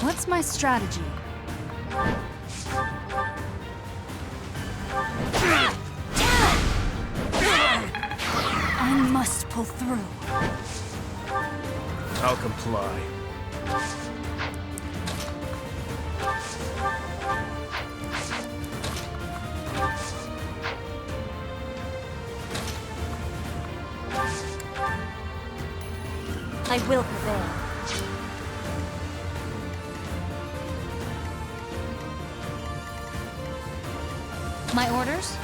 [SPEAKER 9] What's my strategy? I must pull through.
[SPEAKER 6] I'll comply.
[SPEAKER 2] I will prevail.
[SPEAKER 9] My orders?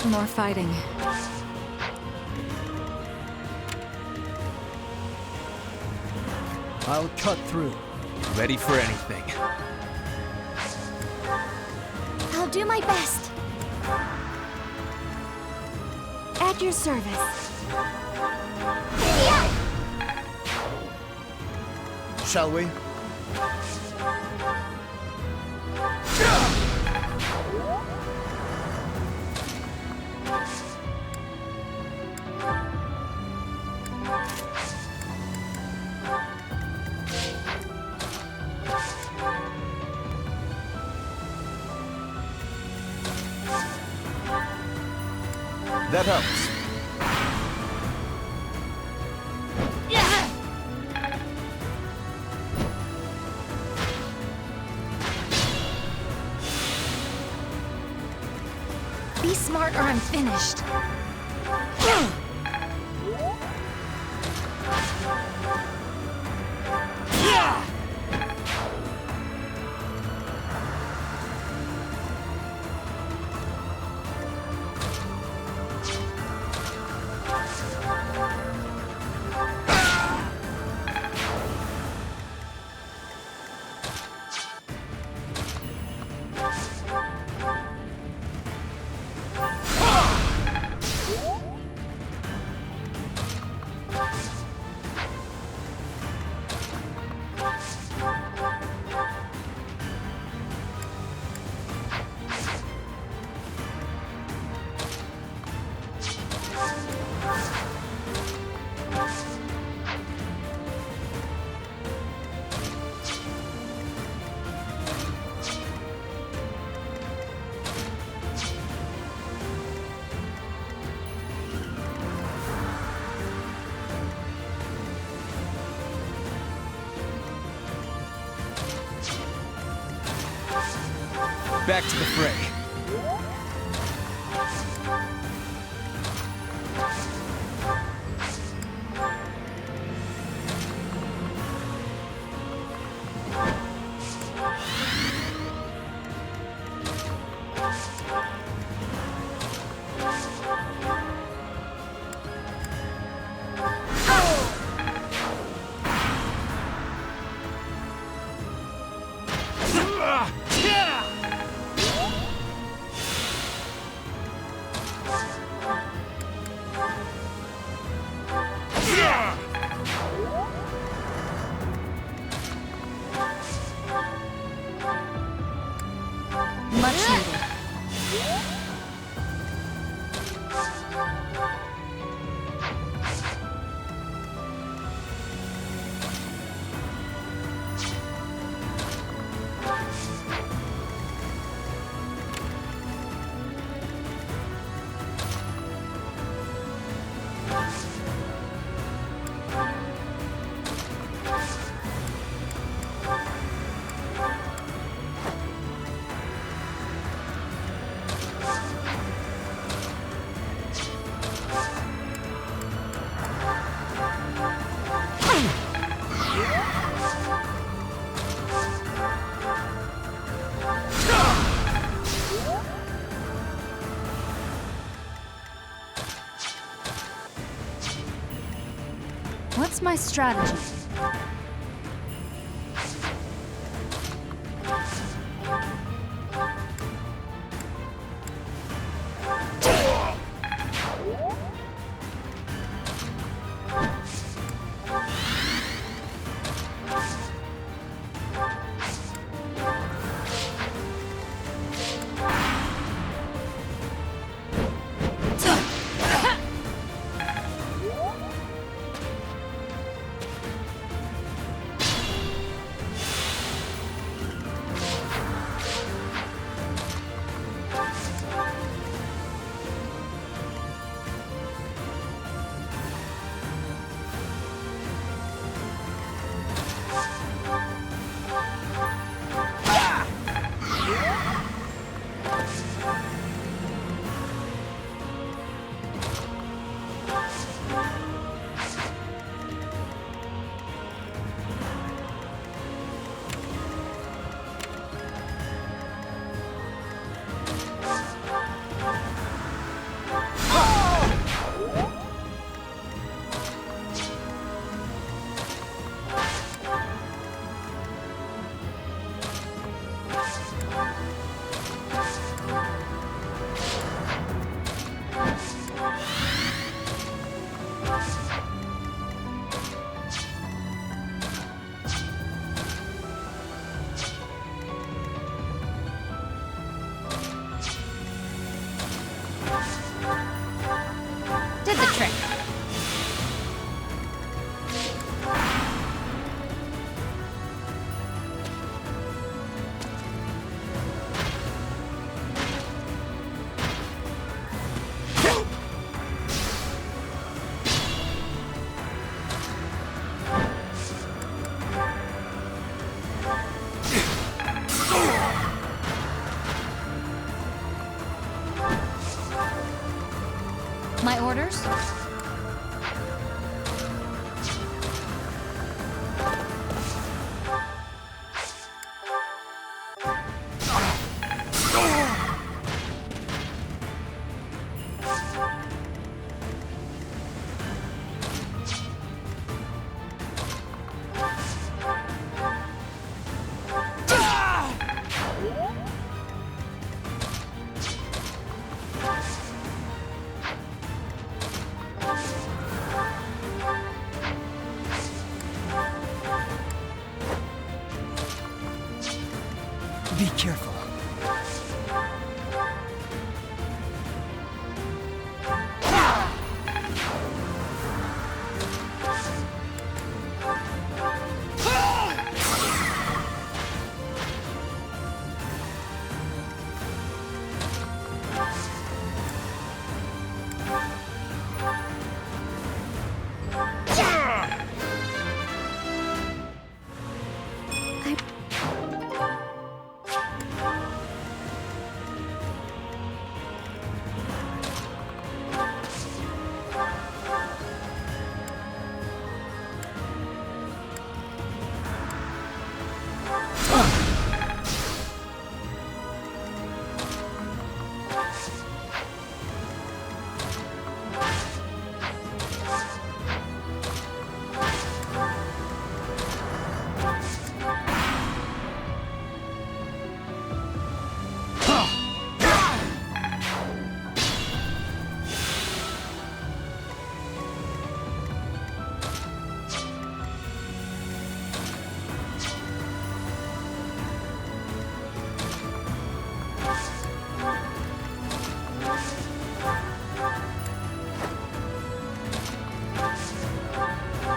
[SPEAKER 9] More fighting.
[SPEAKER 22] I'll cut through.
[SPEAKER 21] Ready for anything.
[SPEAKER 13] I'll do my best. At your service.
[SPEAKER 3] Shall we? That helps.
[SPEAKER 9] Be smart or I'm finished.
[SPEAKER 21] Back to the fray.
[SPEAKER 9] What's my strategy?
[SPEAKER 14] Did the trick. My orders?
[SPEAKER 22] Be careful.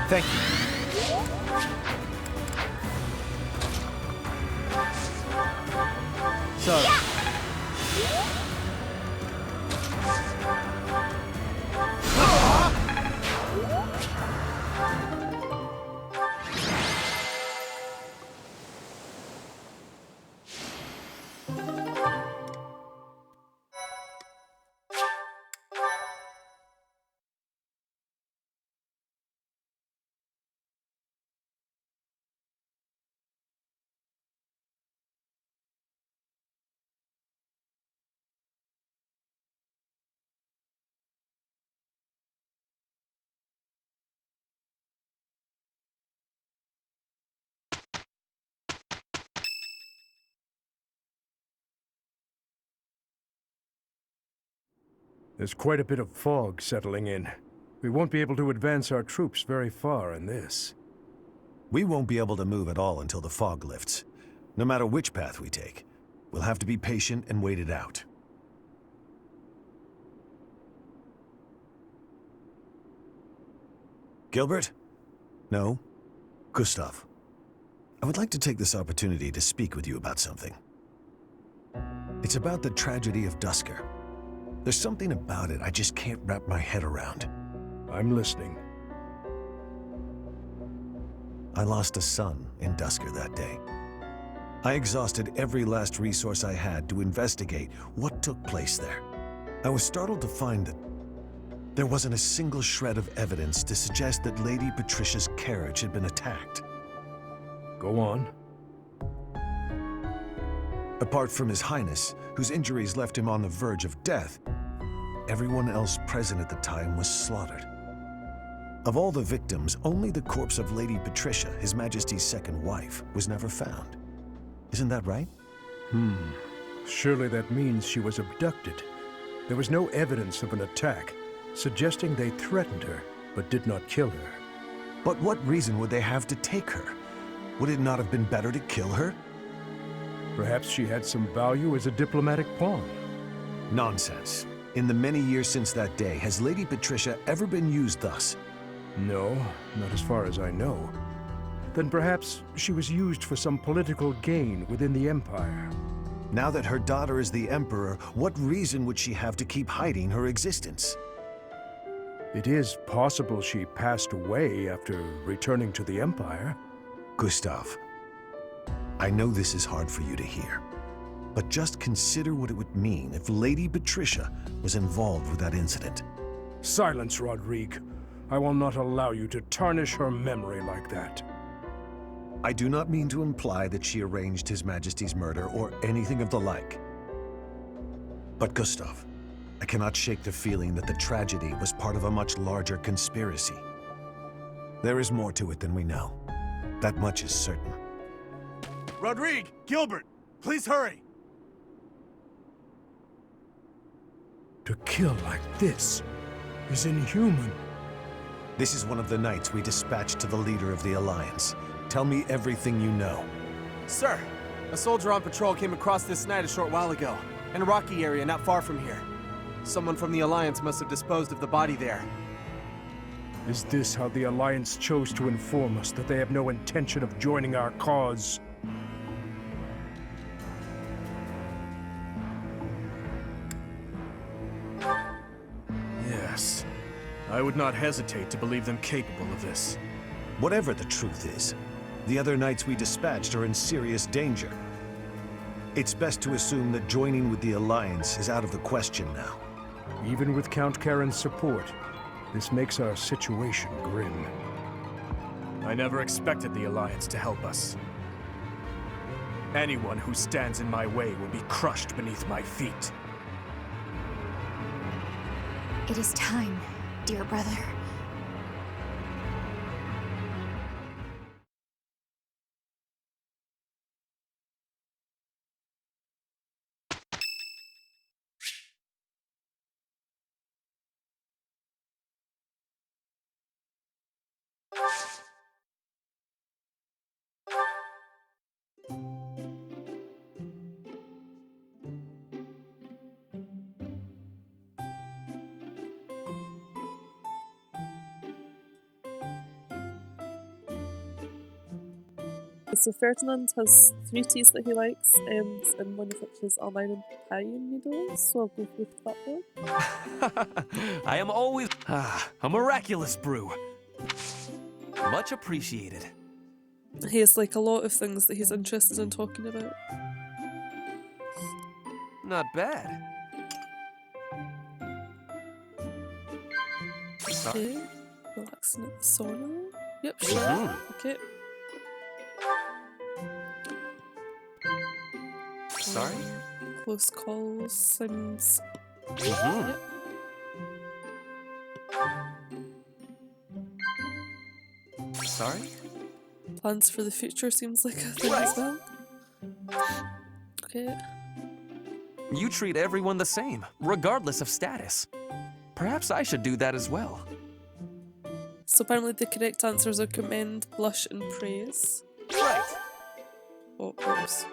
[SPEAKER 3] Thank you. Sorry.
[SPEAKER 4] There's quite a bit of fog settling in. We won't be able to advance our troops very far in this.
[SPEAKER 12] We won't be able to move at all until the fog lifts. No matter which path we take, we'll have to be patient and wait it out. Gilbert? No? Gustav. I would like to take this opportunity to speak with you about something. It's about the tragedy of Dusker. There's something about it I just can't wrap my head around.
[SPEAKER 4] I'm listening.
[SPEAKER 12] I lost a son in Dusker that day. I exhausted every last resource I had to investigate what took place there. I was startled to find that there wasn't a single shred of evidence to suggest that Lady Patricia's carriage had been attacked.
[SPEAKER 4] Go on.
[SPEAKER 12] Apart from His Highness, whose injuries left him on the verge of death, everyone else present at the time was slaughtered. Of all the victims, only the corpse of Lady Patricia, His Majesty's second wife, was never found. Isn't that right?
[SPEAKER 4] Surely that means she was abducted. There was no evidence of an attack, suggesting they threatened her, but did not kill her.
[SPEAKER 12] But what reason would they have to take her? Would it not have been better to kill her?
[SPEAKER 4] Perhaps she had some value as a diplomatic pawn.
[SPEAKER 12] Nonsense. In the many years since that day, has Lady Patricia ever been used thus?
[SPEAKER 4] No, not as far as I know. Then perhaps she was used for some political gain within the Empire.
[SPEAKER 12] Now that her daughter is the Emperor, what reason would she have to keep hiding her existence?
[SPEAKER 4] It is possible she passed away after returning to the Empire.
[SPEAKER 12] Gustav, I know this is hard for you to hear, but just consider what it would mean if Lady Patricia was involved with that incident.
[SPEAKER 4] Silence, Rodrigue. I will not allow you to tarnish her memory like that.
[SPEAKER 12] I do not mean to imply that she arranged His Majesty's murder or anything of the like. But Gustav, I cannot shake the feeling that the tragedy was part of a much larger conspiracy. There is more to it than we know. That much is certain.
[SPEAKER 6] Rodrigue! Gilbert! Please hurry!
[SPEAKER 4] To kill like this is inhuman.
[SPEAKER 12] This is one of the knights we dispatched to the leader of the Alliance. Tell me everything you know.
[SPEAKER 18] Sir, a soldier on patrol came across this night a short while ago, in a rocky area not far from here. Someone from the Alliance must have disposed of the body there.
[SPEAKER 4] Is this how the Alliance chose to inform us that they have no intention of joining our cause?
[SPEAKER 6] Yes. I would not hesitate to believe them capable of this.
[SPEAKER 12] Whatever the truth is, the other knights we dispatched are in serious danger. It's best to assume that joining with the Alliance is out of the question now.
[SPEAKER 4] Even with Count Karen's support, this makes our situation grim.
[SPEAKER 6] I never expected the Alliance to help us. Anyone who stands in my way will be crushed beneath my feet.
[SPEAKER 10] It is time, dear brother.
[SPEAKER 1] So Ferdinand has 3 teas that he likes, and one of which is almond and papaya noodles, so I'll go with that one.
[SPEAKER 21] I am always a miraculous brew. Much appreciated.
[SPEAKER 1] He has like a lot of things that he's interested in talking about.
[SPEAKER 21] Not bad.
[SPEAKER 1] Okay, relaxing at the sauna. Yep, sure. Okay.
[SPEAKER 21] Sorry?
[SPEAKER 1] Close calls seems...
[SPEAKER 21] Yep. Sorry?
[SPEAKER 1] Plans for the future seems like a thing as well. Okay.
[SPEAKER 21] You treat everyone the same, regardless of status. Perhaps I should do that as well.
[SPEAKER 1] So apparently the correct answers are commend, blush, and praise.
[SPEAKER 21] Right.
[SPEAKER 1] Oh, oops.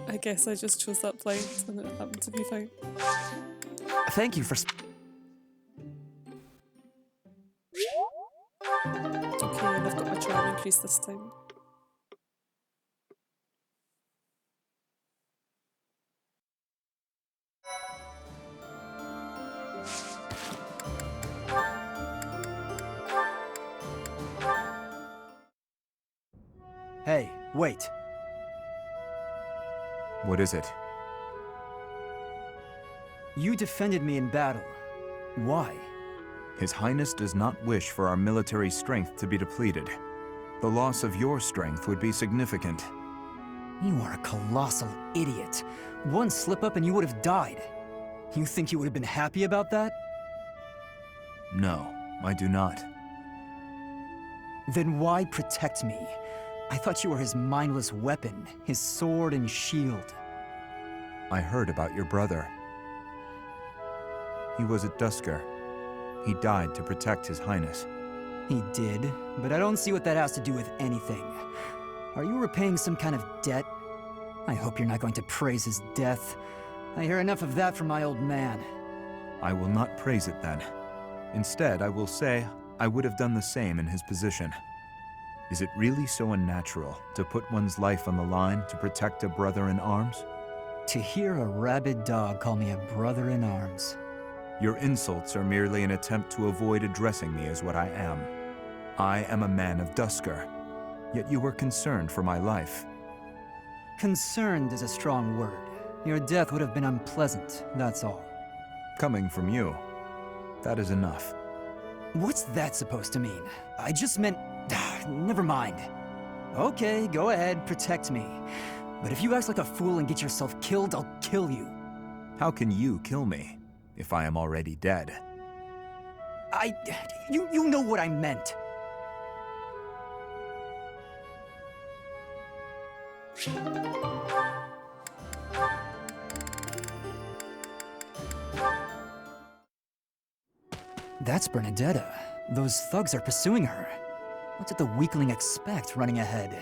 [SPEAKER 1] I guess I just chose that blind and it happened to be fine.
[SPEAKER 21] Thank you for...
[SPEAKER 1] Okay, and I've got my charm increase this time.
[SPEAKER 22] Hey, wait.
[SPEAKER 3] What is it?
[SPEAKER 22] You defended me in battle. Why?
[SPEAKER 3] His Highness does not wish for our military strength to be depleted. The loss of your strength would be significant.
[SPEAKER 22] You are a colossal idiot. One slip-up and you would have died. You think you would have been happy about that?
[SPEAKER 3] No, I do not.
[SPEAKER 22] Then why protect me? I thought you were his mindless weapon, his sword and shield.
[SPEAKER 3] I heard about your brother. He was at Duscur. He died to protect His Highness.
[SPEAKER 22] He did, but I don't see what that has to do with anything. Are you repaying some kind of debt? I hope you're not going to praise his death. I hear enough of that from my old man.
[SPEAKER 3] I will not praise it then. Instead, I will say I would have done the same in his position. Is it really so unnatural to put one's life on the line to protect a brother in arms?
[SPEAKER 22] To hear a rabid dog call me a brother in arms.
[SPEAKER 3] Your insults are merely an attempt to avoid addressing me as what I am. I am a man of Duscur, yet you were concerned for my life.
[SPEAKER 22] Concerned is a strong word. Your death would have been unpleasant, that's all.
[SPEAKER 3] Coming from you, that is enough.
[SPEAKER 22] What's that supposed to mean? I just meant... never mind. Okay, go ahead, protect me. But if you act like a fool and get yourself killed, I'll kill you.
[SPEAKER 3] How can you kill me, if I am already dead?
[SPEAKER 22] You know what I meant. That's Bernadetta. Those thugs are pursuing her. What did the weakling expect running ahead?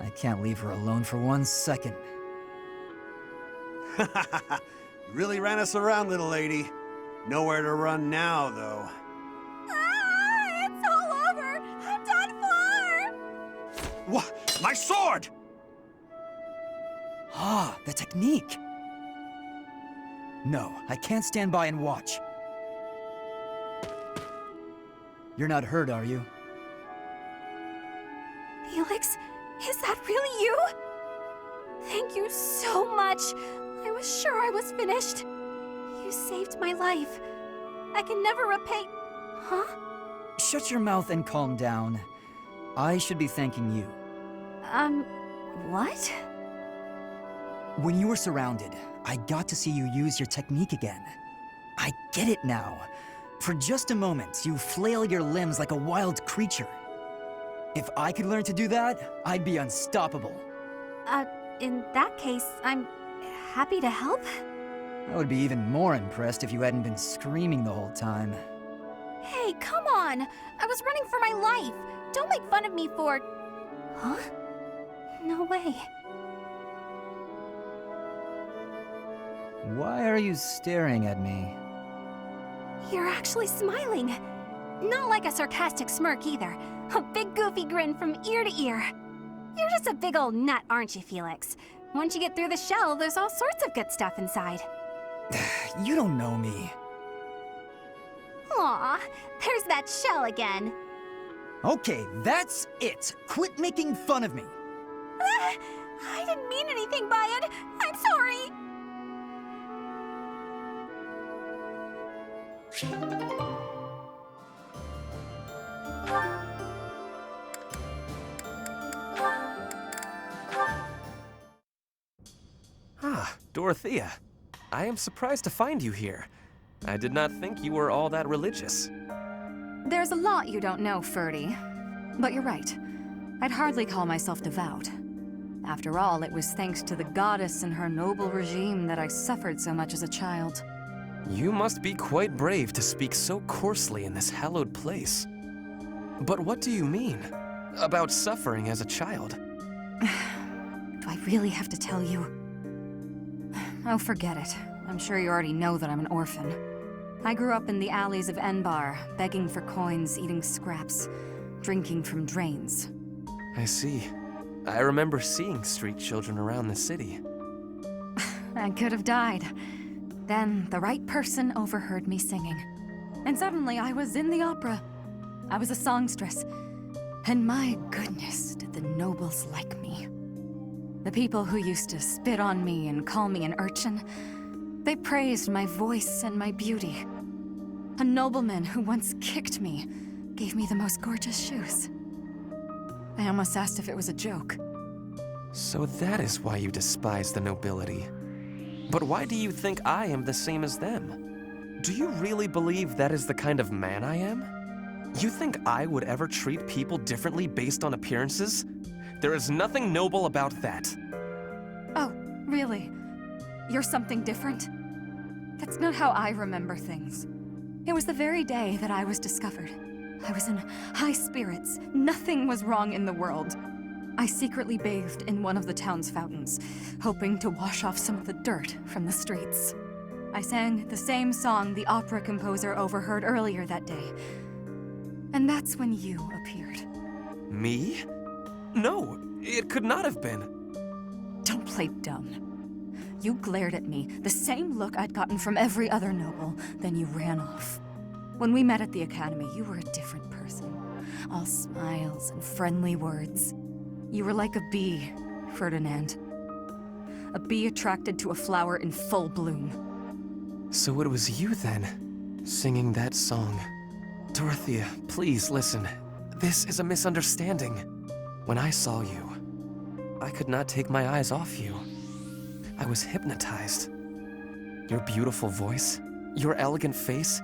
[SPEAKER 22] I can't leave her alone for 1 second.
[SPEAKER 5] You really ran us around, little lady. Nowhere to run now, though.
[SPEAKER 19] Ah, it's all over! I'm done for!
[SPEAKER 5] What? My sword!
[SPEAKER 22] Ah, the technique! No, I can't stand by and watch. You're not hurt, are you?
[SPEAKER 10] Felix, is that really you? Thank you so much. I was sure I was finished. You saved my life. I can never repay... Huh?
[SPEAKER 22] Shut your mouth and calm down. I should be thanking you.
[SPEAKER 10] What?
[SPEAKER 22] When you were surrounded, I got to see you use your technique again. I get it now. For just a moment, you flail your limbs like a wild creature. If I could learn to do that, I'd be unstoppable.
[SPEAKER 10] In that case, I'm happy to help.
[SPEAKER 22] I would be even more impressed if you hadn't been screaming the whole time.
[SPEAKER 10] Hey, come on! I was running for my life! Don't make fun of me for... Huh? No way.
[SPEAKER 22] Why are you staring at me?
[SPEAKER 10] You're actually smiling. Not like a sarcastic smirk either. A big goofy grin from ear to ear. You're just a big old nut, aren't you, Felix? Once you get through the shell, there's all sorts of good stuff inside.
[SPEAKER 22] You don't know me.
[SPEAKER 10] Aw, there's that shell again.
[SPEAKER 22] Okay, that's it. Quit making fun of me.
[SPEAKER 10] I didn't mean anything by it. I'm sorry.
[SPEAKER 21] Ah, Dorothea. I am surprised to find you here. I did not think you were all that religious.
[SPEAKER 9] There's a lot you don't know, Ferdy. But you're right. I'd hardly call myself devout. After all, it was thanks to the goddess and her noble regime that I suffered so much as a child.
[SPEAKER 21] You must be quite brave to speak so coarsely in this hallowed place. But what do you mean? About suffering as a child?
[SPEAKER 19] Do I really have to tell you? Oh, forget it. I'm sure you already know that I'm an orphan. I grew up in the alleys of Enbar, begging for coins, eating scraps, drinking from drains.
[SPEAKER 21] I see. I remember seeing street children around the city.
[SPEAKER 19] I could have died. Then the right person overheard me singing. And suddenly I was in the opera. I was a songstress. And my goodness, did the nobles like me. The people who used to spit on me and call me an urchin, they praised my voice and my beauty. A nobleman who once kicked me gave me the most gorgeous shoes. I almost asked if it was a joke.
[SPEAKER 21] So that is why you despise the nobility. But why do you think I am the same as them? Do you really believe that is the kind of man I am? You think I would ever treat people differently based on appearances? There is nothing noble about that.
[SPEAKER 19] Oh, really? You're something different? That's not how I remember things. It was the very day that I was discovered. I was in high spirits. Nothing was wrong in the world. I secretly bathed in one of the town's fountains, hoping to wash off some of the dirt from the streets. I sang the same song the opera composer overheard earlier that day. And that's when you appeared.
[SPEAKER 21] Me? No, it could not have been.
[SPEAKER 19] Don't play dumb. You glared at me, the same look I'd gotten from every other noble, then you ran off. When we met at the academy, you were a different person. All smiles and friendly words. You were like a bee, Ferdinand. A bee attracted to a flower in full bloom.
[SPEAKER 21] So it was you then, singing that song. Dorothea, please listen. This is a misunderstanding. When I saw you, I could not take my eyes off you. I was hypnotized. Your beautiful voice, your elegant face,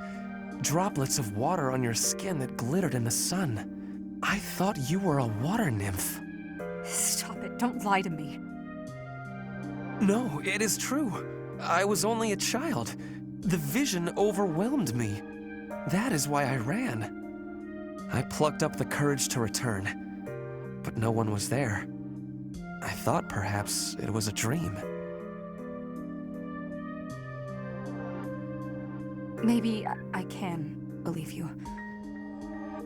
[SPEAKER 21] droplets of water on your skin that glittered in the sun. I thought you were a water nymph.
[SPEAKER 19] Stop it, don't lie to me.
[SPEAKER 21] No, it is true. I was only a child. The vision overwhelmed me. That is why I ran. I plucked up the courage to return, but no one was there. I thought perhaps it was a dream.
[SPEAKER 19] Maybe I can believe you.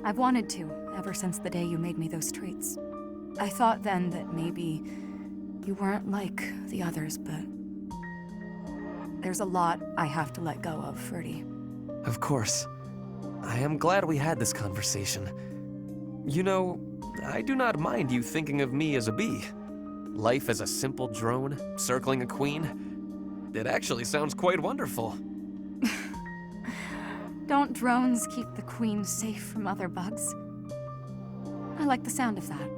[SPEAKER 19] I've wanted to, ever since the day you made me those treats. I thought then that maybe you weren't like the others, but there's a lot I have to let go of, Ferdy.
[SPEAKER 21] Of course. I am glad we had this conversation. You know, I do not mind you thinking of me as a bee. Life as a simple drone, circling a queen. It actually sounds quite wonderful.
[SPEAKER 19] Don't drones keep the queen safe from other bugs? I like the sound of that.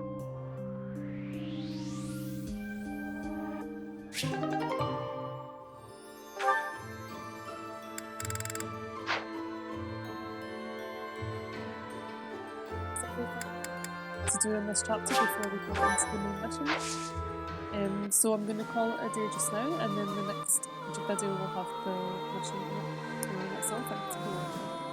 [SPEAKER 1] To do in this chapter before we go into the main mission. So I'm going to call it a day just now, and then the next video will have the mission in it. That's all. Thanks.